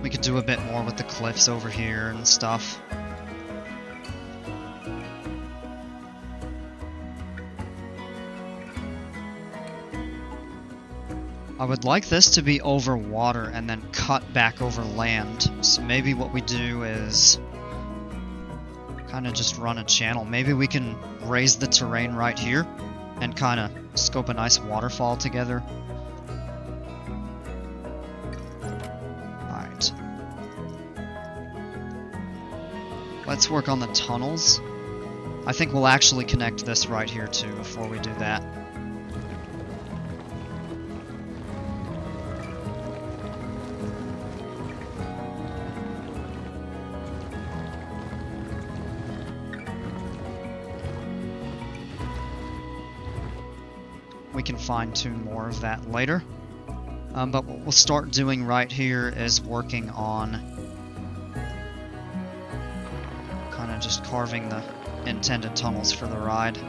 We could do a bit more with the cliffs over here and stuff. I would like this to be over water and then cut back over land. So maybe what we do is kind of just run a channel. Maybe we can raise the terrain right here and kind of scope a nice waterfall together. Alright. Let's work on the tunnels. I think we'll actually connect this right here too before we do that. We can fine-tune more of that later. But what we'll start doing right here is working on kind of just carving the intended tunnels for the ride.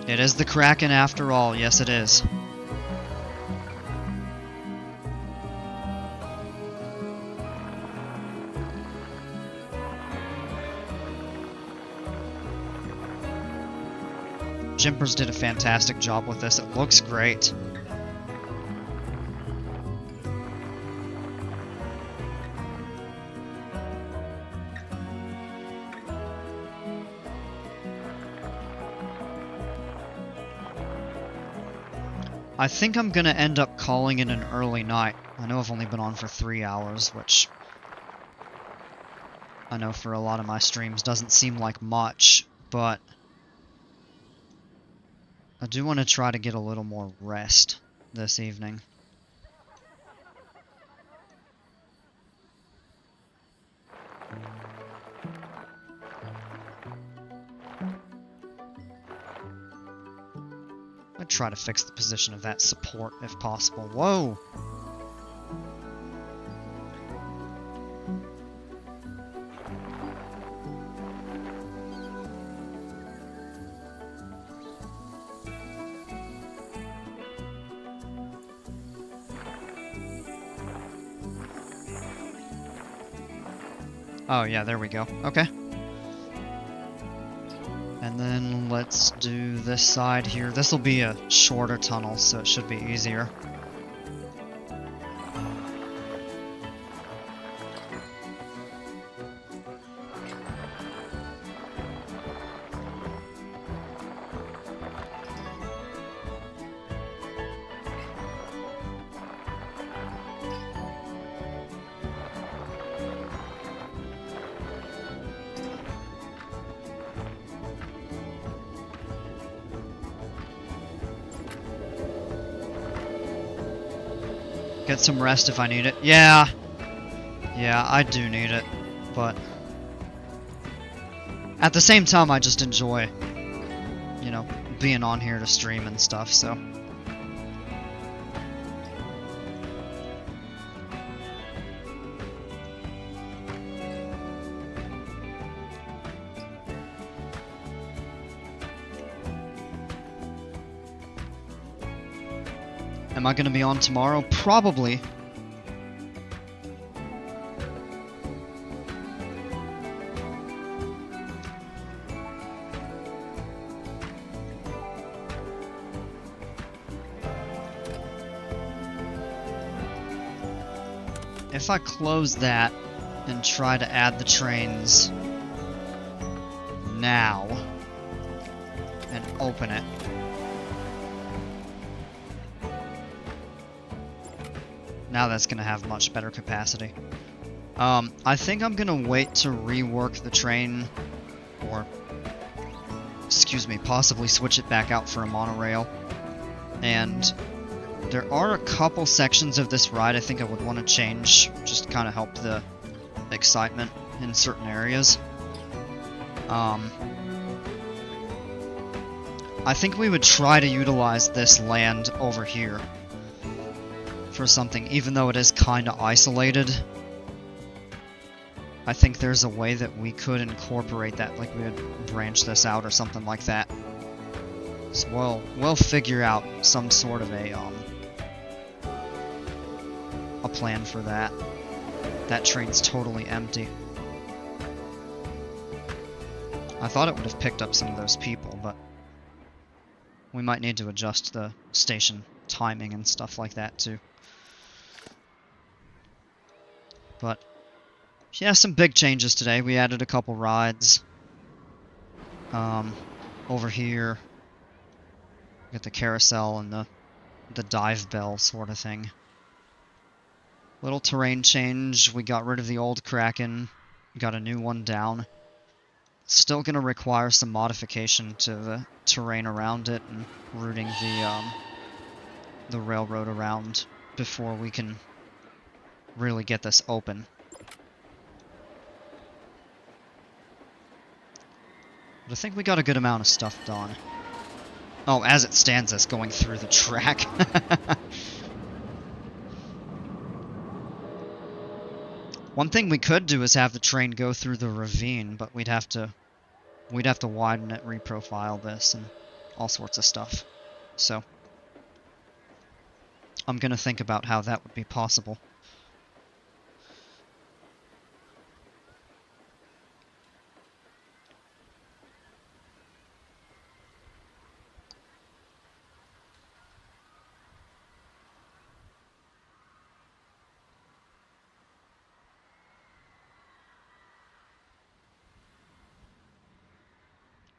It is the Kraken after all, yes it is. Jimpers did a fantastic job with this. It looks great. I think I'm gonna end up calling it an early night. I know I've only been on for 3 hours, which I know for a lot of my streams doesn't seem like much, but I do want to try to get a little more rest this evening. I'd try to fix the position of that support if possible. Whoa! Oh yeah, there we go. Okay. And then let's do this side here. This will be a shorter tunnel, so it should be easier. Get some rest if I need it. Yeah, I do need it, but at the same time, I just enjoy, you know, being on here to stream and stuff, so. Am I going to be on tomorrow? Probably. If I close that and try to add the trains now and open it, now that's going to have much better capacity. I think I'm going to wait to rework the train, or, excuse me, possibly switch it back out for a monorail. And there are a couple sections of this ride I think I would want to change, just to kind of help the excitement in certain areas. I think we would try to utilize this land over here for something, even though it is kind of isolated. I think there's a way that we could incorporate that, like we would branch this out or something like that. So we'll figure out some sort of a plan for that. That train's totally empty. I thought it would have picked up some of those people, but we might need to adjust the station timing and stuff like that too. But Yeah, some big changes today. We added a couple rides. Over here, get the carousel and the dive bell sort of thing. Little terrain change. We got rid of the old Kraken. Got a new one down. Still gonna require some modification to the terrain around it and routing the railroad around before we can really get this open. But I think we got a good amount of stuff done. Oh, as it stands, us going through the track. One thing we could do is have the train go through the ravine, but we'd have to widen it, reprofile this, and all sorts of stuff. So I'm gonna think about how that would be possible.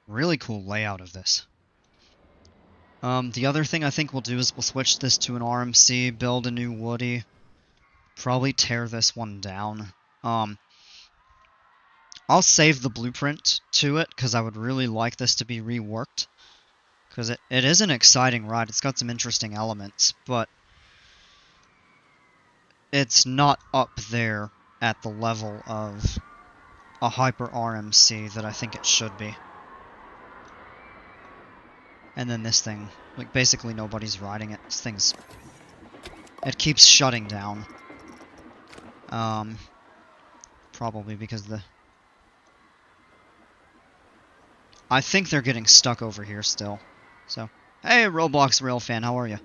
Really cool layout of this. The other thing I think we'll do is we'll switch this to an RMC, build a new Woody, probably tear this one down. I'll save the blueprint to it, because I would really like this to be reworked. Because it is an exciting ride, it's got some interesting elements, but it's not up there at the level of a Hyper RMC that I think it should be. And then this thing, like, basically nobody's riding it. This thing's... it keeps shutting down. Probably because the... I think they're getting stuck over here still. So, hey, Roblox Rail fan, how are you?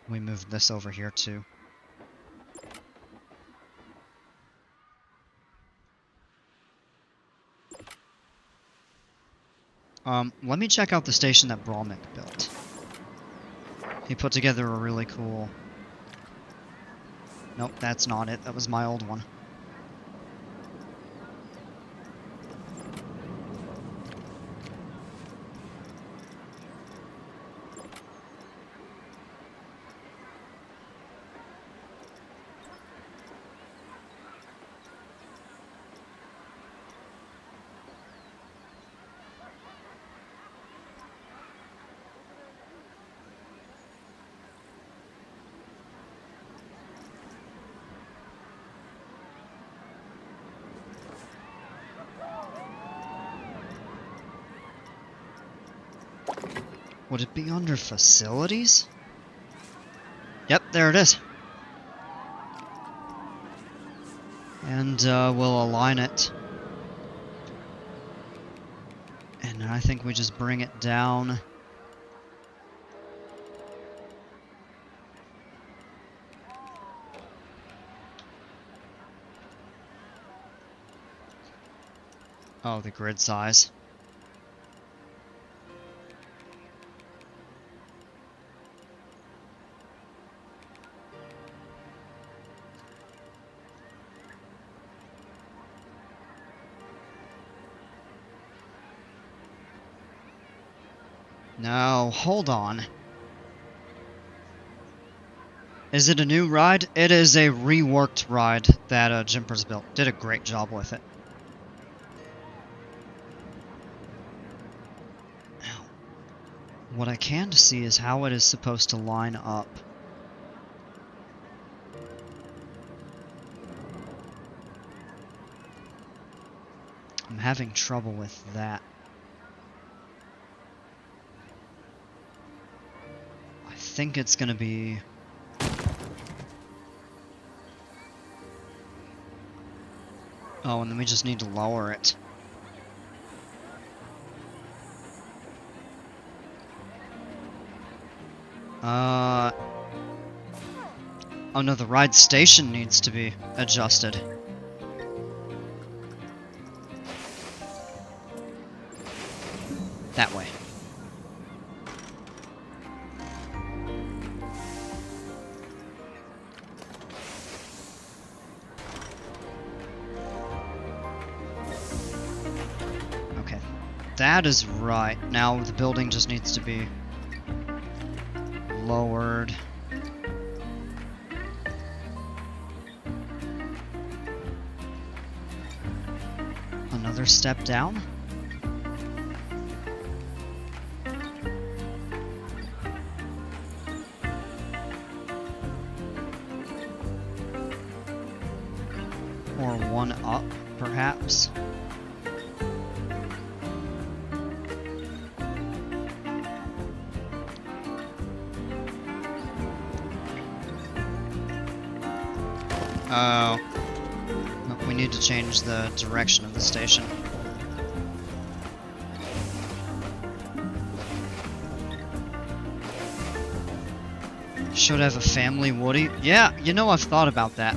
We moved this over here too. Let me check out the station that Brawmick built. He put together a really cool... Nope, that's not it. That was my old one. Would it be under facilities? Yep, there it is. And we'll align it. And I think we just bring it down. Oh, the grid size. No, hold on. Is it a new ride? It is a reworked ride that Jimper's built. Did a great job with it. Now, what I can't see is how it is supposed to line up. I'm having trouble with that. I think it's gonna be... Oh, and then we just need to lower it. Oh no, the ride station needs to be adjusted. That way. That is right. Now the building just needs to be lowered. Another step down. Or one up, perhaps. Oh. We need to change the direction of the station. Should have a family Woody. Yeah, you know, I've thought about that.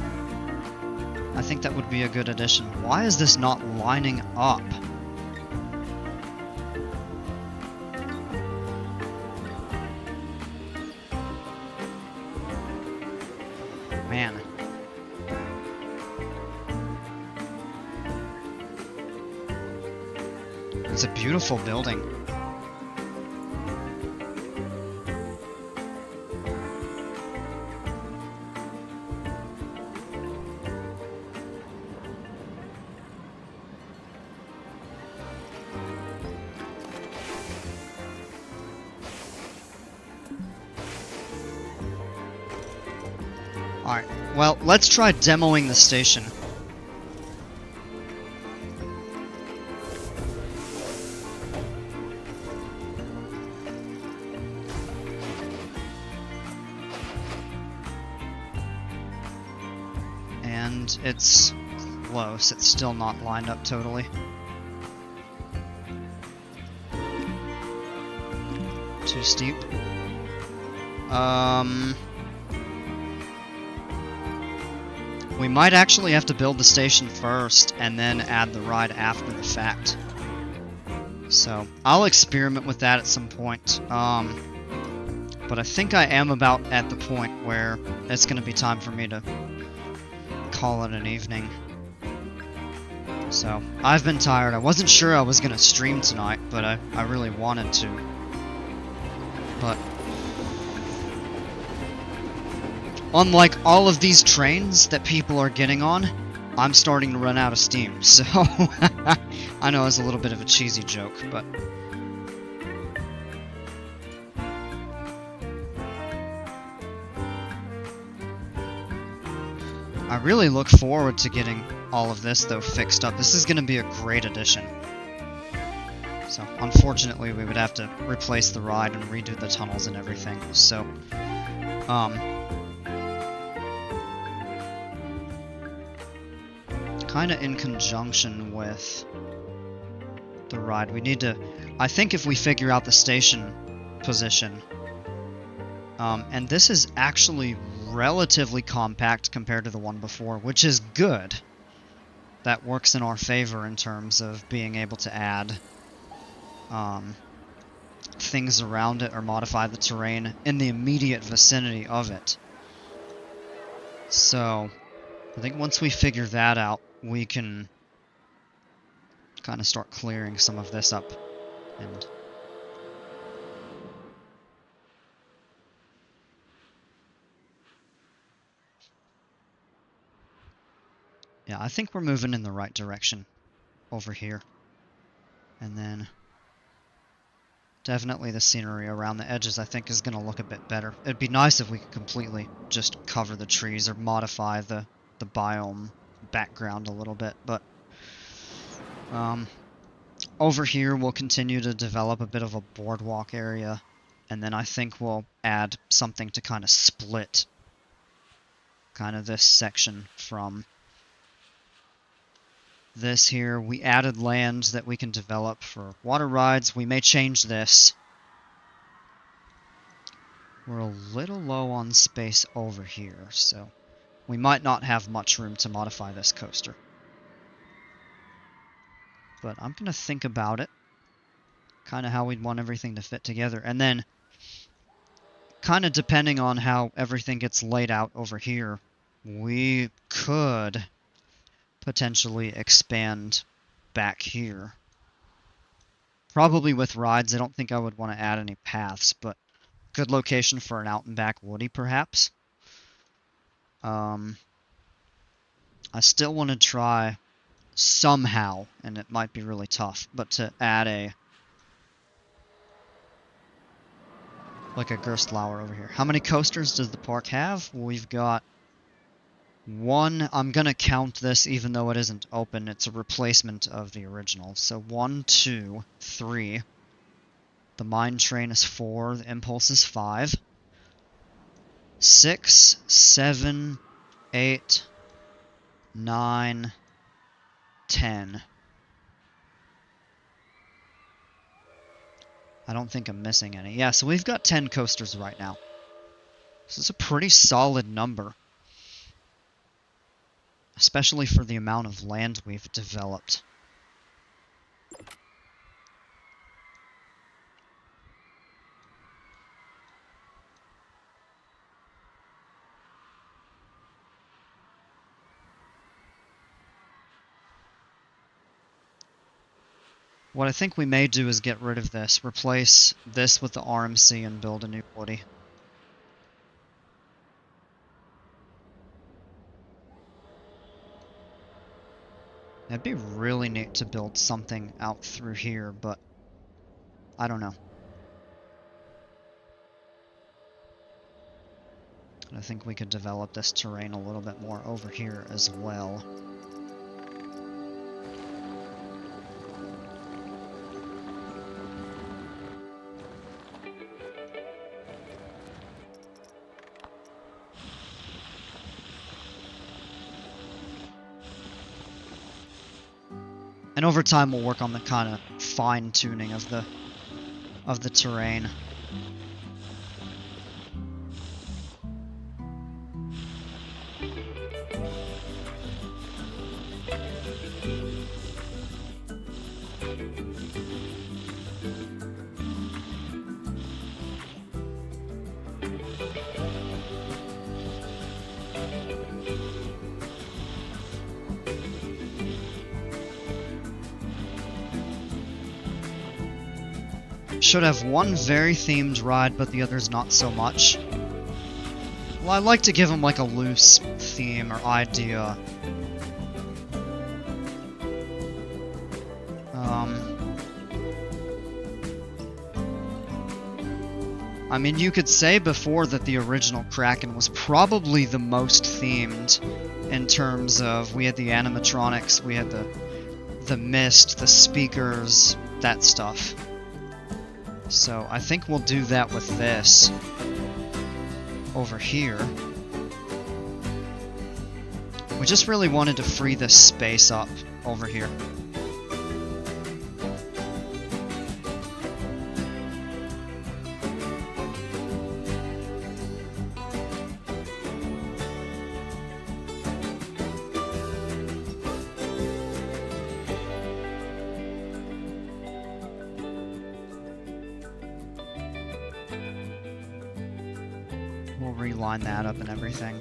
I think that would be a good addition. Why is this not lining up? Man. It's a beautiful building. Alright, well, let's try demoing the station. And it's close, it's still not lined up totally. Too steep. We might actually have to build the station first and then add the ride after the fact. So, I'll experiment with that at some point. But I think I am about at the point where it's going to be time for me to call it an evening. So, I've been tired. I wasn't sure I was going to stream tonight, but I really wanted to. But unlike all of these trains that people are getting on, I'm starting to run out of steam, so I know it's a little bit of a cheesy joke, but I really look forward to getting all of this, though, fixed up. This is going to be a great addition. So, unfortunately, we would have to replace the ride and redo the tunnels and everything, so kind of in conjunction with the ride, we need to, I think if we figure out the station position, and this is actually relatively compact compared to the one before, which is good. That works in our favor in terms of being able to add things around it or modify the terrain in the immediate vicinity of it. So, I think once we figure that out, we can kind of start clearing some of this up. And yeah, I think we're moving in the right direction over here. And then definitely the scenery around the edges, I think, is going to look a bit better. It'd be nice if we could completely just cover the trees or modify the biome background a little bit, but over here we'll continue to develop a bit of a boardwalk area, and then I think we'll add something to kind of split kind of this section from this here. We added land that we can develop for water rides. We may change this. We're a little low on space over here, so we might not have much room to modify this coaster. But I'm going to think about it, kind of how we'd want everything to fit together. And then, kind of depending on how everything gets laid out over here, we could potentially expand back here. Probably with rides, I don't think I would want to add any paths, but good location for an out and back woody, perhaps. I still want to try somehow, and it might be really tough, but to add a Gerstlauer over here. How many coasters does the park have? We've got one. I'm gonna count this even though it isn't open. It's a replacement of the original. So 1, 2, 3. The mine train is 4. The impulse is 5. 6, 7, 8, 9, 10. I don't think I'm missing any. Yeah, so we've got 10 coasters right now. This is a pretty solid number. Especially for the amount of land we've developed. What I think we may do is get rid of this, replace this with the RMC and build a new woody. It'd be really neat to build something out through here, but I don't know. And I think we could develop this terrain a little bit more over here as well. And over time, we'll work on the kind of fine-tuning of the terrain. Should have one very themed ride, but the others not so much. Well, I like to give them like a loose theme or idea. I mean, you could say before that the original Kraken was probably the most themed in terms of we had the animatronics, we had the mist, the speakers, that stuff. So I think we'll do that with this over here. We just really wanted to free this space up over here. We'll reline that up and everything.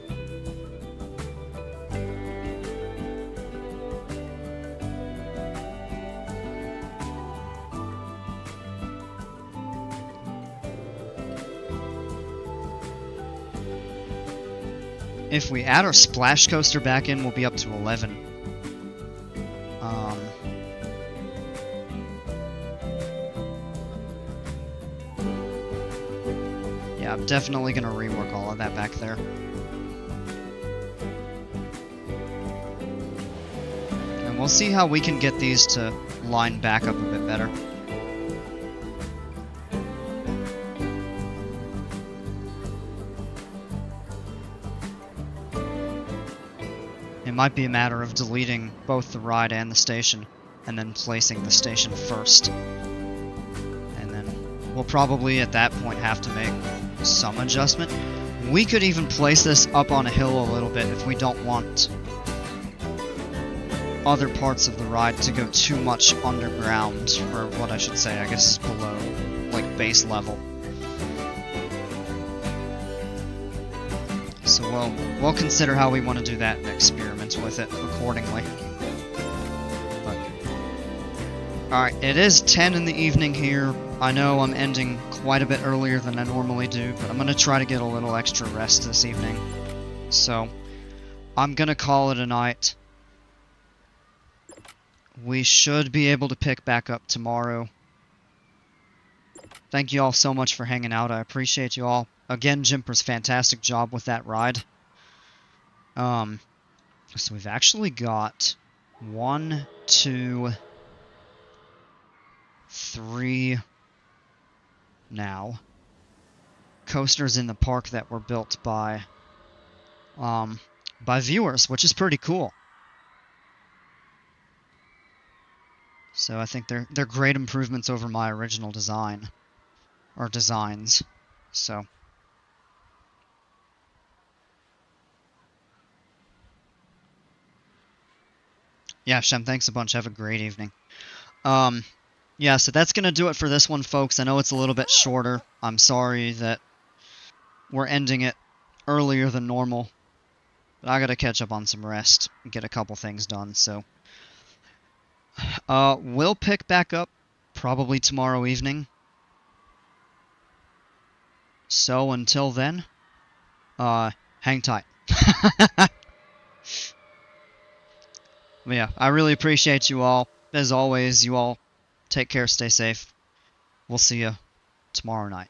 If we add our splash coaster back in, we'll be up to 11. Yeah, I'm definitely gonna rework all of that back there. And we'll see how we can get these to line back up a bit better. It might be a matter of deleting both the ride and the station, and then placing the station first. And then we'll probably at that point have to make some adjustment. We could even place this up on a hill a little bit if we don't want other parts of the ride to go too much underground, or what I should say, I guess below, like base level. So we'll consider how we want to do that and experiment with it accordingly. But Alright, it is 10 in the evening here. I know I'm ending quite a bit earlier than I normally do, but I'm gonna try to get a little extra rest this evening. So, I'm gonna call it a night. We should be able to pick back up tomorrow. Thank you all so much for hanging out. I appreciate you all. Again, Jimper's fantastic job with that ride. So we've actually got 1, 2, 3 now coasters in the park that were built by viewers, which is pretty cool. So I think they're great improvements over my original design or designs. So yeah, Shem, thanks a bunch. Have a great evening. Yeah, so that's gonna do it for this one, folks. I know it's a little bit shorter. I'm sorry that we're ending it earlier than normal. But I gotta catch up on some rest and get a couple things done, so we'll pick back up probably tomorrow evening. So until then, hang tight. But yeah, I really appreciate you all. As always, you all take care, stay safe. We'll see you tomorrow night.